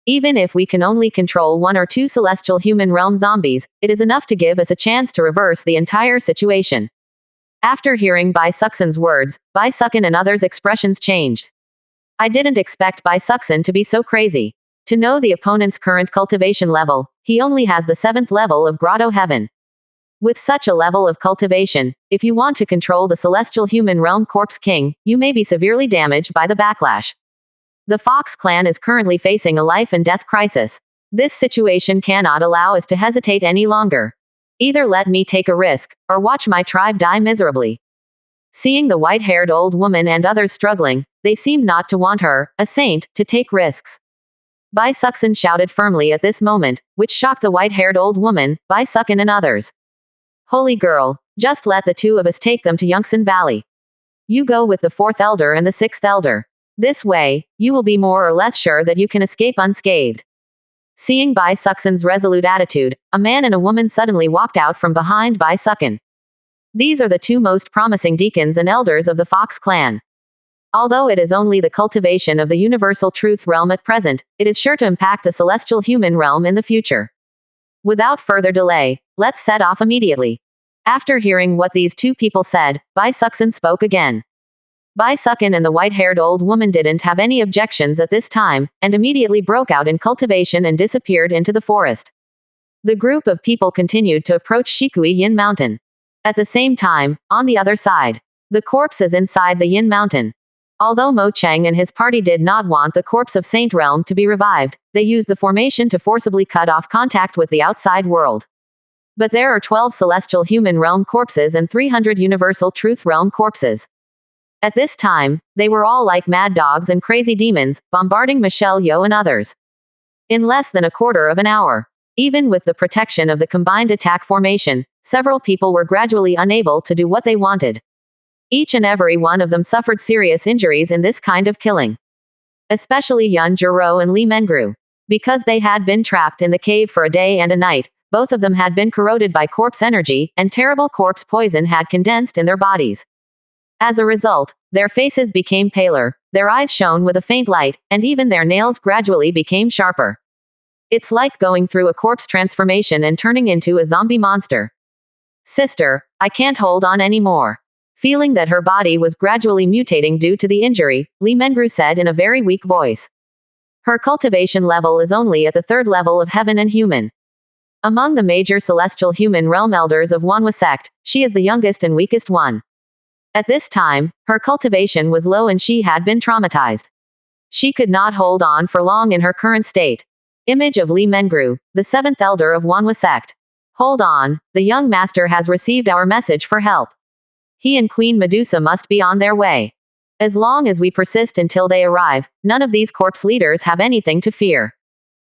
Even if we can only control 1 or 2 celestial human realm zombies, it is enough to give us a chance to reverse the entire situation. After hearing Bai Suxin's words, Bai Suxin and others' expressions changed. I didn't expect Bai Suxin to be so crazy. To know the opponent's current cultivation level, he only has the 7th level of Grotto Heaven. With such a level of cultivation, if you want to control the celestial human realm corpse king, you may be severely damaged by the backlash. The Fox clan is currently facing a life and death crisis. This situation cannot allow us to hesitate any longer. Either let me take a risk, or watch my tribe die miserably. Seeing the white-haired old woman and others struggling, they seemed not to want her, a saint, to take risks. Bai Suxin shouted firmly at this moment, which shocked the white-haired old woman, Bai Suxin and others. Holy girl, just let the two of us take them to Yongsan Valley. You go with the 4th elder and the 6th elder. This way, you will be more or less sure that you can escape unscathed. Seeing Bai Suxin's resolute attitude, a man and a woman suddenly walked out from behind Bai Suxin. These are the 2 most promising deacons and elders of the Fox clan. Although it is only the cultivation of the universal truth realm at present, it is sure to impact the celestial human realm in the future. Without further delay, let's set off immediately. After hearing what these 2 people said, Bai Suxin spoke again. Bai Suxin and the white-haired old woman didn't have any objections at this time, and immediately broke out in cultivation and disappeared into the forest. The group of people continued to approach Shikui Yin Mountain. At the same time, on the other side, the corpse is inside the Yin Mountain. Although Mo Cheng and his party did not want the corpse of Saint Realm to be revived, they used the formation to forcibly cut off contact with the outside world. But there are 12 celestial human realm corpses and 300 universal truth realm corpses. At this time, they were all like mad dogs and crazy demons, bombarding Michelle Yeoh and others. In less than a quarter of an hour, even with the protection of the combined attack formation, several people were gradually unable to do what they wanted. Each and every one of them suffered serious injuries in this kind of killing. Especially Yun Jiro and Li Mengru. Because they had been trapped in the cave for a day and a night, both of them had been corroded by corpse energy, and terrible corpse poison had condensed in their bodies. As a result, their faces became paler, their eyes shone with a faint light, and even their nails gradually became sharper. It's like going through a corpse transformation and turning into a zombie monster. Sister, I can't hold on anymore. Feeling that her body was gradually mutating due to the injury, Li Mengru said in a very weak voice. Her cultivation level is only at the 3rd level of heaven and human. Among the major celestial human realm elders of Wanhua sect, she is the youngest and weakest one. At this time, her cultivation was low and she had been traumatized. She could not hold on for long in her current state. Image of Li Mengru, the 7th elder of Wanhua sect. Hold on, the young master has received our message for help. He and Queen Medusa must be on their way. As long as we persist until they arrive, none of these corpse leaders have anything to fear.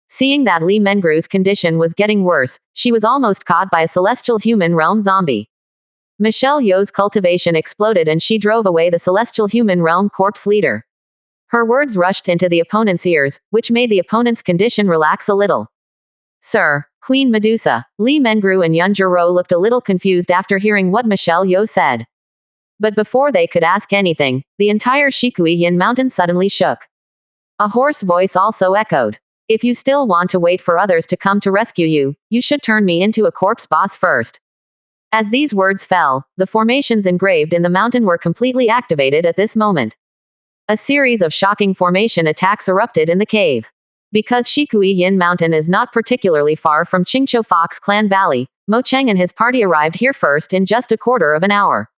Seeing that Li Mengru's condition was getting worse, she was almost caught by a celestial human realm zombie. Michelle Yeoh's cultivation exploded and she drove away the celestial human realm corpse leader. Her words rushed into the opponent's ears, which made the opponent's condition relax a little. Sir, Queen Medusa, Li Mengru and Yun Jiro looked a little confused after hearing what Michelle Yeoh said. But before they could ask anything, the entire Shikui Yin mountain suddenly shook. A hoarse voice also echoed. If you still want to wait for others to come to rescue you, you should turn me into a corpse boss first. As these words fell, the formations engraved in the mountain were completely activated at this moment. A series of shocking formation attacks erupted in the cave. Because Shikui Yin Mountain is not particularly far from Qingqiu Fox Clan Valley, Mo Cheng and his party arrived here first in just a quarter of an hour.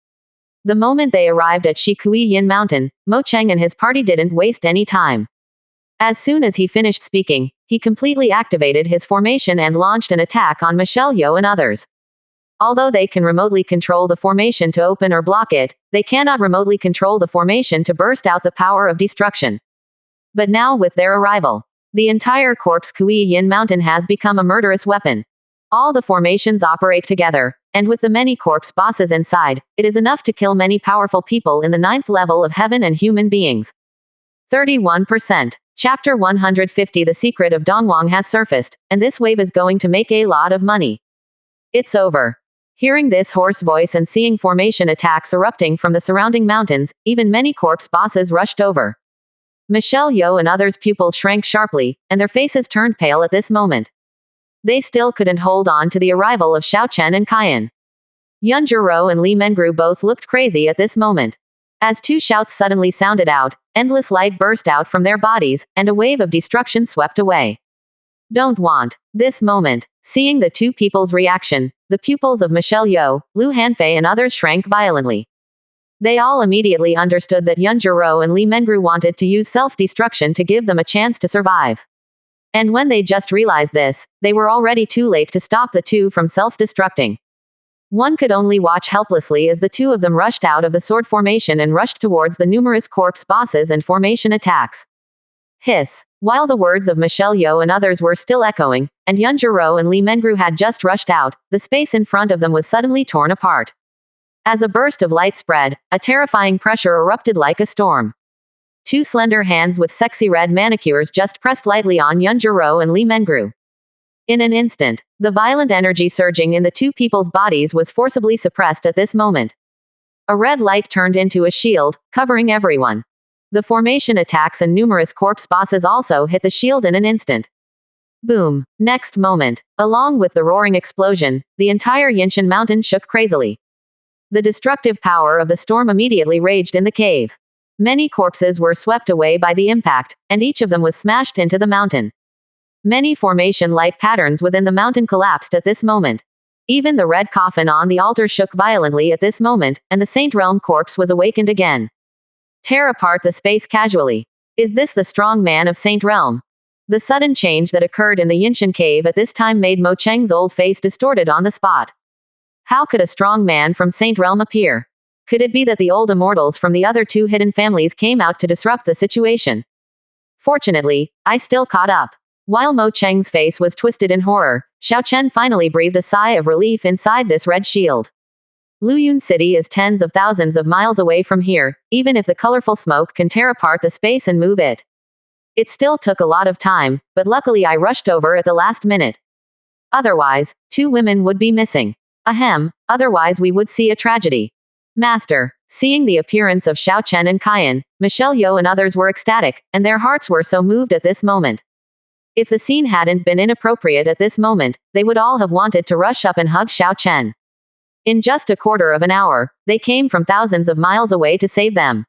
The moment they arrived at Shikui Yin Mountain, Mo Cheng and his party didn't waste any time. As soon as he finished speaking, he completely activated his formation and launched an attack on Michelle Yeoh and others. Although they can remotely control the formation to open or block it, they cannot remotely control the formation to burst out the power of destruction. But now with their arrival, the entire corpse Kui Yin Mountain has become a murderous weapon. All the formations operate together, and with the many corpse bosses inside, it is enough to kill many powerful people in the 9th level of heaven and human beings. 31%. Chapter 150. The secret of Dongwang has surfaced, and this wave is going to make a lot of money. It's over. Hearing this hoarse voice and seeing formation attacks erupting from the surrounding mountains, even many corpse bosses rushed over. Michelle Yeoh and others' pupils shrank sharply, and their faces turned pale at this moment. They still couldn't hold on to the arrival of Xiao Chen and Kaiyan. Yun Jiro and Li Mengru both looked crazy at this moment. As two shouts suddenly sounded out, endless light burst out from their bodies, and a wave of destruction swept away. Don't want. This moment, seeing the two people's reaction, the pupils of Michelle Yeoh, Lu Hanfei and others shrank violently. They all immediately understood that Yun Jiro and Li Mengru wanted to use self-destruction to give them a chance to survive. And when they just realized this, they were already too late to stop the two from self-destructing. One could only watch helplessly as the two of them rushed out of the sword formation and rushed towards the numerous corpse bosses and formation attacks. Hiss. While the words of Michelle Yeoh and others were still echoing, and Yun Jiro and Li Mengru had just rushed out, the space in front of them was suddenly torn apart. As a burst of light spread, a terrifying pressure erupted like a storm. Two slender hands with sexy red manicures just pressed lightly on Yun Jiro and Li Mengru. In an instant, the violent energy surging in the two people's bodies was forcibly suppressed at this moment. A red light turned into a shield, covering everyone. The formation attacks and numerous corpse bosses also hit the shield in an instant. Boom. Next moment, along with the roaring explosion, the entire Yinshan mountain shook crazily. The destructive power of the storm immediately raged in the cave. Many corpses were swept away by the impact, and each of them was smashed into the mountain. Many formation light patterns within the mountain collapsed at this moment. Even the red coffin on the altar shook violently at this moment, and the Saint Realm corpse was awakened again. Tear apart the space casually. Is this the strong man of Saint Realm? The sudden change that occurred in the Yinshan cave at this time made Mo Cheng's old face distorted on the spot. How could a strong man from Saint Realm appear? Could it be that the old immortals from the other two hidden families came out to disrupt the situation? Fortunately, I still caught up. While Mo Cheng's face was twisted in horror, Xiao Chen finally breathed a sigh of relief inside this red shield. Luyun City is tens of thousands of miles away from here, even if the colorful smoke can tear apart the space and move it. It still took a lot of time, but luckily I rushed over at the last minute. Otherwise, two women would be missing. Ahem, otherwise we would see a tragedy. Master. Seeing the appearance of Xiao Chen and Kaiyan, Michelle Yeoh and others were ecstatic, and their hearts were so moved at this moment. If the scene hadn't been inappropriate at this moment, they would all have wanted to rush up and hug Xiao Chen. In just a quarter of an hour, they came from thousands of miles away to save them.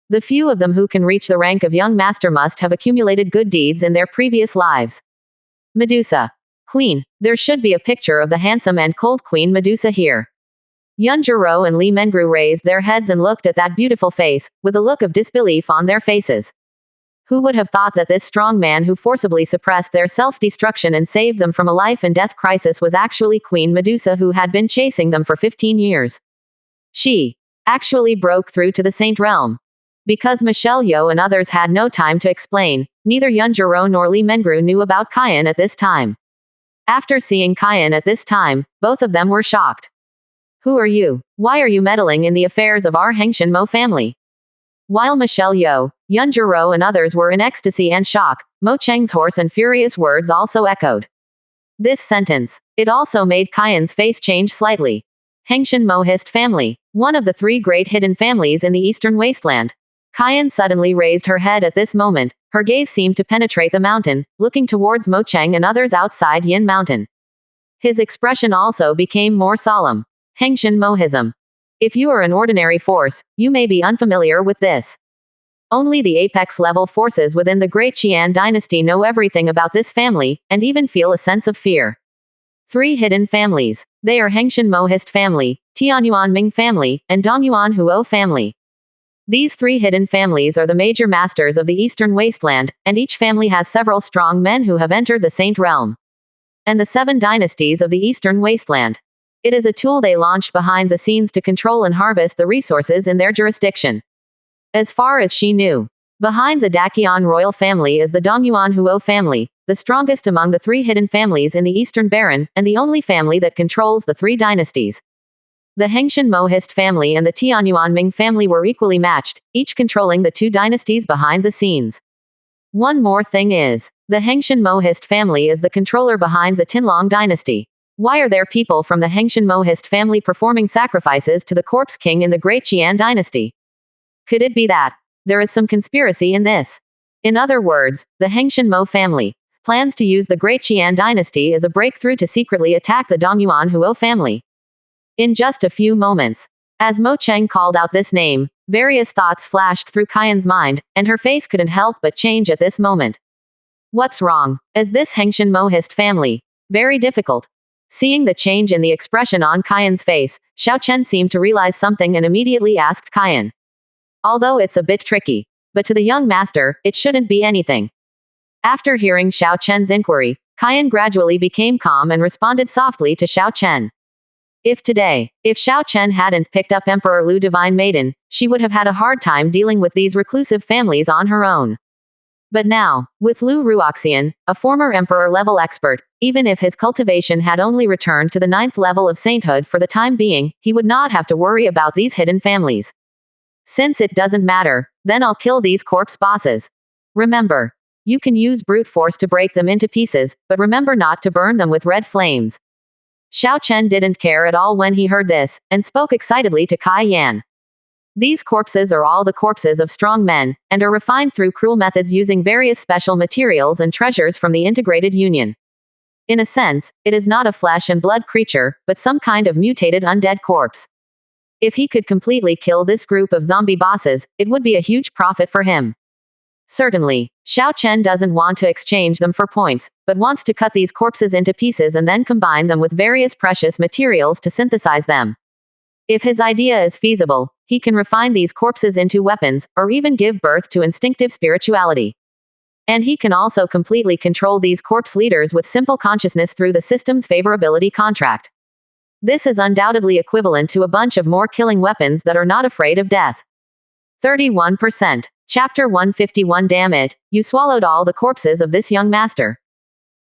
The few of them who can reach the rank of young master must have accumulated good deeds in their previous lives. Medusa. Queen, there should be a picture of the handsome and cold Queen Medusa here. Yun Jiro and Li Mengru raised their heads and looked at that beautiful face, with a look of disbelief on their faces. Who would have thought that this strong man who forcibly suppressed their self-destruction and saved them from a life-and-death crisis was actually Queen Medusa, who had been chasing them for 15 years. She actually broke through to the Saint Realm. Because Michelle Yeoh and others had no time to explain, neither Yun Jiro nor Lee Mengru knew about Kyan at this time. After seeing Kyan at this time, both of them were shocked. Who are you? Why are you meddling in the affairs of our Hengshan Mo family? While Michelle Yeoh, Yun Jiro and others were in ecstasy and shock, Mo Cheng's hoarse and furious words also echoed. This sentence. It also made Kyan's face change slightly. Hengshan Mohist family. One of the three great hidden families in the eastern wasteland. Kyan suddenly raised her head at this moment. Her gaze seemed to penetrate the mountain, looking towards Mo Cheng and others outside Yin Mountain. His expression also became more solemn. Hengshan Mohism. If you are an ordinary force, you may be unfamiliar with this. Only the apex-level forces within the Great Qian dynasty know everything about this family, and even feel a sense of fear. Three hidden families. They are Hengshan Mohist family, Tianyuan Ming family, and Dongyuan Huo family. These three hidden families are the major masters of the Eastern Wasteland, and each family has several strong men who have entered the Saint Realm. And the 7 dynasties of the Eastern Wasteland. It is a tool they launched behind the scenes to control and harvest the resources in their jurisdiction. As far as she knew, behind the Daqian royal family is the Dongyuan Huo family, the strongest among the 3 hidden families in the Eastern Baron, and the only family that controls the 3 dynasties. The Hengshan Mohist family and the Tianyuan Ming family were equally matched, each controlling the 2 dynasties behind the scenes. One more thing is, the Hengshan Mohist family is the controller behind the Tinlong dynasty. Why are there people from the Hengshan Mohist family performing sacrifices to the corpse king in the Great Qian dynasty? Could it be that there is some conspiracy in this? In other words, the Hengshan Mo family plans to use the Great Qian dynasty as a breakthrough to secretly attack the Dongyuan Huo family. In just a few moments, as Mo Cheng called out this name, various thoughts flashed through Kyan's mind, and her face couldn't help but change at this moment. What's wrong? Is this Hengshan Mohist family very difficult? Seeing the change in the expression on Kyan's face, Xiao Chen seemed to realize something and immediately asked Kyan. Although it's a bit tricky, but to the young master, it shouldn't be anything. After hearing Xiao Chen's inquiry, Kyan gradually became calm and responded softly to Xiao Chen. If Xiao Chen hadn't picked up Emperor Lu Divine Maiden, she would have had a hard time dealing with these reclusive families on her own. But now, with Lu Ruoxian, a former emperor-level expert, even if his cultivation had only returned to the 9th level of sainthood for the time being, he would not have to worry about these hidden families. Since it doesn't matter, then I'll kill these corpse bosses. Remember, you can use brute force to break them into pieces, but remember not to burn them with red flames. Xiao Chen didn't care at all when he heard this, and spoke excitedly to Kai Yan. These corpses are all the corpses of strong men, and are refined through cruel methods using various special materials and treasures from the integrated union. In a sense, it is not a flesh and blood creature, but some kind of mutated undead corpse. If he could completely kill this group of zombie bosses, it would be a huge profit for him. Certainly, Xiao Chen doesn't want to exchange them for points, but wants to cut these corpses into pieces and then combine them with various precious materials to synthesize them. If his idea is feasible, he can refine these corpses into weapons, or even give birth to instinctive spirituality. And he can also completely control these corpse leaders with simple consciousness through the system's favorability contract. This is undoubtedly equivalent to a bunch of more killing weapons that are not afraid of death. 31%. Chapter 151. Damn it, you swallowed all the corpses of this young master.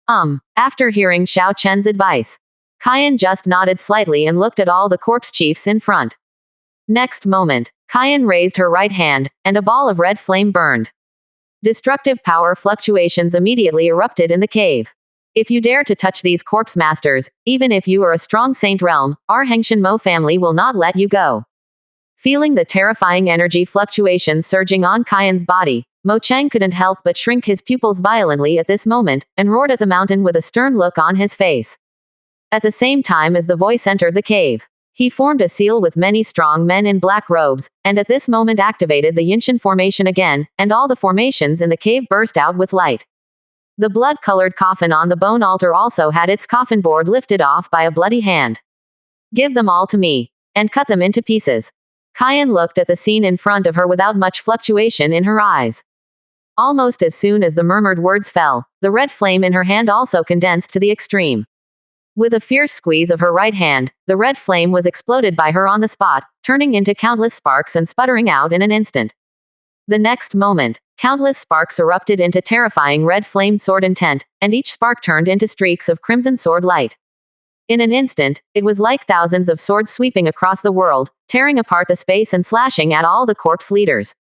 After hearing Xiao Chen's advice, Kyan just nodded slightly and looked at all the corpse chiefs in front. Next moment, Kyan raised her right hand, and a ball of red flame burned. Destructive power fluctuations immediately erupted in the cave. If you dare to touch these corpse masters, even if you are a strong saint realm, our Hengshan Mo family will not let you go. Feeling the terrifying energy fluctuations surging on Kyan's body, Mo Cheng couldn't help but shrink his pupils violently at this moment, and roared at the mountain with a stern look on his face. At the same time as the voice entered the cave, he formed a seal with many strong men in black robes, and at this moment activated the Yinshan formation again, and all the formations in the cave burst out with light. The blood-colored coffin on the bone altar also had its coffin board lifted off by a bloody hand. Give them all to me, and cut them into pieces. Kyan looked at the scene in front of her without much fluctuation in her eyes. Almost as soon as the murmured words fell, the red flame in her hand also condensed to the extreme. With a fierce squeeze of her right hand, the red flame was exploded by her on the spot, turning into countless sparks and sputtering out in an instant. The next moment, countless sparks erupted into terrifying red flamed sword intent, and each spark turned into streaks of crimson sword light. In an instant, it was like thousands of swords sweeping across the world, tearing apart the space and slashing at all the corpse leaders.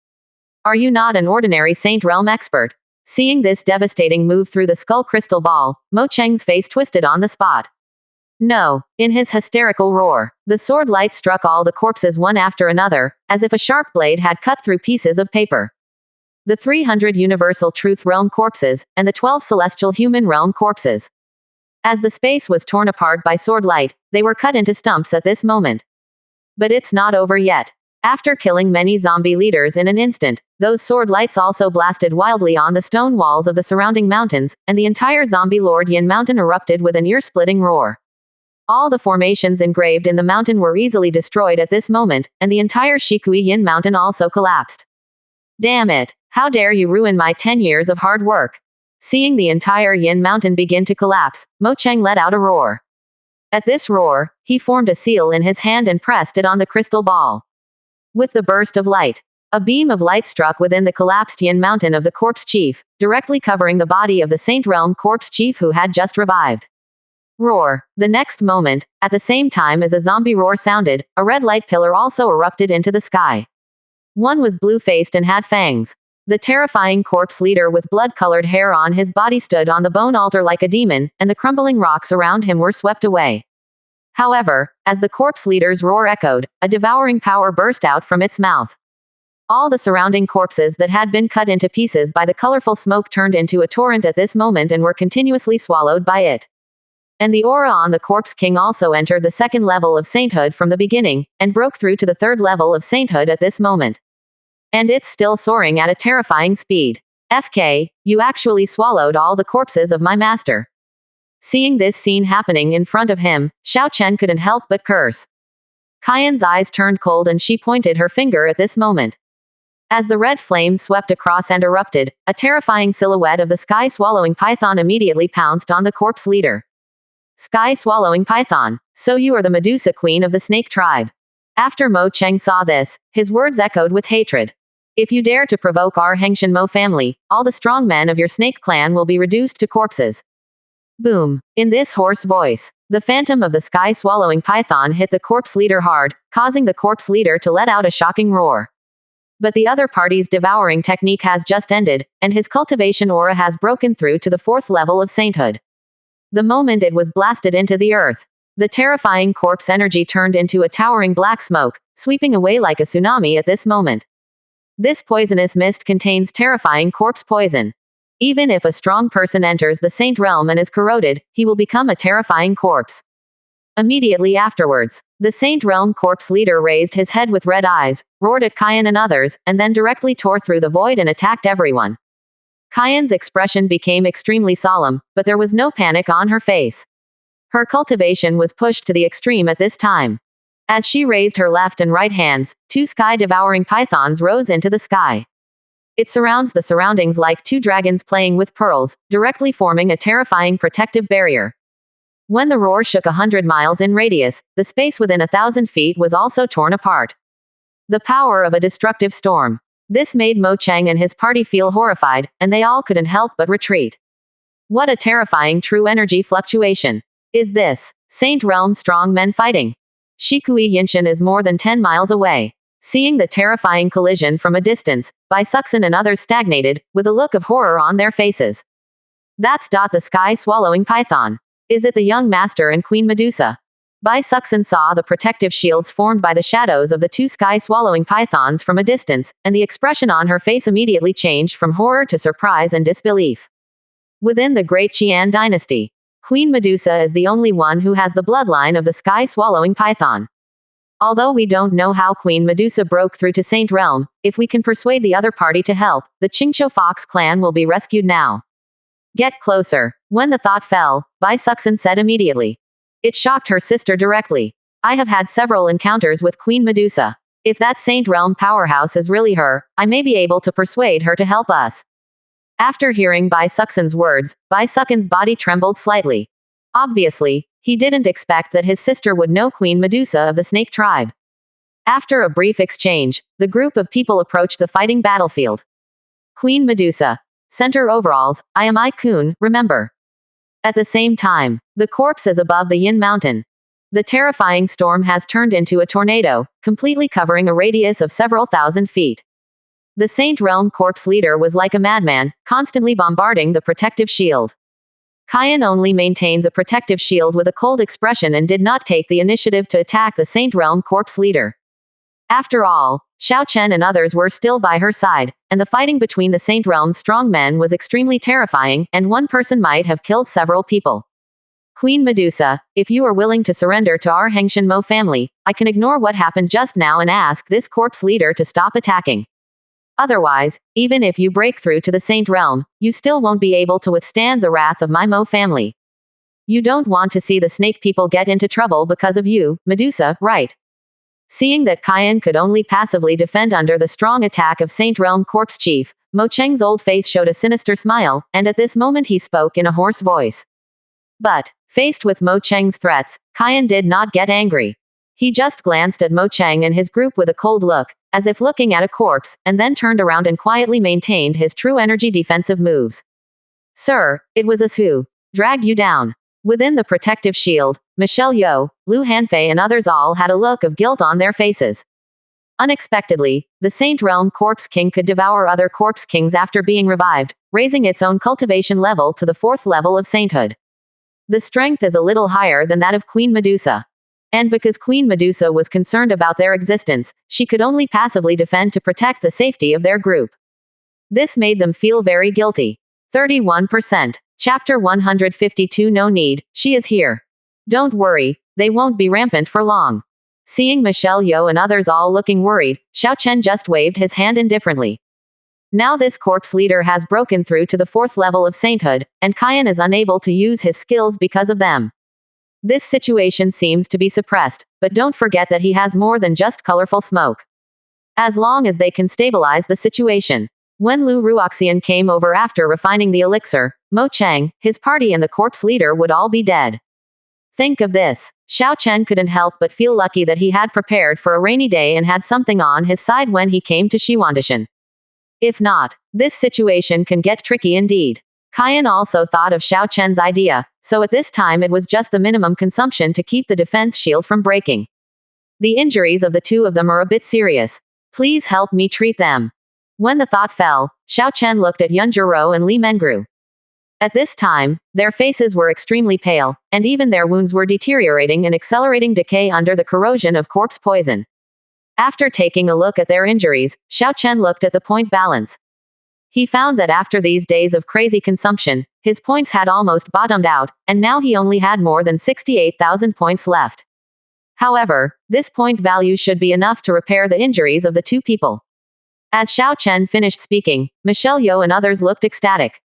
Are you not an ordinary Saint Realm expert? Seeing this devastating move through the skull crystal ball, Mo Cheng's face twisted on the spot. No, in his hysterical roar, the sword light struck all the corpses one after another, as if a sharp blade had cut through pieces of paper. The 300 Universal Truth Realm corpses, and the 12 Celestial Human Realm corpses. As the space was torn apart by sword light, they were cut into stumps at this moment. But it's not over yet. After killing many zombie leaders in an instant, those sword lights also blasted wildly on the stone walls of the surrounding mountains, and the entire zombie Lord Yin Mountain erupted with an ear-splitting roar. All the formations engraved in the mountain were easily destroyed at this moment, and the entire Shikui Yin Mountain also collapsed. Damn it! How dare you ruin my 10 years of hard work! Seeing the entire Yin Mountain begin to collapse, Mo Cheng let out a roar. At this roar, he formed a seal in his hand and pressed it on the crystal ball. With the burst of light, a beam of light struck within the collapsed Yin Mountain of the Corpse Chief, directly covering the body of the Saint Realm Corpse Chief who had just revived. Roar. The next moment, at the same time as a zombie roar sounded, a red light pillar also erupted into the sky. One was blue-faced and had fangs. The terrifying corpse leader with blood-colored hair on his body stood on the bone altar like a demon, and the crumbling rocks around him were swept away. However, as the corpse leader's roar echoed, a devouring power burst out from its mouth. All the surrounding corpses that had been cut into pieces by the colorful smoke turned into a torrent at this moment and were continuously swallowed by it. And the aura on the Corpse King also entered the second level of sainthood from the beginning, and broke through to the third level of sainthood at this moment. And it's still soaring at a terrifying speed. FK, you actually swallowed all the corpses of my master. Seeing this scene happening in front of him, Xiao Chen couldn't help but curse. Kaiyan's eyes turned cold and she pointed her finger at this moment. As the red flame swept across and erupted, a terrifying silhouette of the sky-swallowing python immediately pounced on the corpse leader. Sky-swallowing python, so you are the Medusa queen of the snake tribe. After Mo Cheng saw this, his words echoed with hatred. If you dare to provoke our Hengshan Mo family, all the strong men of your snake clan will be reduced to corpses. Boom. In this hoarse voice, the phantom of the sky-swallowing python hit the corpse leader hard, causing the corpse leader to let out a shocking roar. But the other party's devouring technique has just ended, and his cultivation aura has broken through to the fourth level of sainthood. The moment it was blasted into the earth, the terrifying corpse energy turned into a towering black smoke, sweeping away like a tsunami at this moment. This poisonous mist contains terrifying corpse poison. Even if a strong person enters the Saint Realm and is corroded, he will become a terrifying corpse. Immediately afterwards, the Saint Realm corpse leader raised his head with red eyes, roared at Kaiyan and others, and then directly tore through the void and attacked everyone. Kaiyan's expression became extremely solemn, but there was no panic on her face. Her cultivation was pushed to the extreme at this time. As she raised her left and right hands, two sky-devouring pythons rose into the sky. It surrounds the surroundings like two dragons playing with pearls, directly forming a terrifying protective barrier. When the roar shook 100 miles in radius, the space within 1,000 feet was also torn apart. The power of a destructive storm. This made Mo Cheng and his party feel horrified, and they all couldn't help but retreat. What a terrifying true energy fluctuation. Is this Saint Realm strong men fighting? Shikui Yinshan is more than 10 miles away. Seeing the terrifying collision from a distance, Bai Suxin and others stagnated, with a look of horror on their faces. That's the sky-swallowing python. Is it the young master and Queen Medusa? Bai Suxin saw the protective shields formed by the shadows of the two sky-swallowing pythons from a distance, and the expression on her face immediately changed from horror to surprise and disbelief. Within the Great Qian dynasty, Queen Medusa is the only one who has the bloodline of the sky-swallowing python. Although we don't know how Queen Medusa broke through to Saint Realm, if we can persuade the other party to help, the Qingqiu Fox clan will be rescued now. Get closer. When the thought fell, Bai Suxin said immediately. It shocked her sister directly. I have had several encounters with Queen Medusa. If that Saint Realm powerhouse is really her, I may be able to persuade her to help us. After hearing Bai Suxin's words, Bai Suxin's body trembled slightly. Obviously, he didn't expect that his sister would know Queen Medusa of the snake tribe. After a brief exchange, the group of people approached the fighting battlefield. Queen Medusa. Center overalls, I am I-kun, remember. At the same time, the corpse is above the Yin Mountain. The terrifying storm has turned into a tornado, completely covering a radius of several thousand feet. The Saint Realm corpse leader was like a madman, constantly bombarding the protective shield. Kyan only maintained the protective shield with a cold expression and did not take the initiative to attack the Saint Realm corpse leader. After all, Xiao Chen and others were still by her side, and the fighting between the Saint Realm's strong men was extremely terrifying, and one person might have killed several people. Queen Medusa, if you are willing to surrender to our Hengshan Mo family, I can ignore what happened just now and ask this corpse leader to stop attacking. Otherwise, even if you break through to the Saint Realm, you still won't be able to withstand the wrath of my Mo family. You don't want to see the snake people get into trouble because of you, Medusa, right? Seeing that Kyan could only passively defend under the strong attack of Saint Realm Corpse Chief, Mo Cheng's old face showed a sinister smile, and at this moment he spoke in a hoarse voice. But, faced with Mo Cheng's threats, Kyan did not get angry. He just glanced at Mo Cheng and his group with a cold look, as if looking at a corpse, and then turned around and quietly maintained his true energy defensive moves. Sir, it was us who dragged you down. Within the protective shield, Michelle Yeoh, Lu Hanfei and others all had a look of guilt on their faces. Unexpectedly, the Saint Realm Corpse King could devour other Corpse Kings after being revived, raising its own cultivation level to the 4th level of sainthood. The strength is a little higher than that of Queen Medusa. And because Queen Medusa was concerned about their existence, she could only passively defend to protect the safety of their group. This made them feel very guilty. 31%. Chapter 152 No need, she is here. Don't worry, they won't be rampant for long. Seeing Michelle Yeoh and others all looking worried, Xiao Chen just waved his hand indifferently. Now this corpse leader has broken through to the 4th level of sainthood, and Kyan is unable to use his skills because of them. This situation seems to be suppressed, but don't forget that he has more than just colorful smoke. As long as they can stabilize the situation. When Lu Ruoxian came over after refining the elixir, Mo Cheng, his party and the corpse leader would all be dead. Think of this. Xiao Chen couldn't help but feel lucky that he had prepared for a rainy day and had something on his side when he came to Shiwandishan. If not, this situation can get tricky indeed. Kyan also thought of Xiao Chen's idea, so at this time it was just the minimum consumption to keep the defense shield from breaking. The injuries of the two of them are a bit serious. Please help me treat them. When the thought fell, Xiao Chen looked at Yun Jiro and Li Mengru. At this time, their faces were extremely pale, and even their wounds were deteriorating and accelerating decay under the corrosion of corpse poison. After taking a look at their injuries, Xiao Chen looked at the point balance. He found that after these days of crazy consumption, his points had almost bottomed out, and now he only had more than 68,000 points left. However, this point value should be enough to repair the injuries of the two people. As Xiao Chen finished speaking, Michelle Yeoh and others looked ecstatic.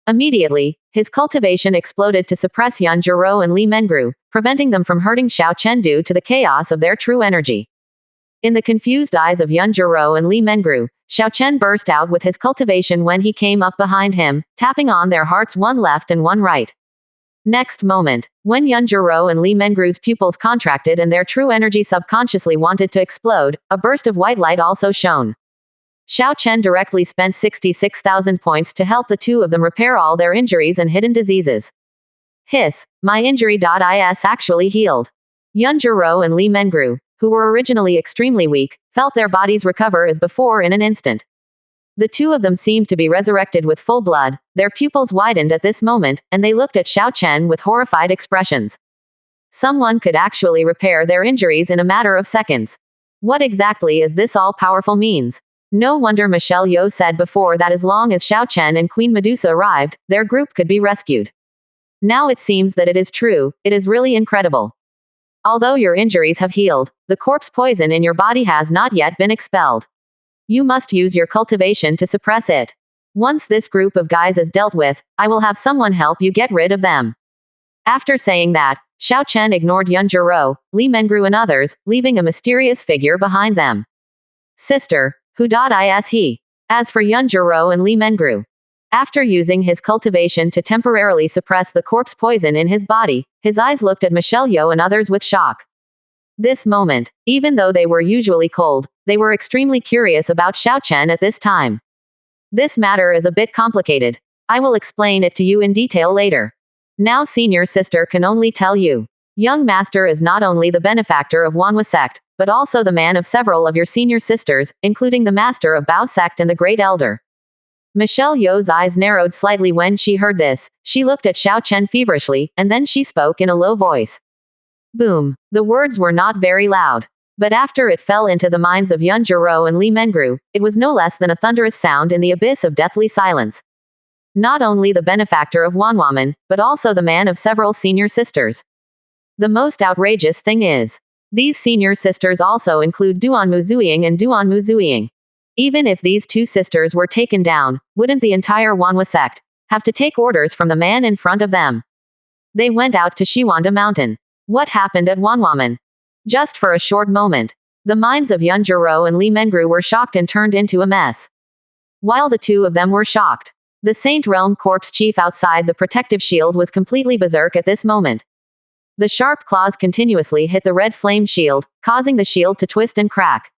Immediately, his cultivation exploded to suppress Yun Jiro and Li Mengru, preventing them from hurting Xiao Chen due to the chaos of their true energy. In the confused eyes of Yun Jiro and Li Mengru, Xiao Chen burst out with his cultivation when he came up behind him, tapping on their hearts one left and one right. Next moment, when Yun Jiro and Li Mengru's pupils contracted and their true energy subconsciously wanted to explode, a burst of white light also shone. Xiao Chen directly spent 66,000 points to help the two of them repair all their injuries and hidden diseases. Hiss, my injury.is actually healed. Yun Jiro and Li Mengru, who were originally extremely weak, felt their bodies recover as before in an instant. The two of them seemed to be resurrected with full blood, their pupils widened at this moment, and they looked at Xiao Chen with horrified expressions. Someone could actually repair their injuries in a matter of seconds. What exactly is this all-powerful means? No wonder Michelle Yeoh said before that as long as Xiao Chen and Queen Medusa arrived, their group could be rescued. Now it seems that it is true, it is really incredible. Although your injuries have healed, the corpse poison in your body has not yet been expelled. You must use your cultivation to suppress it. Once this group of guys is dealt with, I will have someone help you get rid of them. After saying that, Xiao Chen ignored Yun Jiro, Li Mengru and others, leaving a mysterious figure behind them. Sister, who is he? As for Yun Jiro and Li Mengru, after using his cultivation to temporarily suppress the corpse poison in his body, his eyes looked at Michelle Yeoh and others with shock. This moment, even though they were usually cold, they were extremely curious about Xiao Chen at this time. This matter is a bit complicated. I will explain it to you in detail later. Now senior sister can only tell you. Young master is not only the benefactor of Wanhua sect, but also the man of several of your senior sisters, including the master of Bao sect and the great elder. Michelle Yeoh's eyes narrowed slightly when she heard this. She looked at Xiao Chen feverishly, and then she spoke in a low voice. Boom. The words were not very loud. But after it fell into the minds of Yun Jiro and Li Mengru, it was no less than a thunderous sound in the abyss of deathly silence. Not only the benefactor of Wanwaman, but also the man of several senior sisters. The most outrageous thing is, these senior sisters also include Duan Muzuying and Duan Muzuying. Even if these two sisters were taken down, wouldn't the entire Wanhua sect have to take orders from the man in front of them? They went out to Shiwanda Mountain. What happened at Wanwaman? Just for a short moment, the minds of Yun Jiro and Li Mengru were shocked and turned into a mess. While the two of them were shocked, the Saint Realm Corps chief outside the protective shield was completely berserk at this moment. The sharp claws continuously hit the red flame shield, causing the shield to twist and crack.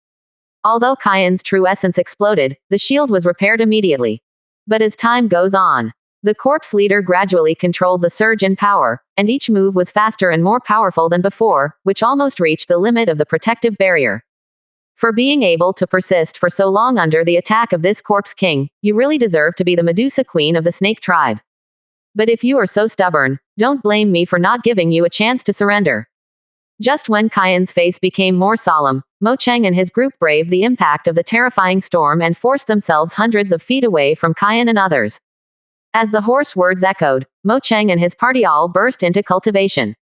Although Kaien's true essence exploded, the shield was repaired immediately. But as time goes on, the corpse leader gradually controlled the surge in power, and each move was faster and more powerful than before, which almost reached the limit of the protective barrier. For being able to persist for so long under the attack of this corpse king, you really deserve to be the Medusa queen of the snake tribe. But if you are so stubborn, don't blame me for not giving you a chance to surrender. Just when Kaien's face became more solemn, Mo Cheng and his group braved the impact of the terrifying storm and forced themselves hundreds of feet away from Kaien and others. As the hoarse words echoed, Mo Cheng and his party all burst into cultivation.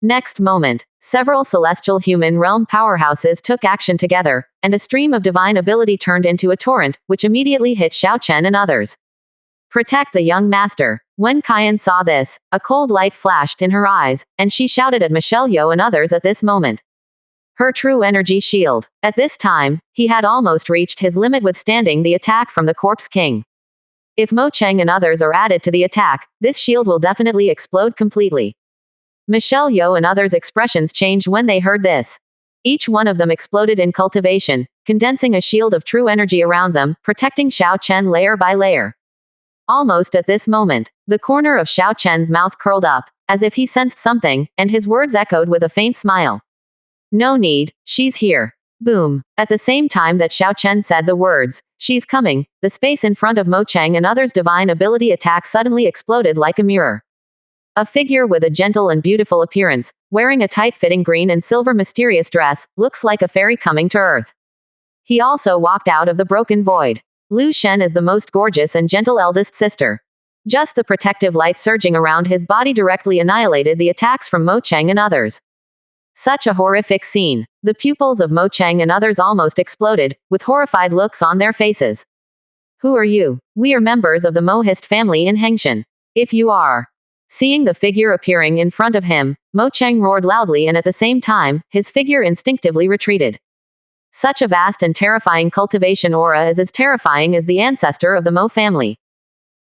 Next moment, several celestial human realm powerhouses took action together, and a stream of divine ability turned into a torrent, which immediately hit Xiao Chen and others. Protect the young master. When Kaien saw this, a cold light flashed in her eyes, and she shouted at Michelle Yeoh and others at this moment. Her true energy shield. At this time, he had almost reached his limit withstanding the attack from the Corpse King. If Mo Cheng and others are added to the attack, this shield will definitely explode completely. Michelle Yeoh and others' expressions changed when they heard this. Each one of them exploded in cultivation, condensing a shield of true energy around them, protecting Xiao Chen layer by layer. Almost at this moment, the corner of Xiao Chen's mouth curled up, as if he sensed something, and his words echoed with a faint smile. No need, she's here. Boom. At the same time that Xiao Chen said the words, she's coming, the space in front of Mo Cheng and others' divine ability attack suddenly exploded like a mirror. A figure with a gentle and beautiful appearance, wearing a tight-fitting green and silver mysterious dress, looks like a fairy coming to earth. He also walked out of the broken void. Lu Shen is the most gorgeous and gentle eldest sister. Just the protective light surging around his body directly annihilated the attacks from Mo Cheng and others. Such a horrific scene. The pupils of Mo Cheng and others almost exploded, with horrified looks on their faces. Who are you? We are members of the Mohist family in Hengshan. If you are. Seeing the figure appearing in front of him, Mo Cheng roared loudly, and at the same time, his figure instinctively retreated. Such a vast and terrifying cultivation aura is as terrifying as the ancestor of the Mo family.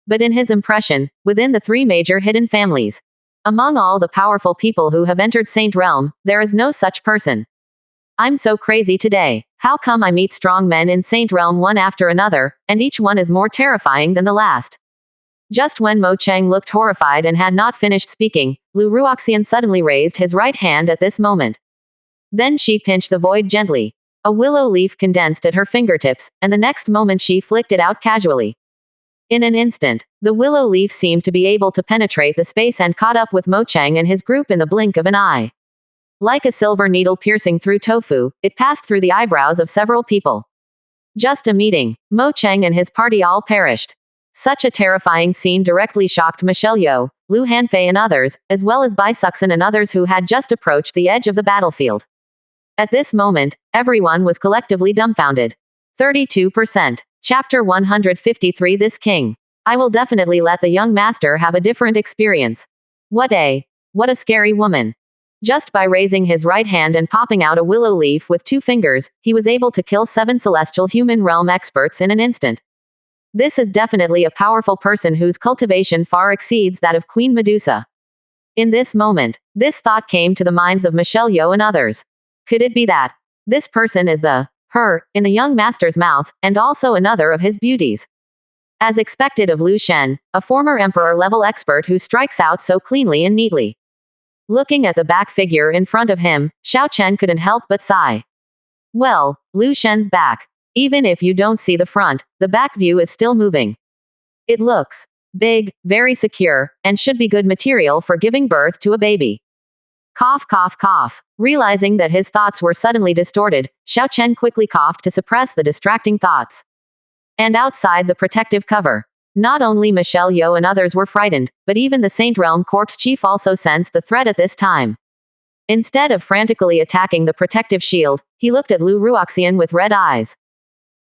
But in his impression, within the three major hidden families, among all the powerful people who have entered Saint Realm, there is no such person. I'm so crazy today. How come I meet strong men in Saint Realm one after another, and each one is more terrifying than the last? Just when Mo Cheng looked horrified and had not finished speaking, Lu Ruoxian suddenly raised his right hand at this moment. Then she pinched the void gently. A willow leaf condensed at her fingertips, and the next moment she flicked it out casually. In an instant, the willow leaf seemed to be able to penetrate the space and caught up with Mo Cheng and his group in the blink of an eye. Like a silver needle piercing through tofu, it passed through the eyebrows of several people. Just a meeting, Mo Cheng and his party all perished. Such a terrifying scene directly shocked Michelle Yeoh, Lu Hanfei and others, as well as Bai Suxin and others who had just approached the edge of the battlefield. At this moment, everyone was collectively dumbfounded. 32%. Chapter 153 This King. I will definitely let the young master have a different experience. What a scary woman. Just by raising his right hand and popping out a willow leaf with 2 fingers, he was able to kill 7 celestial human realm experts in an instant. This is definitely a powerful person whose cultivation far exceeds that of Queen Medusa. In this moment, this thought came to the minds of Michelle Yeoh and others. Could it be that this person is the her in the young master's mouth, and also another of his beauties? As expected of Lu Shen, a former emperor-level expert who strikes out so cleanly and neatly. Looking at the back figure in front of him, Xiao Chen couldn't help but sigh. Well, Lu Shen's back. Even if you don't see the front, the back view is still moving. It looks big, very secure, and should be good material for giving birth to a baby. Cough, cough, cough. Realizing that his thoughts were suddenly distorted, Xiao Chen quickly coughed to suppress the distracting thoughts. And outside the protective cover, not only Michelle Yeoh and others were frightened, but even the Saint Realm Corpse chief also sensed the threat at this time. Instead of frantically attacking the protective shield, he looked at Lu Ruoxian with red eyes.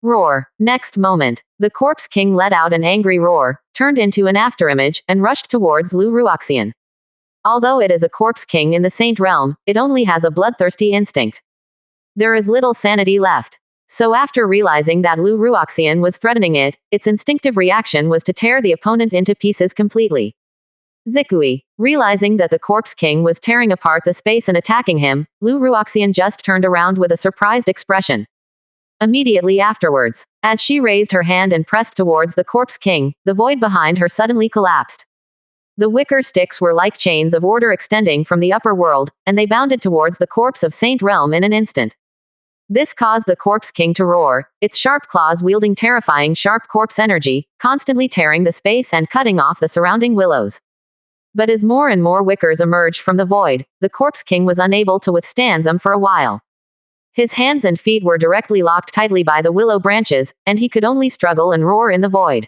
Roar. Next moment, the Corpse King let out an angry roar, turned into an afterimage, and rushed towards Lu Ruoxian. Although it is a Corpse King in the Saint Realm, it only has a bloodthirsty instinct. There is little sanity left. So after realizing that Lu Ruoxian was threatening it, its instinctive reaction was to tear the opponent into pieces completely. Zikui. Realizing that the Corpse King was tearing apart the space and attacking him, Lu Ruoxian just turned around with a surprised expression. Immediately afterwards, as she raised her hand and pressed towards the Corpse King, the void behind her suddenly collapsed. The wicker sticks were like chains of order extending from the upper world, and they bounded towards the corpse of Saint Realm in an instant. This caused the Corpse King to roar, its sharp claws wielding terrifying sharp corpse energy, constantly tearing the space and cutting off the surrounding willows. But as more and more wickers emerged from the void, the Corpse King was unable to withstand them for a while. His hands and feet were directly locked tightly by the willow branches, and he could only struggle and roar in the void.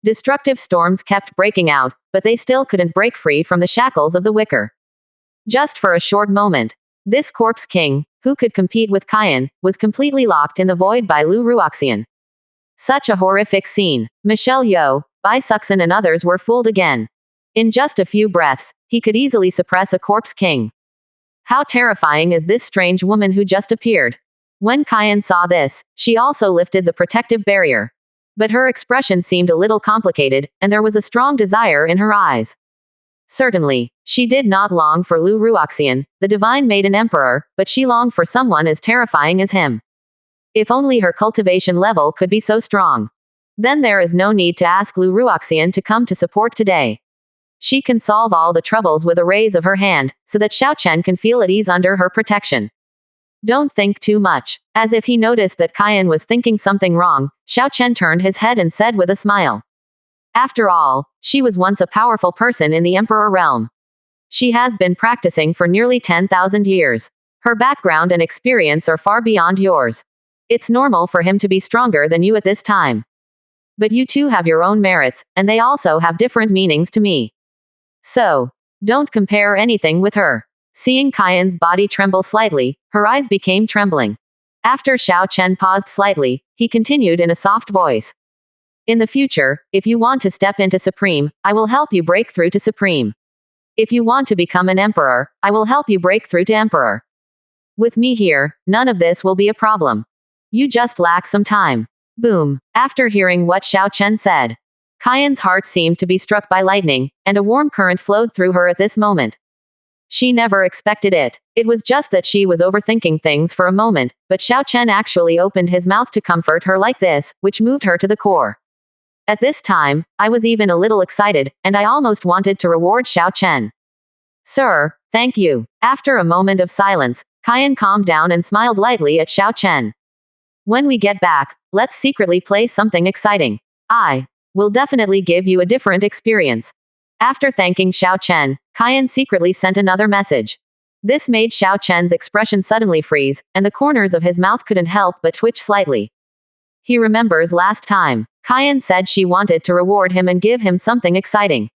Destructive storms kept breaking out, but they still couldn't break free from the shackles of the wicker. Just for a short moment, this Corpse King, who could compete with Kyan, was completely locked in the void by Lu Ruoxian. Such a horrific scene. Michelle Yeoh, Bai Suxin and others were fooled again. In just a few breaths, he could easily suppress a Corpse King. How terrifying is this strange woman who just appeared? When Kyan saw this, she also lifted the protective barrier. But her expression seemed a little complicated, and there was a strong desire in her eyes. Certainly, she did not long for Lu Ruoxian, the divine maiden emperor, but she longed for someone as terrifying as him. If only her cultivation level could be so strong. Then there is no need to ask Lu Ruoxian to come to support today. She can solve all the troubles with a raise of her hand, so that Xiao Chen can feel at ease under her protection. Don't think too much. As if he noticed that Kyan was thinking something wrong, Xiao Chen turned his head and said with a smile. After all, she was once a powerful person in the Emperor realm. She has been practicing for nearly 10,000 years. Her background and experience are far beyond yours. It's normal for him to be stronger than you at this time. But you too have your own merits, and they also have different meanings to me. So, don't compare anything with her. Seeing Kyan's body tremble slightly, her eyes became trembling. After Xiao Chen paused slightly, he continued in a soft voice. In the future, if you want to step into Supreme, I will help you break through to Supreme. If you want to become an Emperor, I will help you break through to Emperor. With me here, none of this will be a problem. You just lack some time. Boom. After hearing what Xiao Chen said, Kyan's heart seemed to be struck by lightning, and a warm current flowed through her at this moment. She never expected it. It was just that she was overthinking things for a moment, but Xiao Chen actually opened his mouth to comfort her like this, which moved her to the core. At this time, I was even a little excited, and I almost wanted to reward Xiao Chen. Sir, thank you. After a moment of silence, Kyan calmed down and smiled lightly at Xiao Chen. When we get back, let's secretly play something exciting. I will definitely give you a different experience. After thanking Xiao Chen, Kyan secretly sent another message. This made Xiao Chen's expression suddenly freeze, and the corners of his mouth couldn't help but twitch slightly. He remembers last time, Kyan said she wanted to reward him and give him something exciting.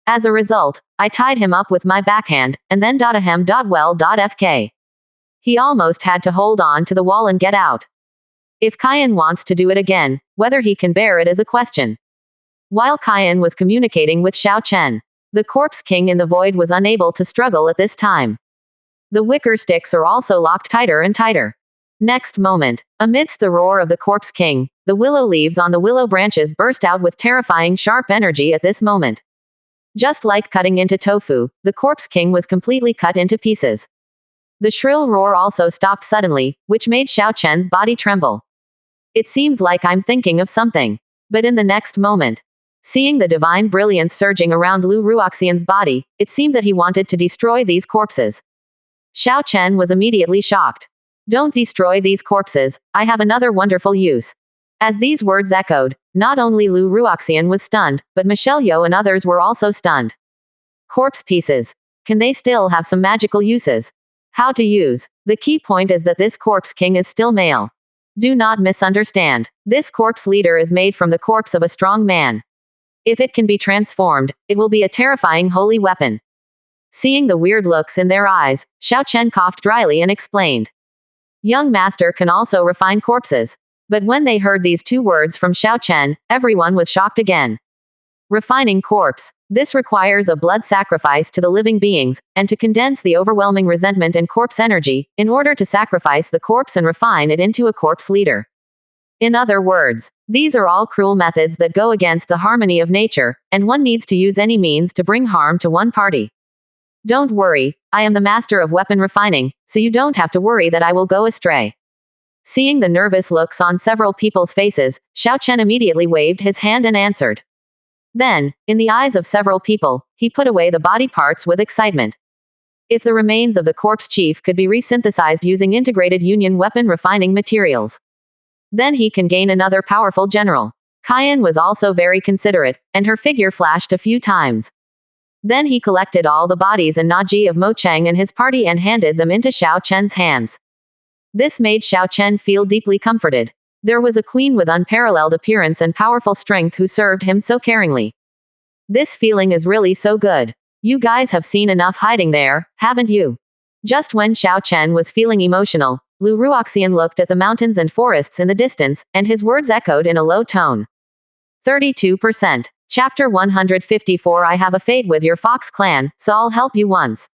As a result, I tied him up with my backhand, and then .ahem.well.fk. He almost had to hold on to the wall and get out. If Kyan wants to do it again, whether he can bear it is a question. While Kyan was communicating with Xiao Chen, the Corpse King in the void was unable to struggle at this time. The wicker sticks are also locked tighter and tighter. Next moment, amidst the roar of the Corpse King, the willow leaves on the willow branches burst out with terrifying sharp energy at this moment. Just like cutting into tofu, the Corpse King was completely cut into pieces. The shrill roar also stopped suddenly, which made Xiao Chen's body tremble. It seems like I'm thinking of something. But in the next moment, seeing the divine brilliance surging around Lu Ruoxian's body, it seemed that he wanted to destroy these corpses. Xiao Chen was immediately shocked. Don't destroy these corpses, I have another wonderful use. As these words echoed, not only Lu Ruoxian was stunned, but Michelle Yeoh and others were also stunned. Corpse pieces. Can they still have some magical uses? How to use? The key point is that this corpse king is still male. Do not misunderstand. This corpse leader is made from the corpse of a strong man. If it can be transformed, it will be a terrifying holy weapon. Seeing the weird looks in their eyes, Xiao Chen coughed dryly and explained. Young master can also refine corpses. But when they heard these two words from Xiao Chen, everyone was shocked again. Refining corpse. This requires a blood sacrifice to the living beings, and to condense the overwhelming resentment and corpse energy, in order to sacrifice the corpse and refine it into a corpse leader. In other words, these are all cruel methods that go against the harmony of nature, and one needs to use any means to bring harm to one party. Don't worry, I am the master of weapon refining, so you don't have to worry that I will go astray. Seeing the nervous looks on several people's faces, Xiao Chen immediately waved his hand and answered. Then, in the eyes of several people, he put away the body parts with excitement. If the remains of the corpse chief could be resynthesized using integrated union weapon refining materials, then he can gain another powerful general. Kaiyan was also very considerate, and her figure flashed a few times. Then he collected all the bodies and Naji of Mo Cheng and his party and handed them into Xiao Chen's hands. This made Xiao Chen feel deeply comforted. There was a queen with unparalleled appearance and powerful strength who served him so caringly. This feeling is really so good. You guys have seen enough hiding there, haven't you? Just when Xiao Chen was feeling emotional, Lu Ruoxian looked at the mountains and forests in the distance, and his words echoed in a low tone. 32%. Chapter 154. I have a fate with your Fox clan, so I'll help you once.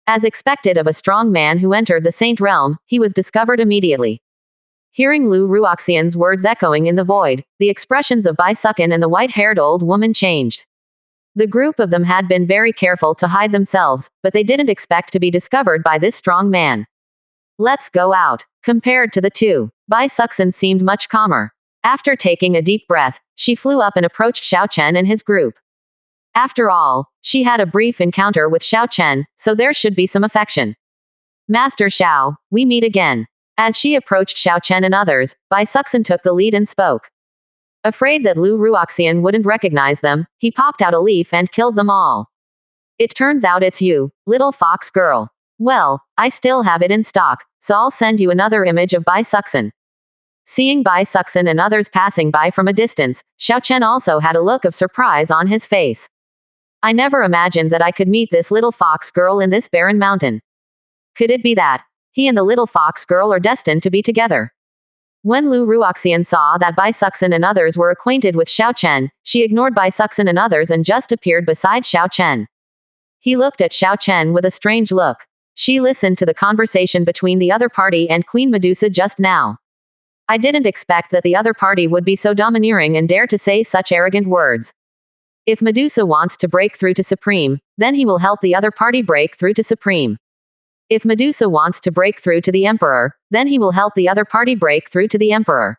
As expected of a strong man who entered the Saint Realm, he was discovered immediately. Hearing Lu Ruoxian's words echoing in the void, the expressions of Bai Sukin and the white-haired old woman changed. The group of them had been very careful to hide themselves, but they didn't expect to be discovered by this strong man. Let's go out. Compared to the two, Bai Sukin seemed much calmer. After taking a deep breath, she flew up and approached Xiao Chen and his group. After all, she had a brief encounter with Xiao Chen, so there should be some affection. Master Xiao, we meet again. As she approached Xiao Chen and others, Bai Sukin took the lead and spoke. Afraid that Lu Ruoxian wouldn't recognize them, he popped out a leaf and killed them all. It turns out it's you, little fox girl. Well, I still have it in stock, so I'll send you another image of Bai Sukin. Seeing Bai Sukin and others passing by from a distance, Xiao Chen also had a look of surprise on his face. I never imagined that I could meet this little fox girl in this barren mountain. Could it be that he and the little fox girl are destined to be together? When Lu Ruoxian saw that Bai Sukin and others were acquainted with Xiao Chen, she ignored Bai Sukin and others and just appeared beside Xiao Chen. He looked at Xiao Chen with a strange look. She listened to the conversation between the other party and Queen Medusa just now. I didn't expect that the other party would be so domineering and dare to say such arrogant words. If Medusa wants to break through to Supreme, then he will help the other party break through to Supreme. If Medusa wants to break through to the Emperor, then he will help the other party break through to the Emperor.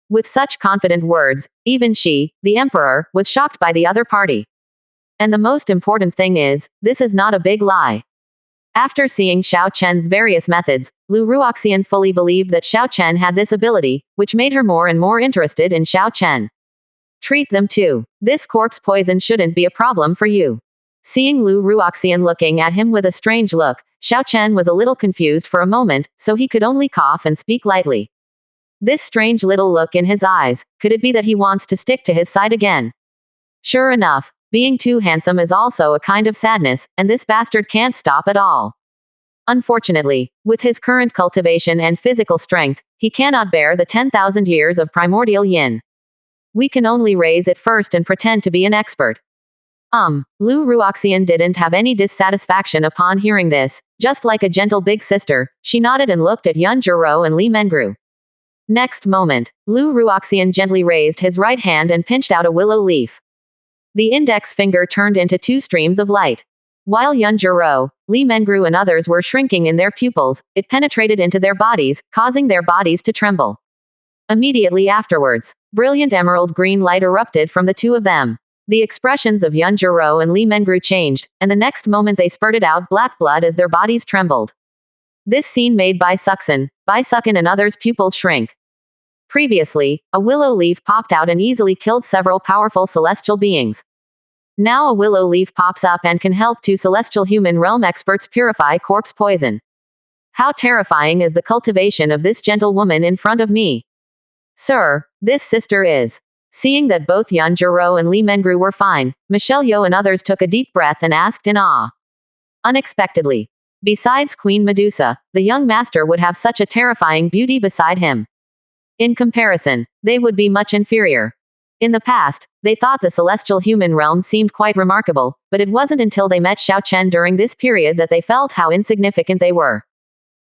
With such confident words, even she, the Emperor, was shocked by the other party. And the most important thing is, this is not a big lie. After seeing Xiao Chen's various methods, Lu Ruoxian fully believed that Xiao Chen had this ability, which made her more and more interested in Xiao Chen. Treat them too. This corpse poison shouldn't be a problem for you. Seeing Lu Ruoxian looking at him with a strange look, Xiao Chen was a little confused for a moment, so he could only cough and speak lightly. This strange little look in his eyes, could it be that he wants to stick to his side again? Sure enough, being too handsome is also a kind of sadness, and this bastard can't stop at all. Unfortunately, with his current cultivation and physical strength, he cannot bear the 10,000 years of primordial yin. We can only raise it first and pretend to be an expert. Lu Ruoxian didn't have any dissatisfaction upon hearing this. Just like a gentle big sister, she nodded and looked at Yun Zhiro and Li Mengru. Next moment, Lu Ruoxian gently raised his right hand and pinched out a willow leaf. The index finger turned into two streams of light. While Yun Jiro, Li Mengru and others were shrinking in their pupils, it penetrated into their bodies, causing their bodies to tremble. Immediately afterwards, brilliant emerald green light erupted from the two of them. The expressions of Yun Jiro and Li Mengru changed, and the next moment they spurted out black blood as their bodies trembled. This scene made Bai Suxin and others' pupils shrink. Previously, a willow leaf popped out and easily killed several powerful celestial beings. Now a willow leaf pops up and can help two celestial human realm experts purify corpse poison. How terrifying is the cultivation of this gentle woman in front of me? Sir, this sister is. Seeing that both Yun Jiro and Li Mengru were fine, Michelle Yeoh and others took a deep breath and asked in awe. Unexpectedly. Besides Queen Medusa, the young master would have such a terrifying beauty beside him. In comparison, they would be much inferior. In the past, they thought the celestial human realm seemed quite remarkable, but it wasn't until they met Xiao Chen during this period that they felt how insignificant they were.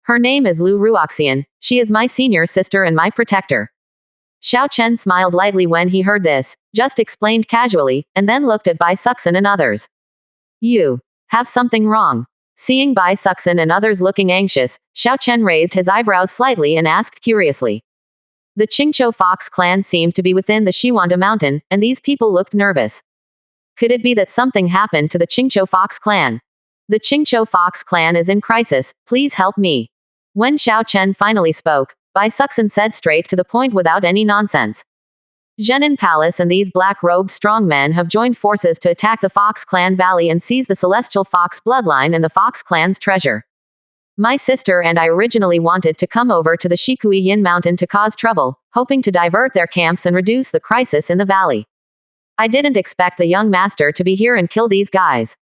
Her name is Lu Ruoxian. She is my senior sister and my protector. Xiao Chen smiled lightly when he heard this, just explained casually, and then looked at Bai Suxin and others. You have something wrong. Seeing Bai Suxin and others looking anxious, Xiao Chen raised his eyebrows slightly and asked curiously. The Qingqiu Fox clan seemed to be within the Shiwanda mountain, and these people looked nervous. Could it be that something happened to the Qingqiu Fox clan? The Qingqiu Fox clan is in crisis, please help me. When Xiao Chen finally spoke, Bai Suxin said straight to the point without any nonsense. Zhenin Palace and these black-robed strongmen have joined forces to attack the Fox Clan Valley and seize the Celestial Fox bloodline and the Fox Clan's treasure. My sister and I originally wanted to come over to the Shikui Yin Mountain to cause trouble, hoping to divert their camps and reduce the crisis in the valley. I didn't expect the young master to be here and kill these guys.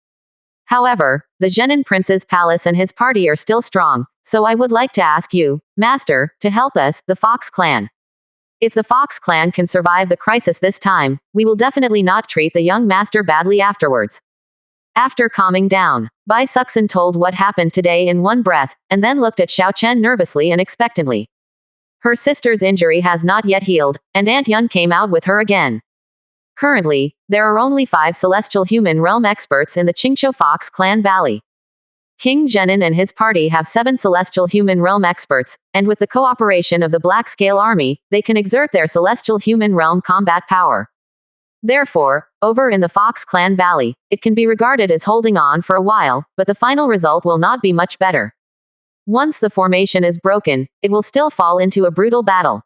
However, the Zhenin Prince's palace and his party are still strong, so I would like to ask you, Master, to help us, the Fox Clan. If the Fox Clan can survive the crisis this time, we will definitely not treat the young master badly afterwards. After calming down, Bai Suxin told what happened today in one breath, and then looked at Xiao Chen nervously and expectantly. Her sister's injury has not yet healed, and Aunt Yun came out with her again. Currently, there are only 5 celestial human realm experts in the Qingqiu Fox Clan Valley. King Zhenin and his party have 7 celestial human realm experts, and with the cooperation of the Black Scale Army, they can exert their celestial human realm combat power. Therefore, over in the Fox Clan Valley, it can be regarded as holding on for a while, but the final result will not be much better. Once the formation is broken, it will still fall into a brutal battle.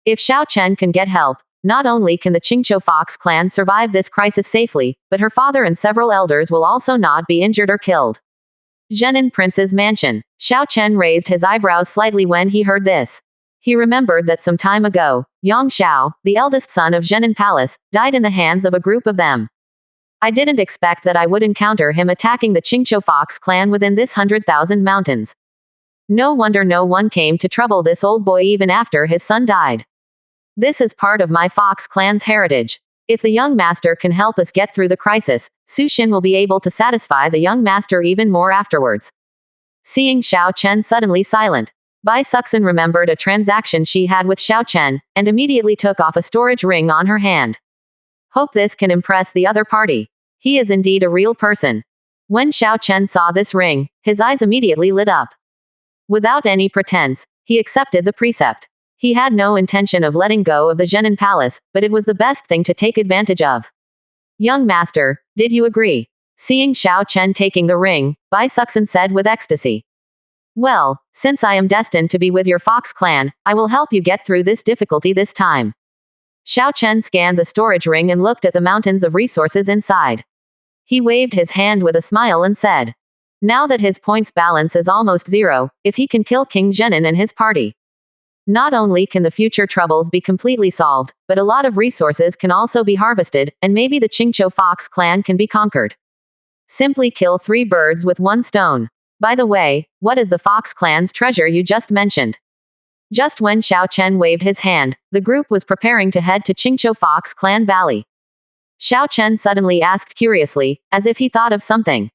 If Xiao Chen can get help, not only can the Qingqiu Fox clan survive this crisis safely, but her father and several elders will also not be injured or killed. Zhenin Prince's mansion. Xiao Chen raised his eyebrows slightly when he heard this. He remembered that some time ago, Yang Xiao, the eldest son of Zhenin Palace, died in the hands of a group of them. I didn't expect that I would encounter him attacking the Qingqiu Fox clan within this 100,000 mountains. No wonder no one came to trouble this old boy even after his son died. This is part of my Fox clan's heritage. If the young master can help us get through the crisis, Su Xin will be able to satisfy the young master even more afterwards. Seeing Xiao Chen suddenly silent, Bai Suxin remembered a transaction she had with Xiao Chen, and immediately took off a storage ring on her hand. Hope this can impress the other party. He is indeed a real person. When Xiao Chen saw this ring, his eyes immediately lit up. Without any pretense, he accepted the precept. He had no intention of letting go of the Zhenin Palace, but it was the best thing to take advantage of. Young master, did you agree? Seeing Xiao Chen taking the ring, Bai Suxin said with ecstasy. Well, since I am destined to be with your Fox clan, I will help you get through this difficulty this time. Xiao Chen scanned the storage ring and looked at the mountains of resources inside. He waved his hand with a smile and said, now that his points balance is almost 0, if he can kill King Zhenin and his party, not only can the future troubles be completely solved, but a lot of resources can also be harvested, and maybe the Qingqiu Fox clan can be conquered. Simply kill 3 birds with 1 stone. By the way, what is the Fox clan's treasure you just mentioned? Just when Xiao Chen waved his hand, the group was preparing to head to Qingqiu Fox Clan Valley. Xiao Chen suddenly asked curiously, as if he thought of something.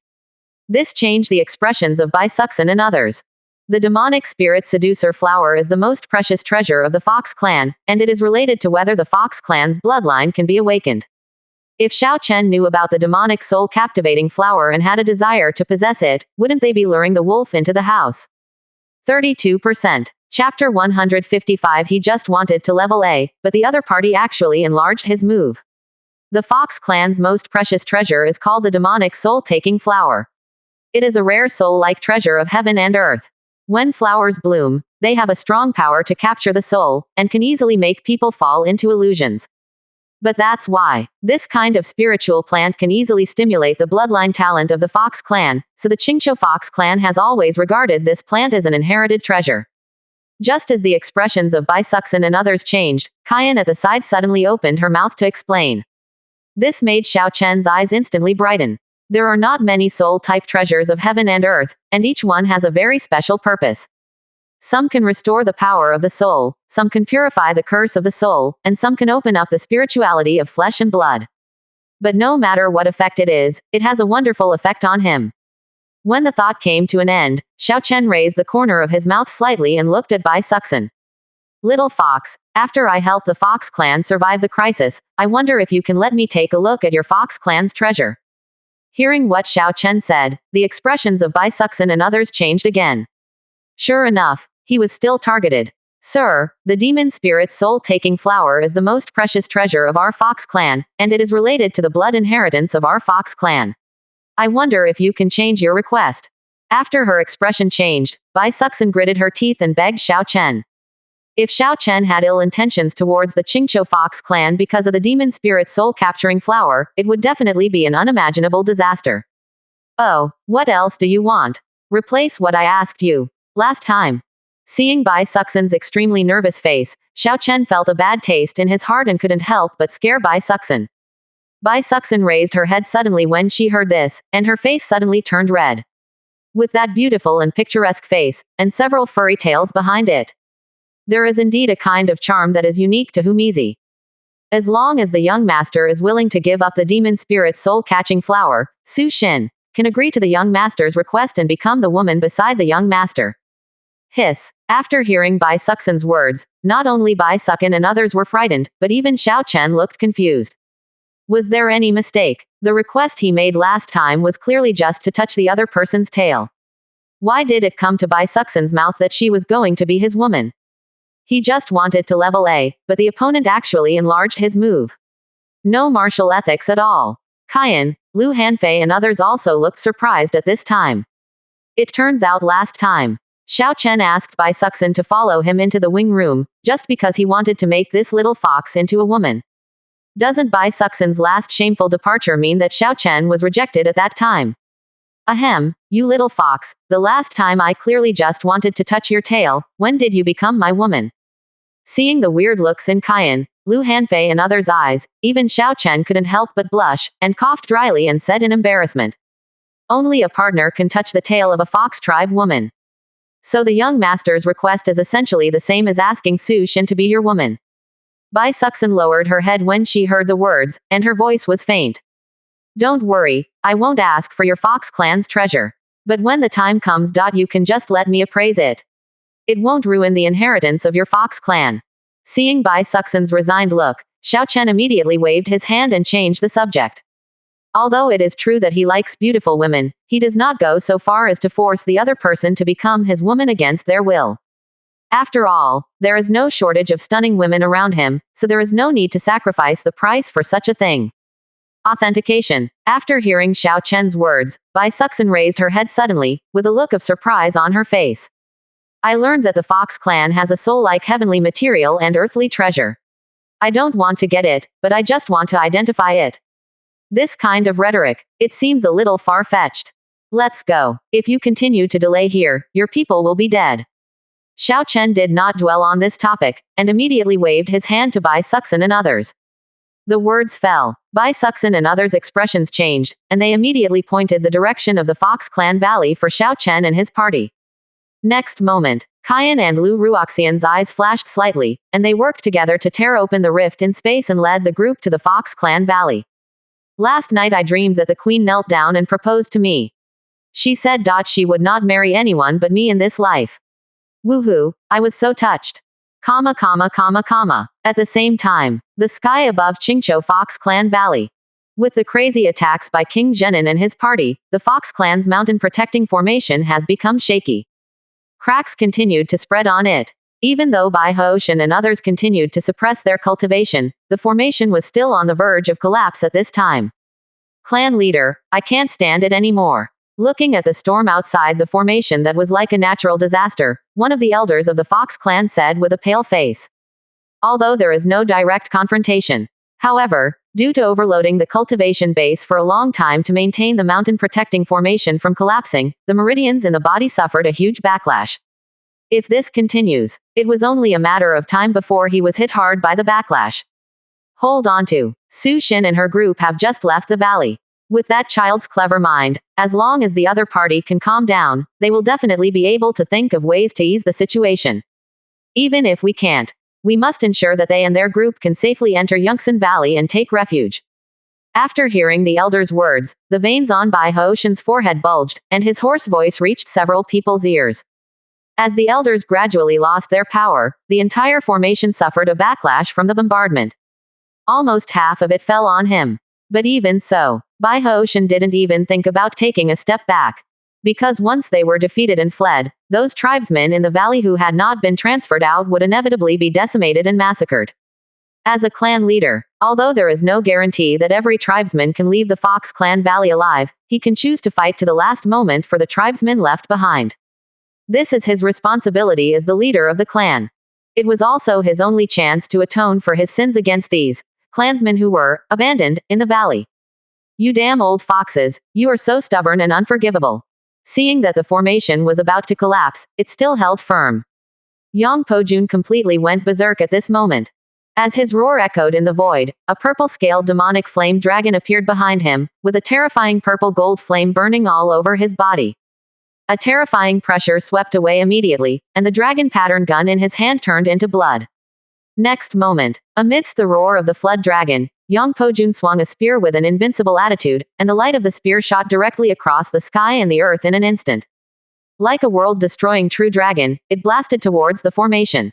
This changed the expressions of Bai Suxin and others. The demonic spirit seducer flower is the most precious treasure of the Fox clan, and it is related to whether the Fox clan's bloodline can be awakened. If Xiao Chen knew about the demonic soul captivating flower and had a desire to possess it, wouldn't they be luring the wolf into the house? 32%. Chapter 155. He just wanted to level A, but the other party actually enlarged his move. The Fox clan's most precious treasure is called the demonic soul-taking flower. It is a rare soul-like treasure of heaven and earth. When flowers bloom, they have a strong power to capture the soul, and can easily make people fall into illusions. But that's why this kind of spiritual plant can easily stimulate the bloodline talent of the Fox clan, so the Qingqiu Fox clan has always regarded this plant as an inherited treasure. Just as the expressions of Bai Suxin and others changed, Kaiyan at the side suddenly opened her mouth to explain. This made Xiao Chen's eyes instantly brighten. There are not many soul-type treasures of heaven and earth, and each one has a very special purpose. Some can restore the power of the soul, some can purify the curse of the soul, and some can open up the spirituality of flesh and blood. But no matter what effect it is, it has a wonderful effect on him. When the thought came to an end, Xiao Chen raised the corner of his mouth slightly and looked at Bai Suxin. Little Fox, after I help the Fox clan survive the crisis, I wonder if you can let me take a look at your Fox clan's treasure. Hearing what Xiao Chen said, the expressions of Bai Suxin and others changed again. Sure enough, he was still targeted. Sir, the demon spirit soul-taking flower is the most precious treasure of our Fox clan, and it is related to the blood inheritance of our Fox clan. I wonder if you can change your request. After her expression changed, Bai Suxin gritted her teeth and begged Xiao Chen. If Xiao Chen had ill intentions towards the Qingqiu Fox clan because of the demon spirit soul-capturing flower, it would definitely be an unimaginable disaster. Oh, what else do you want? Replace what I asked you last time. Seeing Bai Suxin's extremely nervous face, Xiao Chen felt a bad taste in his heart and couldn't help but scare Bai Suxin. Bai Suxin raised her head suddenly when she heard this, and her face suddenly turned red. With that beautiful and picturesque face, and several furry tails behind it, there is indeed a kind of charm that is unique to Humizi. As long as the young master is willing to give up the demon spirit soul-catching flower, Su Xin can agree to the young master's request and become the woman beside the young master. Hiss. After hearing Bai Suxin's words, not only Bai Suxin and others were frightened, but even Xiao Chen looked confused. Was there any mistake? The request he made last time was clearly just to touch the other person's tail. Why did it come to Bai Suxin's mouth that she was going to be his woman? He just wanted to level A, but the opponent actually enlarged his move. No martial ethics at all. Kaiyan, Lu Hanfei and others also looked surprised at this time. It turns out last time, Xiao Chen asked Bai Suxin to follow him into the wing room, just because he wanted to make this little fox into a woman. Doesn't Bai Suxin's last shameful departure mean that Xiao Chen was rejected at that time? Ahem, you little fox, the last time I clearly just wanted to touch your tail, when did you become my woman? Seeing the weird looks in Kaiyan, Lu Hanfei and others' eyes, even Xiao Chen couldn't help but blush, and coughed dryly and said in embarrassment. Only a partner can touch the tail of a fox tribe woman. So the young master's request is essentially the same as asking Su Xin to be your woman. Bai Suxin lowered her head when she heard the words, and her voice was faint. Don't worry, I won't ask for your Fox clan's treasure. But when the time comes, you can just let me appraise it. It won't ruin the inheritance of your Fox clan. Seeing Bai Suxin's resigned look, Xiao Chen immediately waved his hand and changed the subject. Although it is true that he likes beautiful women, he does not go so far as to force the other person to become his woman against their will. After all, there is no shortage of stunning women around him, so there is no need to sacrifice the price for such a thing. Authentication. After hearing Xiao Chen's words, Bai Suxin raised her head suddenly, with a look of surprise on her face. I learned that the Fox clan has a soul-like heavenly material and earthly treasure. I don't want to get it, but I just want to identify it. This kind of rhetoric, it seems a little far-fetched. Let's go. If you continue to delay here, your people will be dead. Xiao Chen did not dwell on this topic, and immediately waved his hand to Bai Suxin and others. The words fell. Bai Suxin and others' expressions changed, and they immediately pointed the direction of the Fox Clan Valley for Xiao Chen and his party. Next moment, Kaiyan and Lu Ruoxian's eyes flashed slightly, and they worked together to tear open the rift in space and led the group to the Fox Clan Valley. Last night I dreamed that the queen knelt down and proposed to me. She said she would not marry anyone but me in this life. Woohoo, I was so touched. At the same time, the sky above Qingqiu Fox Clan Valley. With the crazy attacks by King Zenon and his party, the Fox clan's mountain protecting formation has become shaky. Cracks continued to spread on it. Even though Bai Hoshan and others continued to suppress their cultivation, the formation was still on the verge of collapse at this time. Clan leader, I can't stand it anymore. Looking at the storm outside the formation that was like a natural disaster, one of the elders of the Fox clan said with a pale face. Although there is no direct confrontation. However, due to overloading the cultivation base for a long time to maintain the mountain protecting formation from collapsing, the meridians in the body suffered a huge backlash. If this continues, it was only a matter of time before he was hit hard by the backlash. Hold on to. Su Xin and her group have just left the valley. With that child's clever mind, as long as the other party can calm down, they will definitely be able to think of ways to ease the situation. Even if we can't, we must ensure that they and their group can safely enter Yongsan Valley and take refuge. After hearing the elder's words, the veins on Bai Hoshan's forehead bulged, and his hoarse voice reached several people's ears. As the elders gradually lost their power, the entire formation suffered a backlash from the bombardment. Almost half of it fell on him. But even so, Bai Hoshan didn't even think about taking a step back. Because once they were defeated and fled, those tribesmen in the valley who had not been transferred out would inevitably be decimated and massacred. As a clan leader, although there is no guarantee that every tribesman can leave the Fox clan valley alive, he can choose to fight to the last moment for the tribesmen left behind. This is his responsibility as the leader of the clan. It was also his only chance to atone for his sins against these clansmen who were abandoned in the valley. You damn old foxes, you are so stubborn and unforgivable. Seeing that the formation was about to collapse, it still held firm. Yang Pojun completely went berserk at this moment. As his roar echoed in the void, a purple-scaled demonic flame dragon appeared behind him, with a terrifying purple-gold flame burning all over his body. A terrifying pressure swept away immediately, and the dragon pattern gun in his hand turned into blood. Next moment, amidst the roar of the flood dragon, Yang Pojun swung a spear with an invincible attitude, and the light of the spear shot directly across the sky and the earth in an instant. Like a world-destroying true dragon, it blasted towards the formation.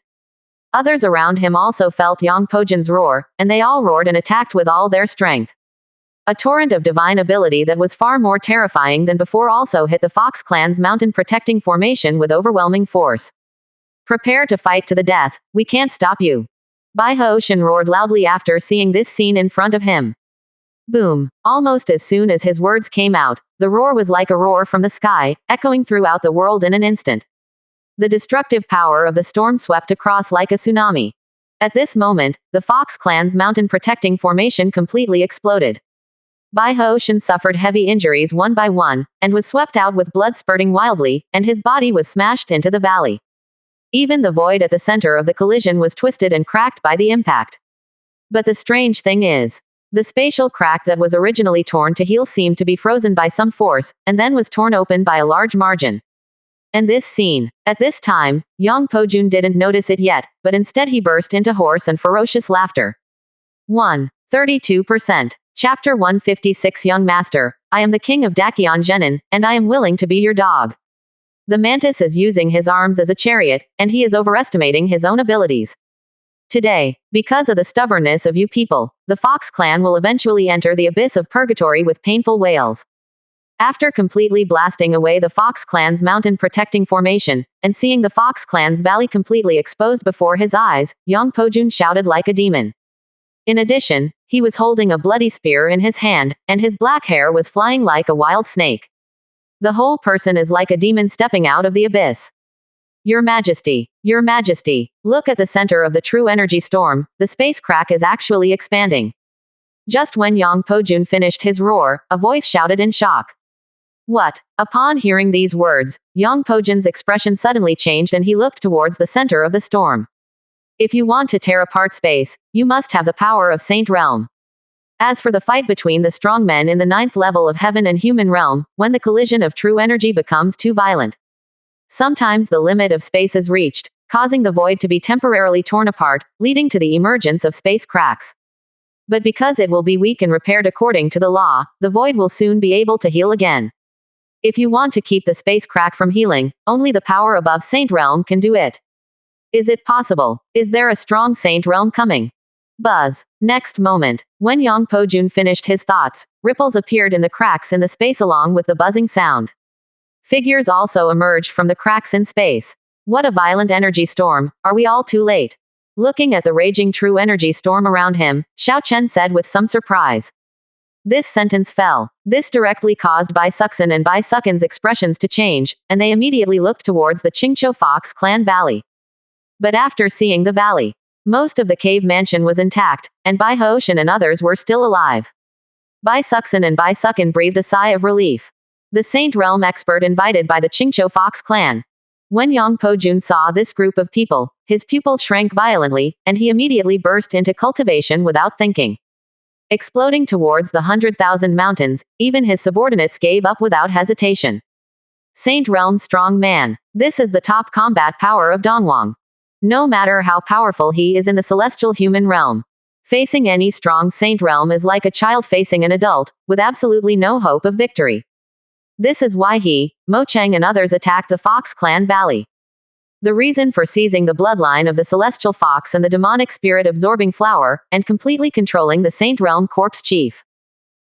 Others around him also felt Yang Pojun's roar, and they all roared and attacked with all their strength. A torrent of divine ability that was far more terrifying than before also hit the Fox clan's mountain protecting formation with overwhelming force. Prepare to fight to the death, we can't stop you. Bai Hoshan roared loudly after seeing this scene in front of him. Boom! Almost as soon as his words came out, the roar was like a roar from the sky, echoing throughout the world in an instant. The destructive power of the storm swept across like a tsunami. At this moment, the Fox clan's mountain protecting formation completely exploded. Bai Hoshan suffered heavy injuries one by one, and was swept out with blood spurting wildly, and his body was smashed into the valley. Even the void at the center of the collision was twisted and cracked by the impact. But the strange thing is, the spatial crack that was originally torn to heal seemed to be frozen by some force, and then was torn open by a large margin. And this scene, at this time, Yang Pojun didn't notice it yet, but instead he burst into hoarse and ferocious laughter. 32%. Chapter 156 Young Master, I am the king of Dakion Zenon, and I am willing to be your dog. The mantis is using his arms as a chariot, and he is overestimating his own abilities. Today, because of the stubbornness of you people, the Fox clan will eventually enter the abyss of purgatory with painful wails. After completely blasting away the Fox clan's mountain protecting formation, and seeing the Fox clan's valley completely exposed before his eyes, Yang Pojun shouted like a demon. In addition, he was holding a bloody spear in his hand, and his black hair was flying like a wild snake. The whole person is like a demon stepping out of the abyss. Your Majesty, look at the center of the true energy storm, the space crack is actually expanding. Just when Yang Pojun finished his roar, a voice shouted in shock. What? Upon hearing these words, Yang Pojun's expression suddenly changed and he looked towards the center of the storm. If you want to tear apart space, you must have the power of Saint Realm. As for the fight between the strong men in the 9th level of heaven and human realm, when the collision of true energy becomes too violent, sometimes the limit of space is reached, causing the void to be temporarily torn apart, leading to the emergence of space cracks. But because it will be weak and repaired according to the law, the void will soon be able to heal again. If you want to keep the space crack from healing, only the power above Saint Realm can do it. Is it possible? Is there a strong Saint Realm coming? Buzz. Next moment, when Yang Pojun finished his thoughts, ripples appeared in the cracks in the space along with the buzzing sound. Figures also emerged from the cracks in space. What a violent energy storm, are we all too late? Looking at the raging true energy storm around him, Xiao Chen said with some surprise. This sentence fell. This directly caused Bai Suxin and Bai Sukin's expressions to change, and they immediately looked towards the Qingqiu Fox Clan Valley. But after seeing the valley, most of the cave mansion was intact, and Bai Hoshan and others were still alive. Bai Suxin and Bai Sukin breathed a sigh of relief. The Saint Realm expert invited by the Qingqiu Fox clan. When Yang Pojun saw this group of people, his pupils shrank violently, and he immediately burst into cultivation without thinking. Exploding towards the 100,000 mountains, even his subordinates gave up without hesitation. Saint Realm strong man. This is the top combat power of Dongwang. No matter how powerful he is in the celestial human realm, facing any strong Saint Realm is like a child facing an adult, with absolutely no hope of victory. This is why he, Mo Cheng and others attacked the Fox Clan Valley. The reason for seizing the bloodline of the celestial fox and the demonic spirit absorbing flower, and completely controlling the Saint Realm Corpse Chief.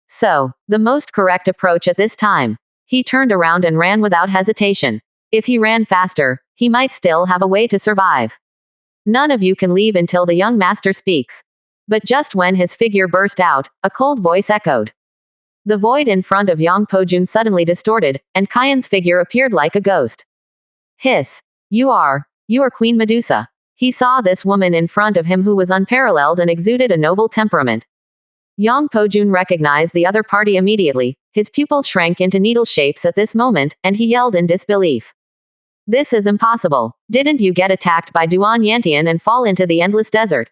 So, the most correct approach at this time. He turned around and ran without hesitation. If he ran faster, he might still have a way to survive. None of you can leave until the young master speaks. But just when his figure burst out, a cold voice echoed. The void in front of Yang Pojun suddenly distorted, and Kaien's figure appeared like a ghost. Hiss. You are Queen Medusa. He saw this woman in front of him who was unparalleled and exuded a noble temperament. Yang Pojun recognized the other party immediately, his pupils shrank into needle shapes at this moment, and he yelled in disbelief. This is impossible. Didn't you get attacked by Duan Yantian and fall into the endless desert?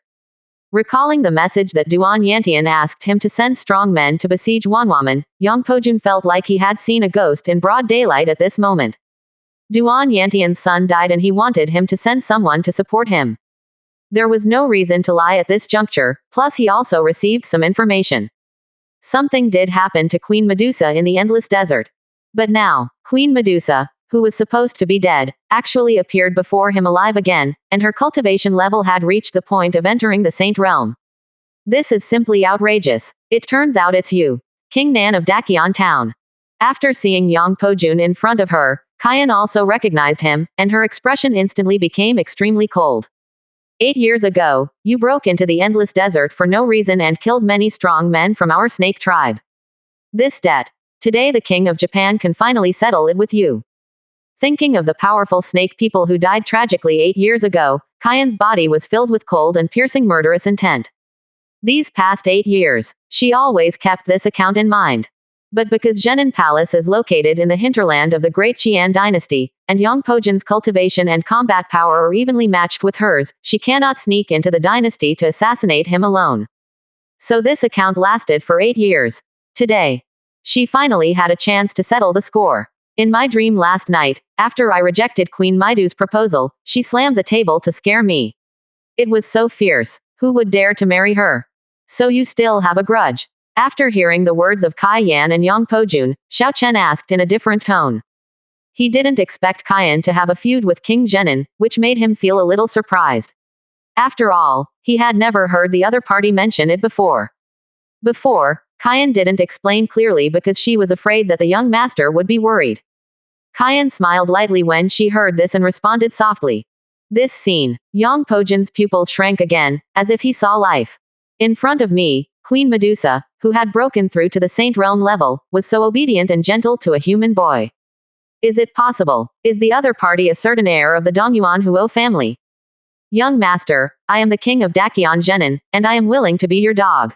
Recalling the message that Duan Yantian asked him to send strong men to besiege Wanwaman, Yang Pojun felt like he had seen a ghost in broad daylight at this moment. Duan Yantian's son died and he wanted him to send someone to support him. There was no reason to lie at this juncture, plus he also received some information. Something did happen to Queen Medusa in the endless desert. But now, Queen Medusa, who was supposed to be dead, actually appeared before him alive again, and her cultivation level had reached the point of entering the Saint Realm. This is simply outrageous. It turns out it's you, King Nan of Dakian Town. After seeing Yang Pojun in front of her, Kaien also recognized him, and her expression instantly became extremely cold. 8 years ago, you broke into the endless desert for no reason and killed many strong men from our snake tribe. This debt. Today the King of Japan can finally settle it with you. Thinking of the powerful snake people who died tragically 8 years ago, Kaien's body was filled with cold and piercing murderous intent. These past 8 years, she always kept this account in mind. But because Zhenin Palace is located in the hinterland of the Great Qian dynasty, and Yang Pojun's cultivation and combat power are evenly matched with hers, she cannot sneak into the dynasty to assassinate him alone. So this account lasted for 8 years. Today, she finally had a chance to settle the score. In my dream last night, after I rejected Queen Maidu's proposal, she slammed the table to scare me. It was so fierce. Who would dare to marry her? So you still have a grudge? After hearing the words of Kai Yan and Yang Pojun, Xiao Chen asked in a different tone. He didn't expect Kaien to have a feud with King Zhenin, which made him feel a little surprised. After all, he had never heard the other party mention it before. Kaien didn't explain clearly because she was afraid that the young master would be worried. Kaien smiled lightly when she heard this and responded softly. This scene, Yang Pojun's pupils shrank again, as if he saw life. In front of me, Queen Medusa, who had broken through to the Saint Realm level, was so obedient and gentle to a human boy. Is it possible? Is the other party a certain heir of the Dongyuan Huo family? Young master, I am the king of Dakian Zhenin, and I am willing to be your dog.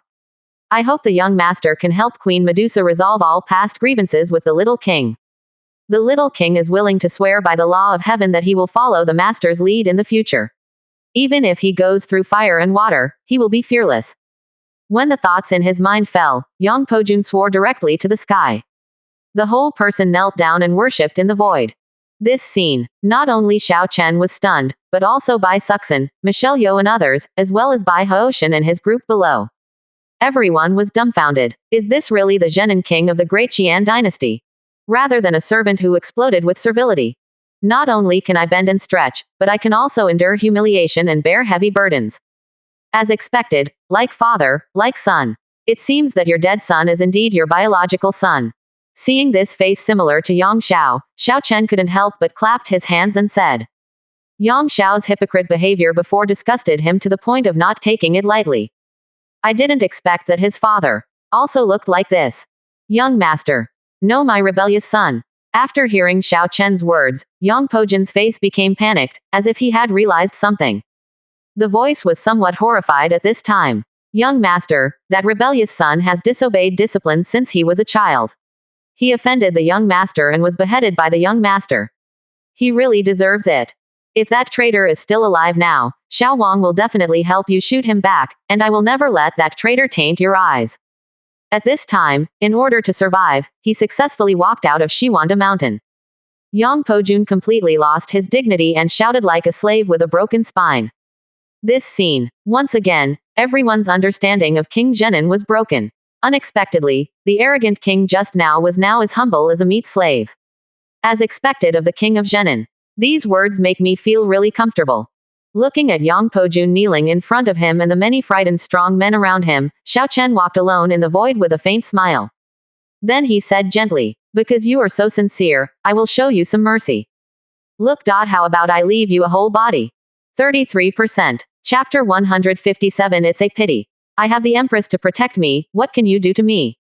I hope the young master can help Queen Medusa resolve all past grievances with the little king. The little king is willing to swear by the law of heaven that he will follow the master's lead in the future. Even if he goes through fire and water, he will be fearless. When the thoughts in his mind fell, Yang Pojun swore directly to the sky. The whole person knelt down and worshipped in the void. This scene, not only Xiao Chen was stunned, but also Bai Suxin, Michelle Yeoh and others, as well as Bai Hoshan and his group below. Everyone was dumbfounded. Is this really the Zhenin king of the Great Qian dynasty? Rather than a servant who exploded with servility. Not only can I bend and stretch, but I can also endure humiliation and bear heavy burdens. As expected, like father, like son. It seems that your dead son is indeed your biological son. Seeing this face similar to Yang Xiao, Xiao Chen couldn't help but clapped his hands and said. Yang Xiao's hypocrite behavior before disgusted him to the point of not taking it lightly. I didn't expect that his father also looked like this. Young master. No, my rebellious son. After hearing Xiao Chen's words, Yang Pojun's face became panicked, as if he had realized something. The voice was somewhat horrified at this time. Young master, that rebellious son has disobeyed discipline since he was a child. He offended the young master and was beheaded by the young master. He really deserves it. If that traitor is still alive now, Xiao Wang will definitely help you shoot him back, and I will never let that traitor taint your eyes. At this time, in order to survive, he successfully walked out of Shiwanda Mountain. Yang Pojun completely lost his dignity and shouted like a slave with a broken spine. This scene. Once again, everyone's understanding of King Zhenin was broken. Unexpectedly, the arrogant king just now was now as humble as a meat slave. As expected of the king of Zhenin. These words make me feel really comfortable. Looking at Yang Pojun kneeling in front of him and the many frightened strong men around him, Xiao Chen walked alone in the void with a faint smile. Then he said gently, because you are so sincere, I will show you some mercy. Look. How about I leave you a whole body? 33%. Chapter 157. It's a pity. I have the Empress to protect me, what can you do to me?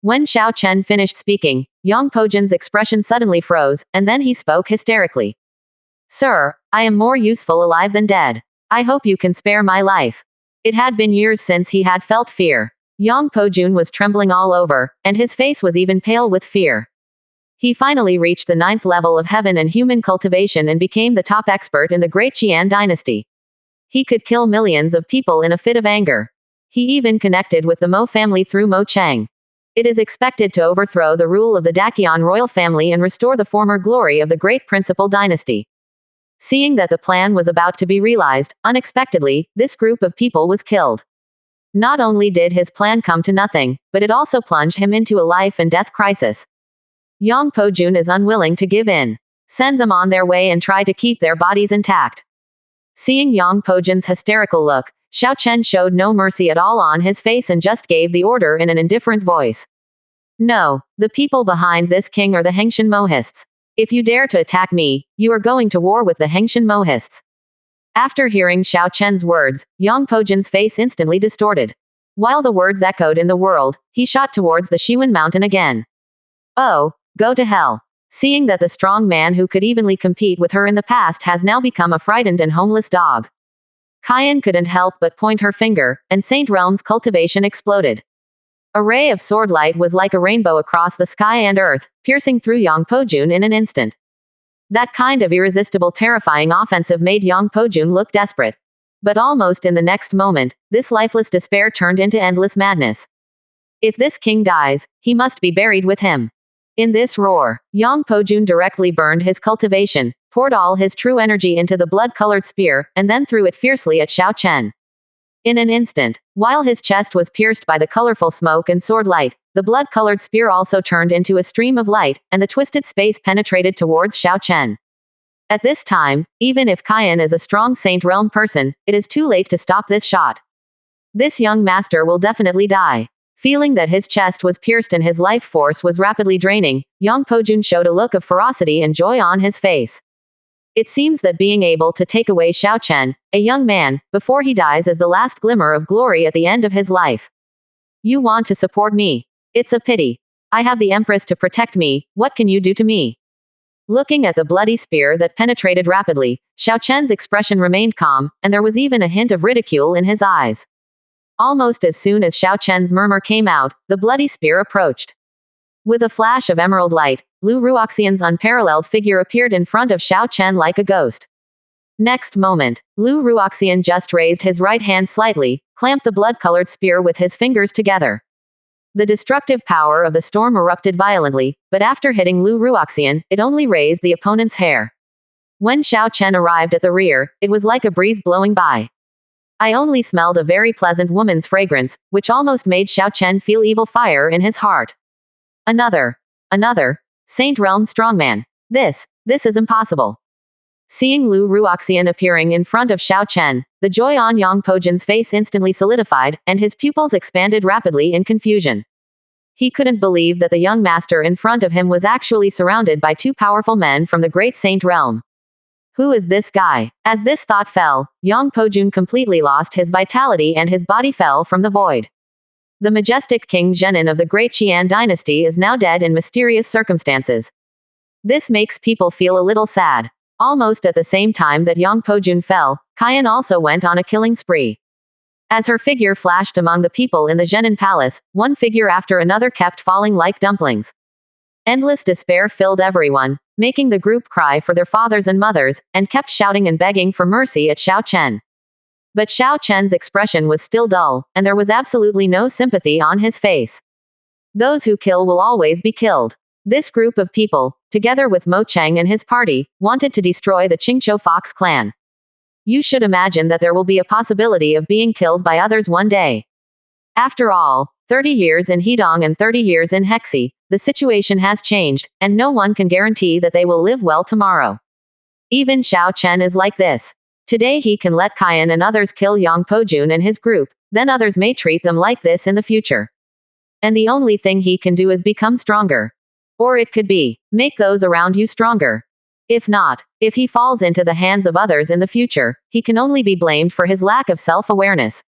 When Xiao Chen finished speaking, Yang Pojun's expression suddenly froze, and then he spoke hysterically. Sir, I am more useful alive than dead. I hope you can spare my life. It had been years since he had felt fear. Yang Pojun was trembling all over, and his face was even pale with fear. He finally reached the 9th level of heaven and human cultivation and became the top expert in the Great Qian dynasty. He could kill millions of people in a fit of anger. He even connected with the Mo family through Mo Chang. It is expected to overthrow the rule of the Daqian royal family and restore the former glory of the great principal dynasty. Seeing that the plan was about to be realized, unexpectedly, this group of people was killed. Not only did his plan come to nothing, but it also plunged him into a life and death crisis. Yang Pojun is unwilling to give in. Send them on their way and try to keep their bodies intact. Seeing Yang Pojun's hysterical look, Xiao Chen showed no mercy at all on his face and just gave the order in an indifferent voice. No, the people behind this king are the Hengshan Mohists. If you dare to attack me, you are going to war with the Hengshan Mohists. After hearing Xiao Chen's words, Yang Pojun's face instantly distorted. While the words echoed in the world, he shot towards the Shiwen mountain again. Oh, go to hell. Seeing that the strong man who could evenly compete with her in the past has now become a frightened and homeless dog. Kyan couldn't help but point her finger, and Saint Realm's cultivation exploded. A ray of sword light was like a rainbow across the sky and earth, piercing through Yang Pojun in an instant. That kind of irresistible terrifying offensive made Yang Pojun look desperate. But almost in the next moment, this lifeless despair turned into endless madness. If this king dies, he must be buried with him. In this roar, Yang Pojun directly burned his cultivation, poured all his true energy into the blood-colored spear, and then threw it fiercely at Xiao Chen. In an instant, while his chest was pierced by the colorful smoke and sword light, the blood-colored spear also turned into a stream of light, and the twisted space penetrated towards Xiao Chen. At this time, even if Kyan is a strong Saint Realm person, it is too late to stop this shot. This young master will definitely die. Feeling that his chest was pierced and his life force was rapidly draining, Yang Pojun showed a look of ferocity and joy on his face. It seems that being able to take away Xiao Chen, a young man, before he dies is the last glimmer of glory at the end of his life. You want to support me? It's a pity. I have the Empress to protect me, what can you do to me? Looking at the bloody spear that penetrated rapidly, Xiao Chen's expression remained calm, and there was even a hint of ridicule in his eyes. Almost as soon as Xiao Chen's murmur came out, the bloody spear approached. With a flash of emerald light, Lu Ruoxian's unparalleled figure appeared in front of Xiao Chen like a ghost. Next moment, Lu Ruoxian just raised his right hand slightly, clamped the blood-colored spear with his fingers together. The destructive power of the storm erupted violently, but after hitting Lu Ruoxian, it only raised the opponent's hair. When Xiao Chen arrived at the rear, it was like a breeze blowing by. I only smelled a very pleasant woman's fragrance, which almost made Xiao Chen feel evil fire in his heart. Another. Saint Realm strongman. This is impossible. Seeing Lu Ruoxian appearing in front of Xiao Chen, the joy on Yang Pojun's face instantly solidified, and his pupils expanded rapidly in confusion. He couldn't believe that the young master in front of him was actually surrounded by two powerful men from the Great Saint realm. Who is this guy? As this thought fell, Yang Pojun completely lost his vitality and his body fell from the void. The majestic King Zhenin of the Great Qian dynasty is now dead in mysterious circumstances. This makes people feel a little sad. Almost at the same time that Yang Pojun fell, Qian also went on a killing spree. As her figure flashed among the people in the Zhenin palace, one figure after another kept falling like dumplings. Endless despair filled everyone, making the group cry for their fathers and mothers, and kept shouting and begging for mercy at Xiao Chen. But Xiao Chen's expression was still dull, and there was absolutely no sympathy on his face. Those who kill will always be killed. This group of people, together with Mo Cheng and his party, wanted to destroy the Qingqiu Fox clan. You should imagine that there will be a possibility of being killed by others one day. After all, 30 years in Hedong and 30 years in Hexi, the situation has changed, and no one can guarantee that they will live well tomorrow. Even Xiao Chen is like this. Today he can let Qian and others kill Yang Pojun and his group, then others may treat them like this in the future. And the only thing he can do is become stronger. Or it could be, make those around you stronger. If not, if he falls into the hands of others in the future, he can only be blamed for his lack of self-awareness.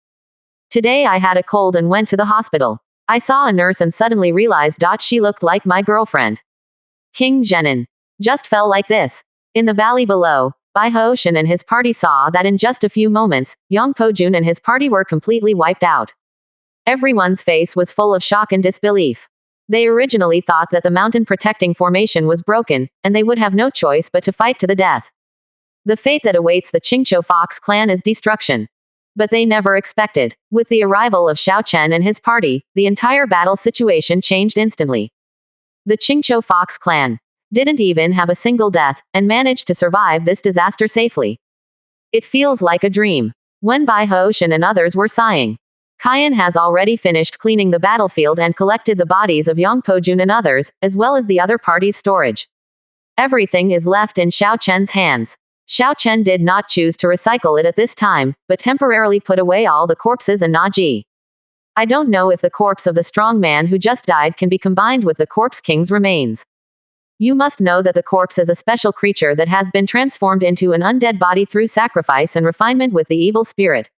Today I had a cold and went to the hospital. I saw a nurse and suddenly realized she looked like my girlfriend. King Zhenin just fell like this. In the valley below, Bai Hoshan and his party saw that in just a few moments, Yang Pojun and his party were completely wiped out. Everyone's face was full of shock and disbelief. They originally thought that the mountain protecting formation was broken, and they would have no choice but to fight to the death. The fate that awaits the Qingqiu Fox clan is destruction. But they never expected. With the arrival of Xiao Chen and his party, the entire battle situation changed instantly. The Qingqiu Fox clan didn't even have a single death, and managed to survive this disaster safely. It feels like a dream. When Bai Hoshan and others were sighing. Qian has already finished cleaning the battlefield and collected the bodies of Yang Pojun and others, as well as the other party's storage. Everything is left in Xiao Chen's hands. Xiao Chen did not choose to recycle it at this time, but temporarily put away all the corpses and Naji. I don't know if the corpse of the strong man who just died can be combined with the corpse king's remains. You must know that the corpse is a special creature that has been transformed into an undead body through sacrifice and refinement with the evil spirit.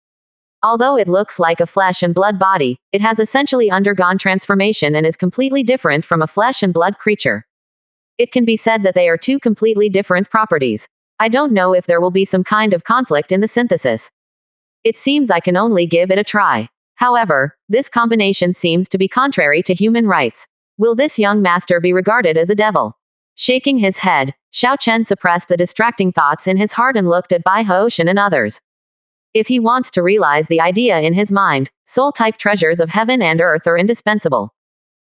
Although it looks like a flesh and blood body, it has essentially undergone transformation and is completely different from a flesh and blood creature. It can be said that they are two completely different properties. I don't know if there will be some kind of conflict in the synthesis. It seems I can only give it a try. However, this combination seems to be contrary to human rights. Will this young master be regarded as a devil? Shaking his head, Xiao Chen suppressed the distracting thoughts in his heart and looked at Bai Hoshan and others. If he wants to realize the idea in his mind, soul-type treasures of heaven and earth are indispensable.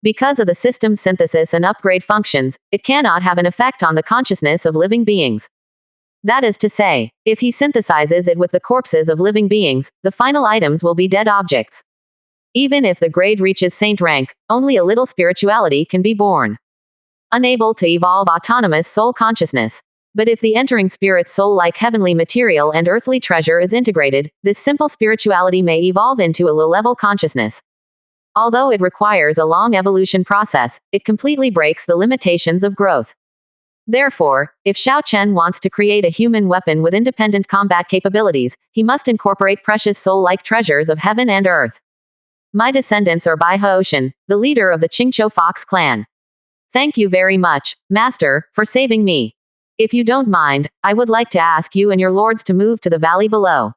Because of the system's synthesis and upgrade functions, it cannot have an effect on the consciousness of living beings. That is to say, if he synthesizes it with the corpses of living beings, the final items will be dead objects. Even if the grade reaches saint rank, only a little spirituality can be born. Unable to evolve autonomous soul consciousness. But if the entering spirit soul like heavenly material and earthly treasure is integrated, this simple spirituality may evolve into a low-level consciousness. Although it requires a long evolution process, it completely breaks the limitations of growth. Therefore, if Xiao Chen wants to create a human weapon with independent combat capabilities, he must incorporate precious soul-like treasures of heaven and earth. My descendants are Bai Hoshan, the leader of the Qingqiu Fox clan. Thank you very much, Master, for saving me. If you don't mind, I would like to ask you and your lords to move to the valley below.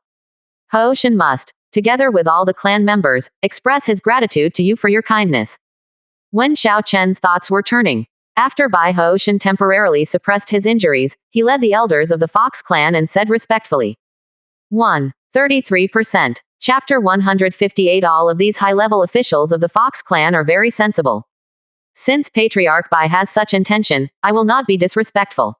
Hoshan must, together with all the clan members, express his gratitude to you for your kindness. When Xiao Chen's thoughts were turning, after Bai Hoshan temporarily suppressed his injuries, he led the elders of the Fox clan and said respectfully. 33%. Chapter 158. All of these high-level officials of the Fox clan are very sensible. Since Patriarch Bai has such intention, I will not be disrespectful.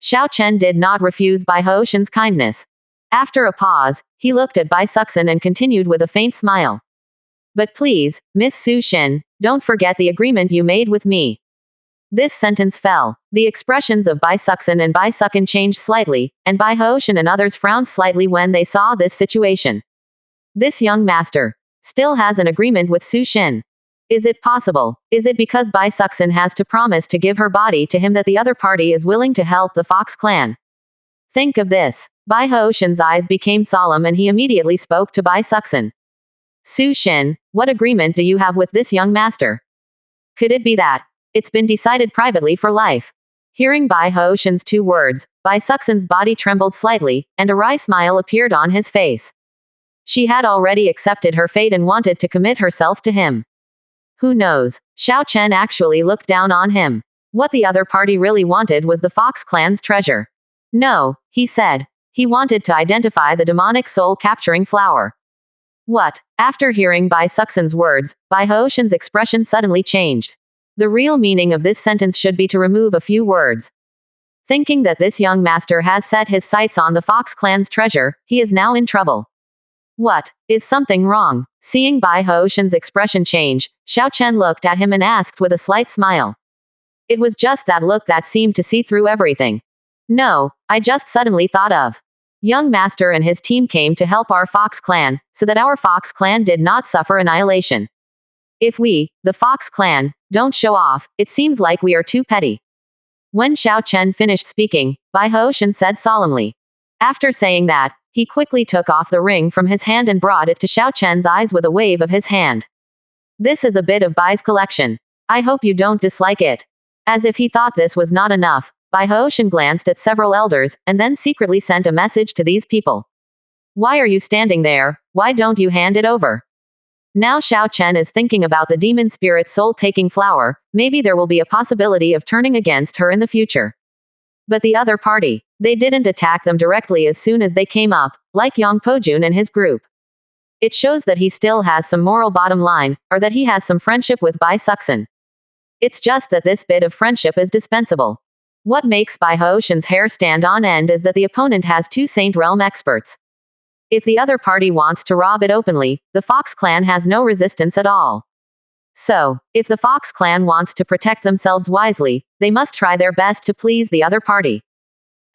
Xiao Chen did not refuse Bai Hoshan's kindness. After a pause, he looked at Bai Suxin and continued with a faint smile. But please, Miss Su Shin, don't forget the agreement you made with me. This sentence fell. The expressions of Bai Suxin and Bai Sukin changed slightly, and Bai Houshan and others frowned slightly when they saw this situation. This young master still has an agreement with Su Xin. Is it possible? Is it because Bai Suxin has to promise to give her body to him that the other party is willing to help the Fox clan? Think of this. Bai Houshan's eyes became solemn and he immediately spoke to Bai Suxin. Su Xin, what agreement do you have with this young master? Could it be that it's been decided privately for life? Hearing Bai Houshan's 2 words, Bai Suxin's body trembled slightly, and a wry smile appeared on his face. She had already accepted her fate and wanted to commit herself to him. Who knows? Xiao Chen actually looked down on him. What the other party really wanted was the Fox clan's treasure. No, he said. He wanted to identify the demonic soul-capturing flower. What? After hearing Bai Suxin's words, Bai Houshan's expression suddenly changed. The real meaning of this sentence should be to remove a few words. Thinking that this young master has set his sights on the Fox clan's treasure, he is now in trouble. What? Is something wrong? Seeing Bai Houshan's expression change, Xiao Chen looked at him and asked with a slight smile. It was just that look that seemed to see through everything. No, I just suddenly thought of. Young master and his team came to help our Fox clan, so that our Fox clan did not suffer annihilation. If we, the Fox clan, don't show off, it seems like we are too petty. When Xiao Chen finished speaking, Bai Houshan said solemnly. After saying that, he quickly took off the ring from his hand and brought it to Xiao Chen's eyes with a wave of his hand. This is a bit of Bai's collection. I hope you don't dislike it. As if he thought this was not enough, Bai Houshan glanced at several elders, and then secretly sent a message to these people. Why are you standing there? Why don't you hand it over? Now Xiao Chen is thinking about the demon spirit soul-taking flower, maybe there will be a possibility of turning against her in the future. But the other party, they didn't attack them directly as soon as they came up, like Yang Pojun and his group. It shows that he still has some moral bottom line, or that he has some friendship with Bai Suxin. It's just that this bit of friendship is dispensable. What makes Bai Houshan's hair stand on end is that the opponent has 2 Saint Realm experts. If the other party wants to rob it openly, the Fox clan has no resistance at all. So, if the Fox clan wants to protect themselves wisely, they must try their best to please the other party.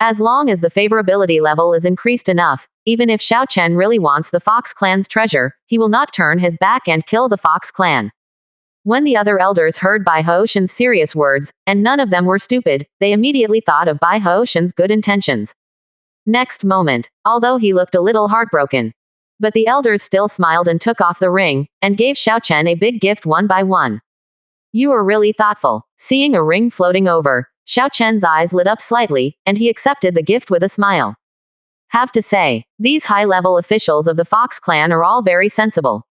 As long as the favorability level is increased enough, even if Xiao Chen really wants the Fox clan's treasure, he will not turn his back and kill the Fox clan. When the other elders heard Bai Houshan's serious words, and none of them were stupid, they immediately thought of Bai Houshan's good intentions. Next moment, although he looked a little heartbroken. But the elders still smiled and took off the ring, and gave Xiao Chen a big gift one by one. You are really thoughtful. Seeing a ring floating over, Xiao Chen's eyes lit up slightly, and he accepted the gift with a smile. Have to say, these high-level officials of the Fox clan are all very sensible.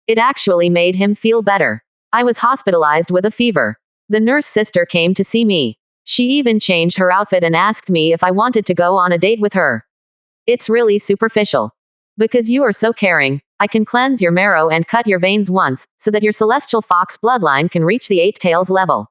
It actually made him feel better. I was hospitalized with a fever. The nurse sister came to see me. She even changed her outfit and asked me if I wanted to go on a date with her. It's really superficial. Because you are so caring, I can cleanse your marrow and cut your veins once, so that your celestial fox bloodline can reach the 8 tails level.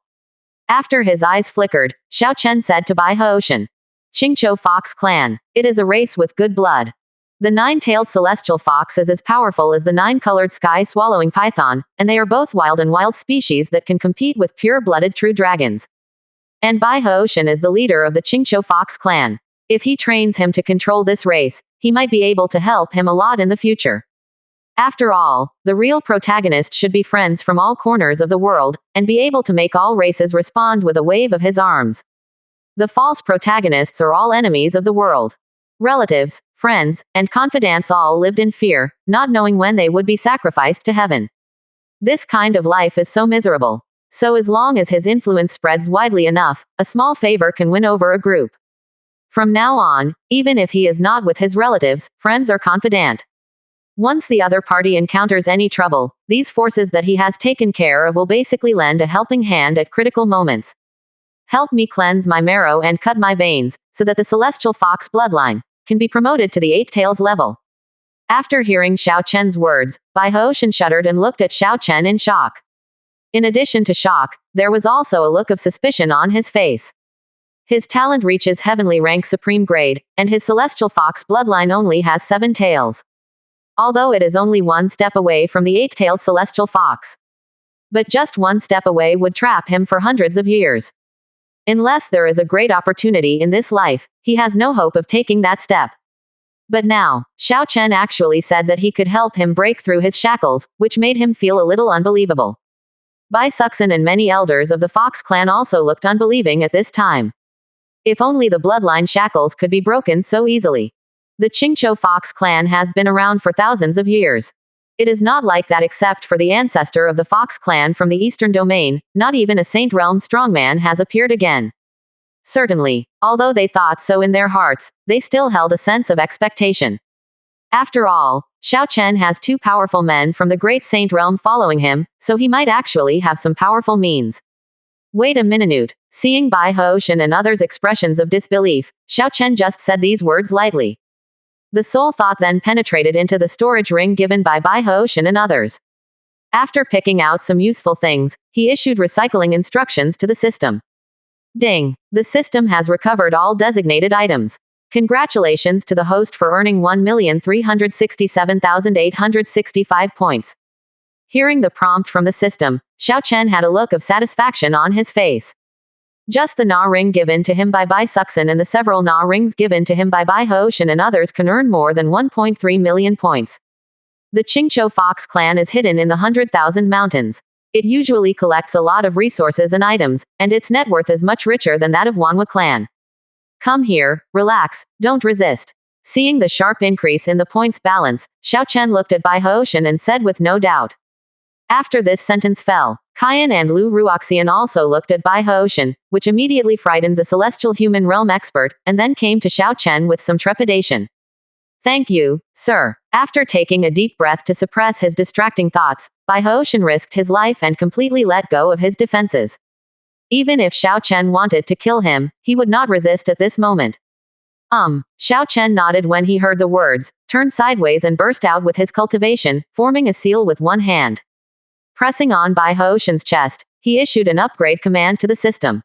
After his eyes flickered, Xiao Chen said to Bai Houshan. Qingqiu Fox Clan. It is a race with good blood. The 9-tailed celestial fox is as powerful as the 9-colored sky-swallowing python, and they are both wild species that can compete with pure-blooded true dragons. And Bai Houshan is the leader of the Qingqiu Fox Clan. If he trains him to control this race, he might be able to help him a lot in the future. After all, the real protagonist should be friends from all corners of the world, and be able to make all races respond with a wave of his arms. The false protagonists are all enemies of the world. Relatives, friends, and confidants all lived in fear, not knowing when they would be sacrificed to heaven. This kind of life is so miserable. So as long as his influence spreads widely enough, a small favor can win over a group. From now on, even if he is not with his relatives, friends, or confidant. Once the other party encounters any trouble, these forces that he has taken care of will basically lend a helping hand at critical moments. Help me cleanse my marrow and cut my veins, so that the celestial fox bloodline can be promoted to the 8 tails level. After hearing Xiao Chen's words, Bai Houshan shuddered and looked at Xiao Chen in shock. In addition to shock, there was also a look of suspicion on his face. His talent reaches heavenly rank supreme grade, and his celestial fox bloodline only has 7 tails. Although it is only 1 step away from the 8-tailed celestial fox. But just one step away would trap him for hundreds of years. Unless there is a great opportunity in this life, he has no hope of taking that step. But now, Xiao Chen actually said that he could help him break through his shackles, which made him feel a little unbelievable. Bai Suxin and many elders of the Fox clan also looked unbelieving at this time. If only the bloodline shackles could be broken so easily. The Qingqiu Fox clan has been around for thousands of years. It is not like that except for the ancestor of the Fox clan from the Eastern Domain, not even a Saint Realm strongman has appeared again. Certainly, although they thought so in their hearts, they still held a sense of expectation. After all, Xiao Chen has two powerful men from the Great Saint Realm following him, so he might actually have some powerful means. Wait a minute. Seeing Bai Hoshan and others' expressions of disbelief, Xiao Chen just said these words lightly. The soul thought then penetrated into the storage ring given by Bai Hoshan and others. After picking out some useful things, he issued recycling instructions to the system. Ding! The system has recovered all designated items. Congratulations to the host for earning 1,367,865 points. Hearing the prompt from the system, Xiao Chen had a look of satisfaction on his face. Just the Na ring given to him by Bai Suxin and the several Na rings given to him by Bai Hoshan and others can earn more than 1.3 million points. The Qingqiu Fox clan is hidden in the 100,000 mountains. It usually collects a lot of resources and items, and its net worth is much richer than that of Wanhua clan. Come here, relax, don't resist. Seeing the sharp increase in the points balance, Xiao Chen looked at Bai Hoshan and said with no doubt. After this sentence fell, Qian and Lu Ruoxian also looked at Bai Hoshan, which immediately frightened the celestial human realm expert, and then came to Xiao Chen with some trepidation. Thank you, sir. After taking a deep breath to suppress his distracting thoughts, Bai Hoshan risked his life and completely let go of his defenses. Even if Xiao Chen wanted to kill him, he would not resist at this moment. Xiao Chen nodded when he heard the words, turned sideways and burst out with his cultivation, forming a seal with one hand. Pressing on Bai Hoshan's chest, he issued an upgrade command to the system.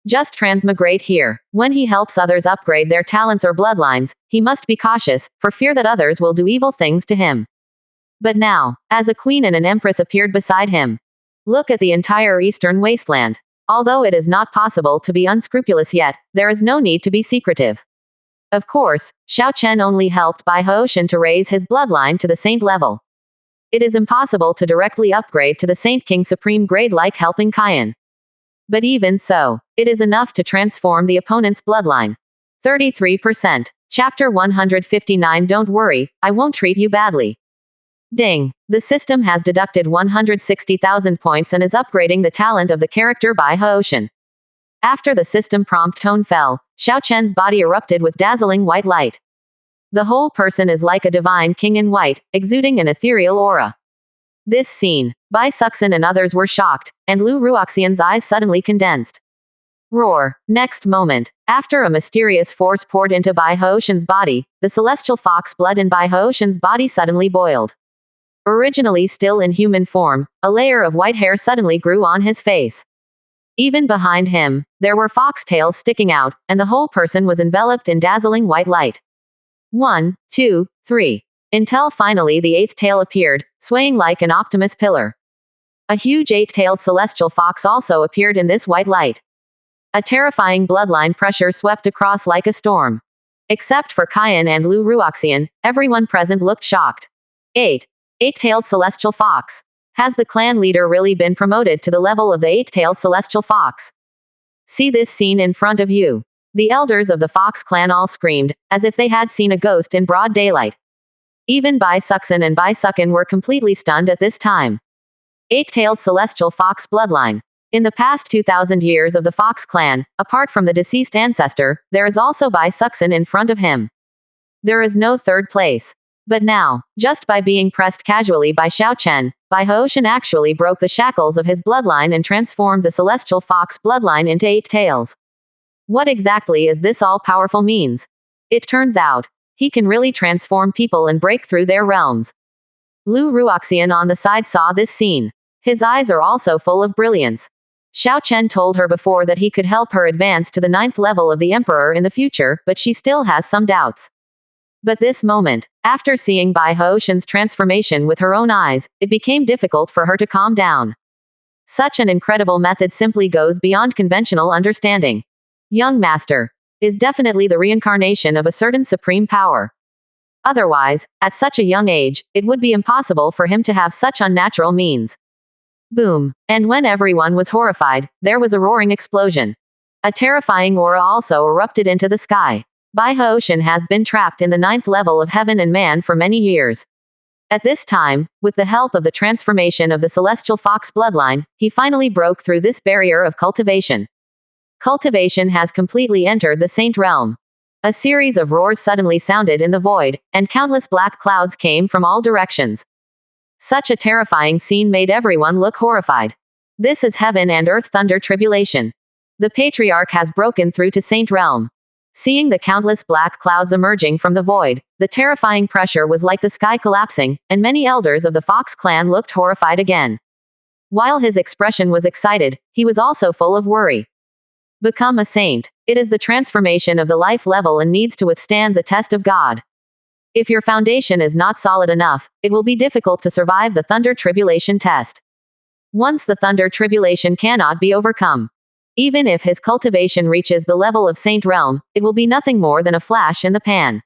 Just transmigrate here. When he helps others upgrade their talents or bloodlines, he must be cautious, for fear that others will do evil things to him. But now, as a queen and an empress appeared beside him. Look at the entire eastern wasteland. Although it is not possible to be unscrupulous yet, there is no need to be secretive. Of course, Xiao Chen only helped Bai Hoshan to raise his bloodline to the saint level. It is impossible to directly upgrade to the Saint King Supreme grade like helping Qian. But even so, it is enough to transform the opponent's bloodline. 33%. Chapter 159. Don't worry, I won't treat you badly. Ding. The system has deducted 160,000 points and is upgrading the talent of the character Bai Hoshan. After the system prompt tone fell, Xiao Chen's body erupted with dazzling white light. The whole person is like a divine king in white, exuding an ethereal aura. This scene, Bai Suxin and others were shocked, and Lu Ruoxian's eyes suddenly condensed. Roar. Next moment, after a mysterious force poured into Bai Hoshan's body, the celestial fox blood in Bai Hoshan's body suddenly boiled. Originally still in human form, a layer of white hair suddenly grew on his face. Even behind him, there were fox tails sticking out, and the whole person was enveloped in dazzling white light. 1, 2, 3. Until finally the eighth tail appeared, swaying like an Optimus pillar. A huge eight-tailed celestial fox also appeared in this white light. A terrifying bloodline pressure swept across like a storm. Except for Qian and Lu Ruoxian, everyone present looked shocked. 8. Eight-tailed celestial fox. Has the clan leader really been promoted to the level of the eight-tailed celestial fox? See this scene in front of you. The elders of the Fox clan all screamed, as if they had seen a ghost in broad daylight. Even Bai Suxin and Bai Sukin were completely stunned at this time. Eight-tailed celestial fox bloodline. In the past 2,000 years of the Fox clan, apart from the deceased ancestor, there is also Bai Suxin in front of him. There is no third place. But now, just by being pressed casually by Xiao Chen, Bai Hoshan actually broke the shackles of his bloodline and transformed the celestial fox bloodline into eight tails. What exactly is this all-powerful means? It turns out, he can really transform people and break through their realms. Lu Ruoxian on the side saw this scene. His eyes are also full of brilliance. Xiao Chen told her before that he could help her advance to the 9th level of the Emperor in the future, but she still has some doubts. But this moment, after seeing Bai Hoshan's transformation with her own eyes, it became difficult for her to calm down. Such an incredible method simply goes beyond conventional understanding. Young Master is definitely the reincarnation of a certain supreme power. Otherwise, at such a young age, it would be impossible for him to have such unnatural means. Boom. And when everyone was horrified, there was a roaring explosion. A terrifying aura also erupted into the sky. Bai Hoshin has been trapped in the 9th level of heaven and man for many years. At this time, with the help of the transformation of the celestial fox bloodline, he finally broke through this barrier of cultivation. Cultivation has completely entered the saint realm. A series of roars suddenly sounded in the void, and countless black clouds came from all directions. Such a terrifying scene made everyone look horrified. This is heaven and earth thunder tribulation. The patriarch has broken through to saint realm. Seeing the countless black clouds emerging from the void, the terrifying pressure was like the sky collapsing, and many elders of the Fox clan looked horrified again. While his expression was excited, he was also full of worry. Become a saint. It is the transformation of the life level and needs to withstand the test of God. If your foundation is not solid enough, it will be difficult to survive the thunder tribulation test. Once the thunder tribulation cannot be overcome, even if his cultivation reaches the level of saint realm, it will be nothing more than a flash in the pan.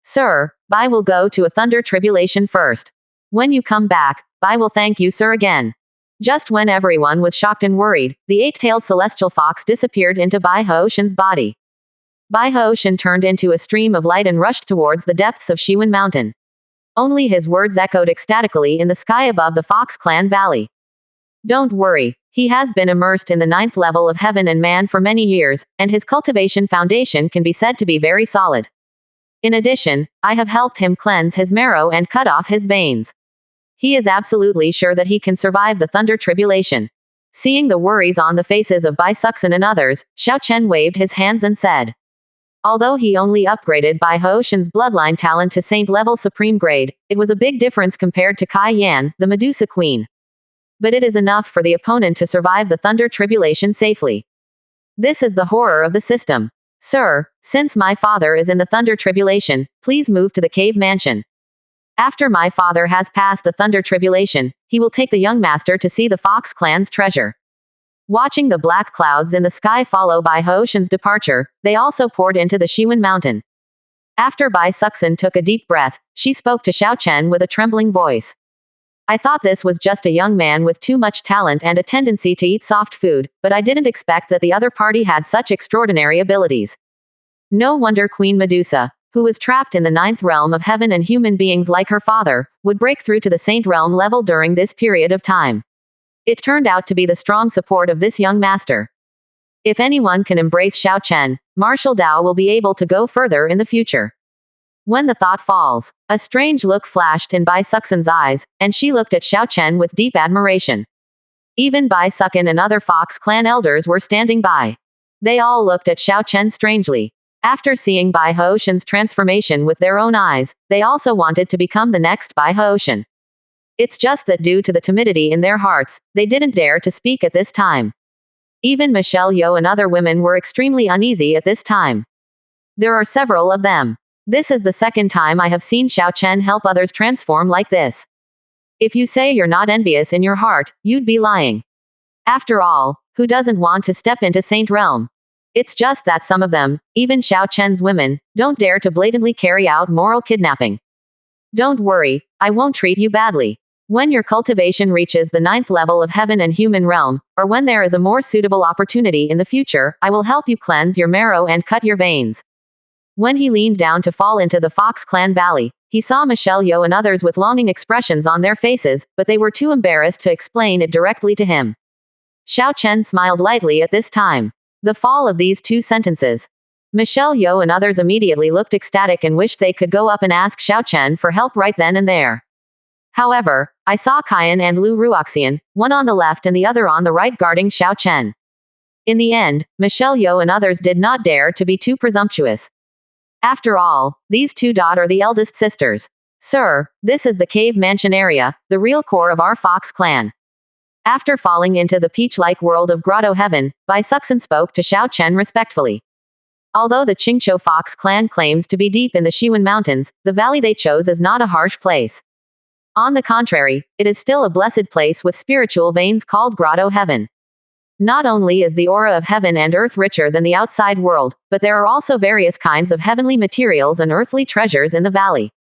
Sir, Bai will go to a thunder tribulation first. When you come back, Bai will thank you, sir, again. Just when everyone was shocked and worried, the 8-tailed celestial fox disappeared into Bai Hoshin's body. Bai Hoshin turned into a stream of light and rushed towards the depths of Shiwen Mountain. Only his words echoed ecstatically in the sky above the Fox Clan Valley. Don't worry, he has been immersed in the 9th level of heaven and man for many years, and his cultivation foundation can be said to be very solid. In addition, I have helped him cleanse his marrow and cut off his veins. He is absolutely sure that he can survive the thunder tribulation. Seeing the worries on the faces of Bai Suxin and others, Xiao Chen waved his hands and said, although he only upgraded Bai Hoshin's bloodline talent to saint level supreme grade, it was a big difference compared to Kai Yan, the Medusa queen. But it is enough for the opponent to survive the thunder tribulation safely. This is the horror of the system. Sir, since my father is in the thunder tribulation, please move to the cave mansion. After my father has passed the thunder tribulation, he will take the young master to see the Fox clan's treasure. Watching the black clouds in the sky follow Bai Hoshin's departure, they also poured into the Shiwen Mountain. After Bai Suxin took a deep breath, she spoke to Xiao Chen with a trembling voice. I thought this was just a young man with too much talent and a tendency to eat soft food, but I didn't expect that the other party had such extraordinary abilities. No wonder Queen Medusa, who was trapped in the 9th realm of heaven and human beings like her father, would break through to the saint realm level during this period of time. It turned out to be the strong support of this young master. If anyone can embrace Xiao Chen, Martial Dao will be able to go further in the future. When the thought falls, a strange look flashed in Bai Suxin's eyes, and she looked at Xiao Chen with deep admiration. Even Bai Suxin and other Fox clan elders were standing by. They all looked at Xiao Chen strangely. After seeing Bai Hoshin's transformation with their own eyes, they also wanted to become the next Bai Hoshin. It's just that due to the timidity in their hearts, they didn't dare to speak at this time. Even Michelle Yeoh and other women were extremely uneasy at this time. There are several of them. This is the second time I have seen Xiao Chen help others transform like this. If you say you're not envious in your heart, you'd be lying. After all, who doesn't want to step into Saint Realm? It's just that some of them, even Xiao Chen's women, don't dare to blatantly carry out moral kidnapping. Don't worry, I won't treat you badly. When your cultivation reaches the 9th level of heaven and human realm, or when there is a more suitable opportunity in the future, I will help you cleanse your marrow and cut your veins. When he leaned down to fall into the Fox Clan Valley, he saw Michelle Yeoh and others with longing expressions on their faces, but they were too embarrassed to explain it directly to him. Xiao Chen smiled lightly at this time. The fall of these two sentences. Michelle Yeoh and others immediately looked ecstatic and wished they could go up and ask Xiao Chen for help right then and there. However, I saw Kaiyan and Lu Ruoxian, one on the left and the other on the right guarding Xiao Chen. In the end, Michelle Yeoh and others did not dare to be too presumptuous. After all, these two are the eldest sisters. Sir, this is the cave mansion area, the real core of our Fox clan. After falling into the peach-like world of Grotto Heaven, Bai Suxin spoke to Xiao Chen respectfully. Although the Qingqiu Fox clan claims to be deep in the Shiwen Mountains, the valley they chose is not a harsh place. On the contrary, it is still a blessed place with spiritual veins called Grotto Heaven. Not only is the aura of heaven and earth richer than the outside world, but there are also various kinds of heavenly materials and earthly treasures in the valley.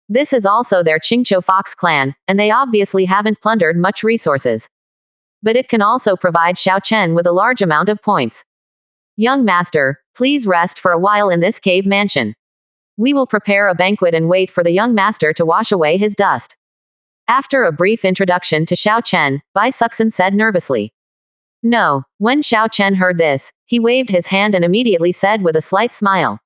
This is also their Qingqiu Fox clan, and they obviously haven't plundered much resources. But it can also provide Xiao Chen with a large amount of points. Young master, please rest for a while in this cave mansion. We will prepare a banquet and wait for the young master to wash away his dust. After a brief introduction to Xiao Chen, Bai Suxin said nervously. No. When Xiao Chen heard this, he waved his hand and immediately said with a slight smile.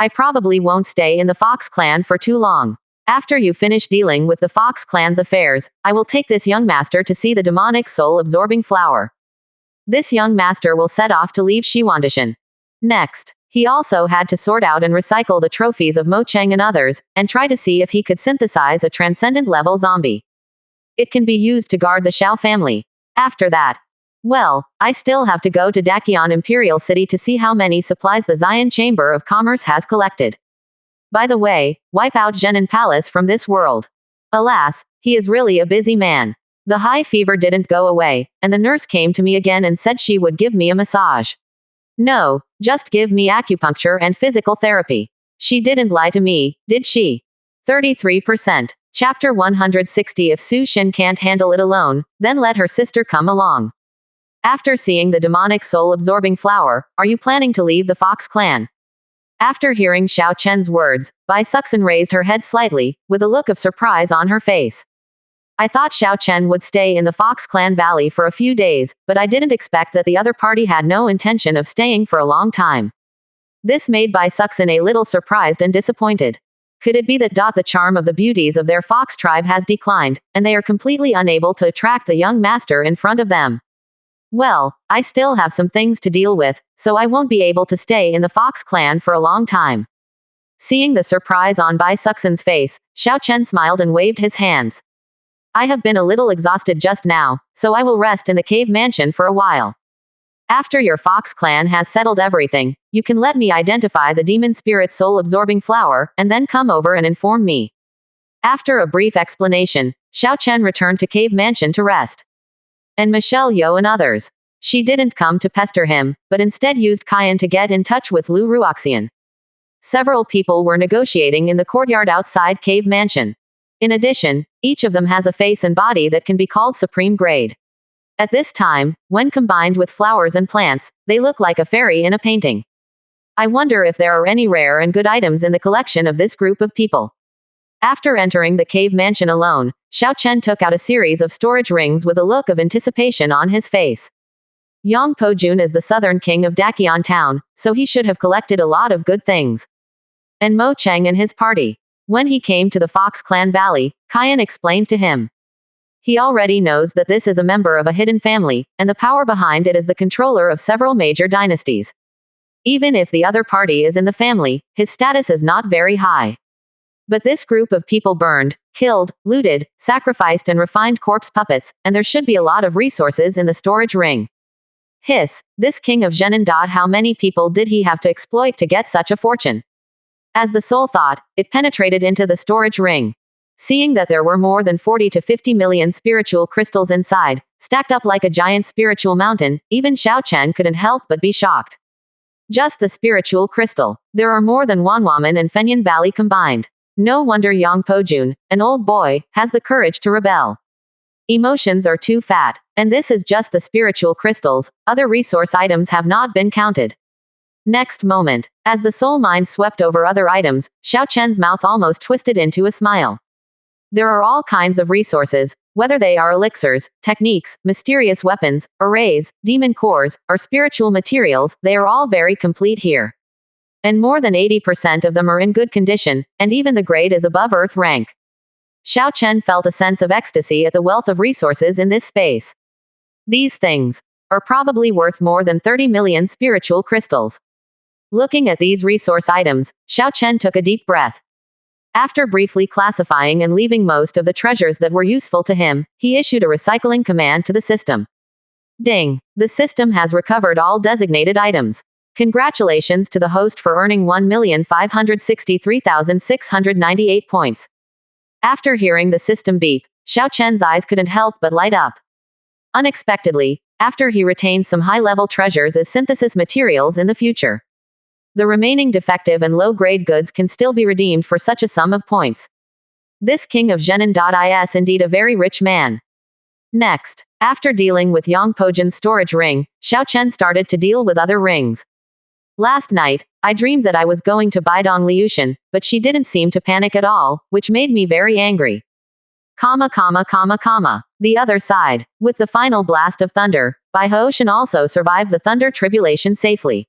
I probably won't stay in the Fox clan for too long. After you finish dealing with the Fox clan's affairs, I will take this young master to see the demonic soul-absorbing flower. This young master will set off to leave Shiwandishan. Next, he also had to sort out and recycle the trophies of Mo Cheng and others, and try to see if he could synthesize a transcendent-level zombie. It can be used to guard the Xiao family. After that, well, I still have to go to Dakian Imperial City to see how many supplies the Xian Chamber of Commerce has collected. By the way, wipe out Zhenan Palace from this world. Alas, he is really a busy man. The high fever didn't go away, and the nurse came to me again and said she would give me a massage. No, just give me acupuncture and physical therapy. She didn't lie to me, did she? 33%. Chapter 160. If Su Xin can't handle it alone, then let her sister come along. After seeing the demonic soul-absorbing flower, are you planning to leave the Fox clan? After hearing Xiao Chen's words, Bai Suxin raised her head slightly, with a look of surprise on her face. I thought Xiao Chen would stay in the Fox clan valley for a few days, but I didn't expect that the other party had no intention of staying for a long time. This made Bai Suxin a little surprised and disappointed. Could it be that the charm of the beauties of their Fox tribe has declined, and they are completely unable to attract the young master in front of them? Well, I still have some things to deal with, so I won't be able to stay in the Fox clan for a long time. Seeing the surprise on Bai Suxin's face, Xiao Chen smiled and waved his hands. I have been a little exhausted just now, so I will rest in the cave mansion for a while. After your Fox clan has settled everything, you can let me identify the demon spirit soul-absorbing flower, and then come over and inform me. After a brief explanation, Xiao Chen returned to cave mansion to rest. And Michelle Yeoh and others. She didn't come to pester him, but instead used Kyan to get in touch with Lu Ruoxian. Several people were negotiating in the courtyard outside Cave Mansion. In addition, each of them has a face and body that can be called supreme grade. At this time, when combined with flowers and plants, they look like a fairy in a painting. I wonder if there are any rare and good items in the collection of this group of people. After entering the cave mansion alone, Xiao Chen took out a series of storage rings with a look of anticipation on his face. Yang Pojun is the southern king of Dakian town, so he should have collected a lot of good things. And Mo Cheng and his party. When he came to the Fox Clan Valley, Kyan explained to him. He already knows that this is a member of a hidden family, and the power behind it is the controller of several major dynasties. Even if the other party is in the family, his status is not very high. But this group of people burned, killed, looted, sacrificed and refined corpse puppets, and there should be a lot of resources in the storage ring. Hiss, this king of Zhenan. How many people did he have to exploit to get such a fortune? As the soul thought, it penetrated into the storage ring. Seeing that there were more than 40 to 50 million spiritual crystals inside, stacked up like a giant spiritual mountain, even Xiao Chen couldn't help but be shocked. Just the spiritual crystal. There are more than Wanwaman and Fenyan Valley combined. No wonder Yang Pojun, an old boy, has the courage to rebel. Emotions are too fat, and this is just the spiritual crystals, other resource items have not been counted. Next moment, as the soul mind swept over other items, Xiao Chen's mouth almost twisted into a smile. There are all kinds of resources, whether they are elixirs, techniques, mysterious weapons, arrays, demon cores, or spiritual materials, they are all very complete here. And more than 80% of them are in good condition, and even the grade is above Earth rank. Xiao Chen felt a sense of ecstasy at the wealth of resources in this space. These things are probably worth more than 30 million spiritual crystals. Looking at these resource items, Xiao Chen took a deep breath. After briefly classifying and leaving most of the treasures that were useful to him, he issued a recycling command to the system. Ding! The system has recovered all designated items. Congratulations to the host for earning 1,563,698 points. After hearing the system beep, Xiao Chen's eyes couldn't help but light up. Unexpectedly, after he retained some high-level treasures as synthesis materials in the future, the remaining defective and low-grade goods can still be redeemed for such a sum of points. This king of Zhenan.is indeed a very rich man. Next, after dealing with Yang Pojin's storage ring, Xiao Chen started to deal with other rings. Last night, I dreamed that I was going to buy Dong Liushan, but she didn't seem to panic at all, which made me very angry. The other side. With the final blast of thunder, Bai Hoshan also survived the thunder tribulation safely.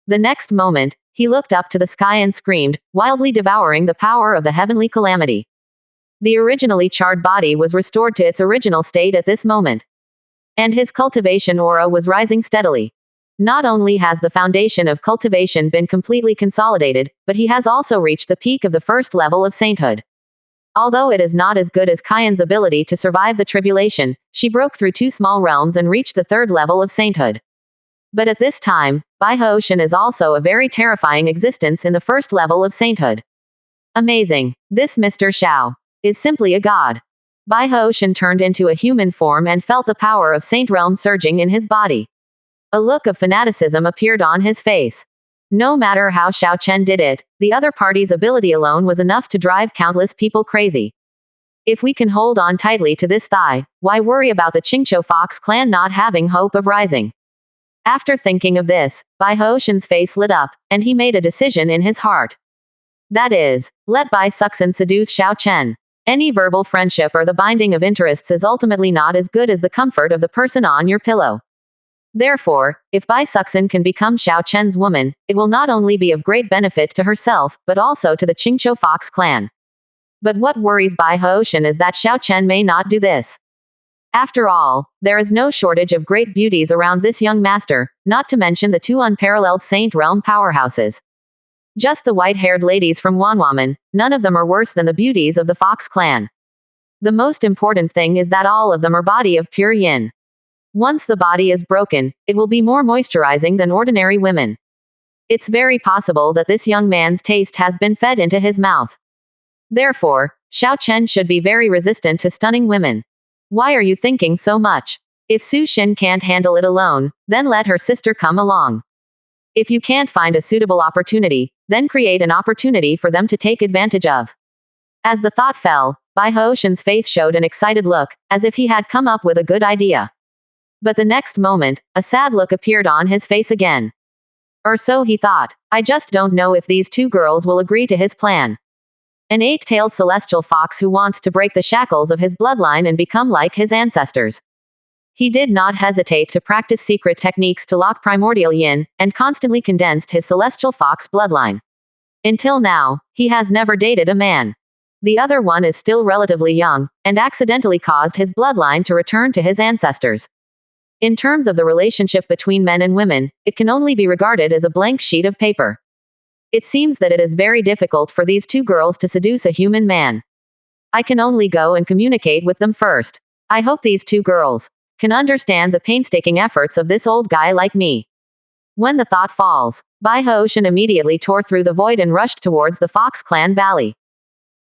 The next moment, he looked up to the sky and screamed, wildly devouring the power of the heavenly calamity. The originally charred body was restored to its original state at this moment. And his cultivation aura was rising steadily. Not only has the foundation of cultivation been completely consolidated, but he has also reached the peak of the first level of sainthood. Although it is not as good as Kaiyan's ability to survive the tribulation, she broke through 2 small realms and reached the 3rd level of sainthood. But at this time, Bai Hoshan is also a very terrifying existence in the 1st level of sainthood. Amazing. This Mr. Xiao is simply a god. Bai Hoshan turned into a human form and felt the power of Saint Realm surging in his body. A look of fanaticism appeared on his face. No matter how Xiao Chen did it, the other party's ability alone was enough to drive countless people crazy. If we can hold on tightly to this thigh, why worry about the Qingqiu Fox clan not having hope of rising? After thinking of this, Bai Hoshan's face lit up, and he made a decision in his heart. That is, let Bai Suxin seduce Xiao Chen. Any verbal friendship or the binding of interests is ultimately not as good as the comfort of the person on your pillow. Therefore, if Bai Suxin can become Xiao Chen's woman, it will not only be of great benefit to herself, but also to the Qingqiu Fox clan. But what worries Bai Hoshan is that Xiao Chen may not do this. After all, there is no shortage of great beauties around this young master, not to mention the 2 unparalleled Saint Realm powerhouses. Just the white-haired ladies from Wanwaman, none of them are worse than the beauties of the Fox clan. The most important thing is that all of them are body of pure yin. Once the body is broken, it will be more moisturizing than ordinary women. It's very possible that this young man's taste has been fed into his mouth. Therefore, Xiao Chen should be very resistant to stunning women. Why are you thinking so much? If Su Xin can't handle it alone, then let her sister come along. If you can't find a suitable opportunity, then create an opportunity for them to take advantage of. As the thought fell, Bai Hoshan's face showed an excited look, as if he had come up with a good idea. But the next moment, a sad look appeared on his face again. Or so he thought. I just don't know if these 2 girls will agree to his plan. An 8-tailed celestial fox who wants to break the shackles of his bloodline and become like his ancestors. He did not hesitate to practice secret techniques to lock primordial yin, and constantly condensed his celestial fox bloodline. Until now, he has never dated a man. The other one is still relatively young, and accidentally caused his bloodline to return to his ancestors. In terms of the relationship between men and women, it can only be regarded as a blank sheet of paper. It seems that it is very difficult for these 2 girls to seduce a human man. I can only go and communicate with them first. I hope these 2 girls can understand the painstaking efforts of this old guy like me. When the thought falls, Bai Hoshan immediately tore through the void and rushed towards the Fox Clan Valley.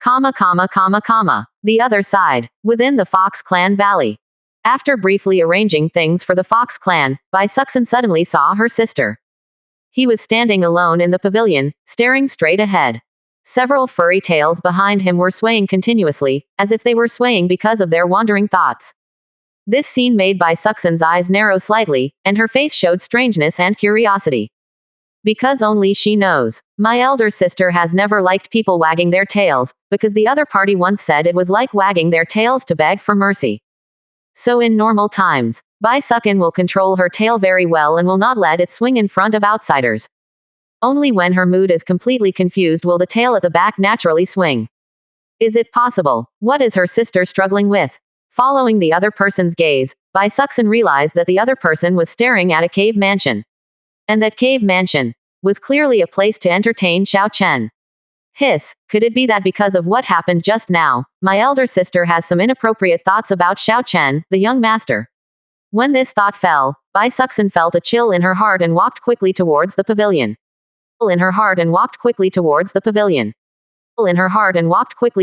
The other side. Within the Fox Clan Valley. After briefly arranging things for the Fox clan, Bai Suxin suddenly saw her sister. He was standing alone in the pavilion, staring straight ahead. Several furry tails behind him were swaying continuously, as if they were swaying because of their wandering thoughts. This scene made Bai Suxin's eyes narrow slightly, and her face showed strangeness and curiosity. Because only she knows. My elder sister has never liked people wagging their tails, because the other party once said it was like wagging their tails to beg for mercy. So in normal times, Bai Suxin will control her tail very well and will not let it swing in front of outsiders. Only when her mood is completely confused will the tail at the back naturally swing. Is it possible? What is her sister struggling with? Following the other person's gaze, Bai Suxin realized that the other person was staring at a cave mansion. And that cave mansion was clearly a place to entertain Xiao Chen. Hiss, could it be that because of what happened just now, my elder sister has some inappropriate thoughts about Xiao Chen, the young master? When this thought fell, Bai Suxin felt a chill in her heart and walked quickly towards the pavilion. In her heart and walked quickly towards the pavilion. In her heart and walked quickly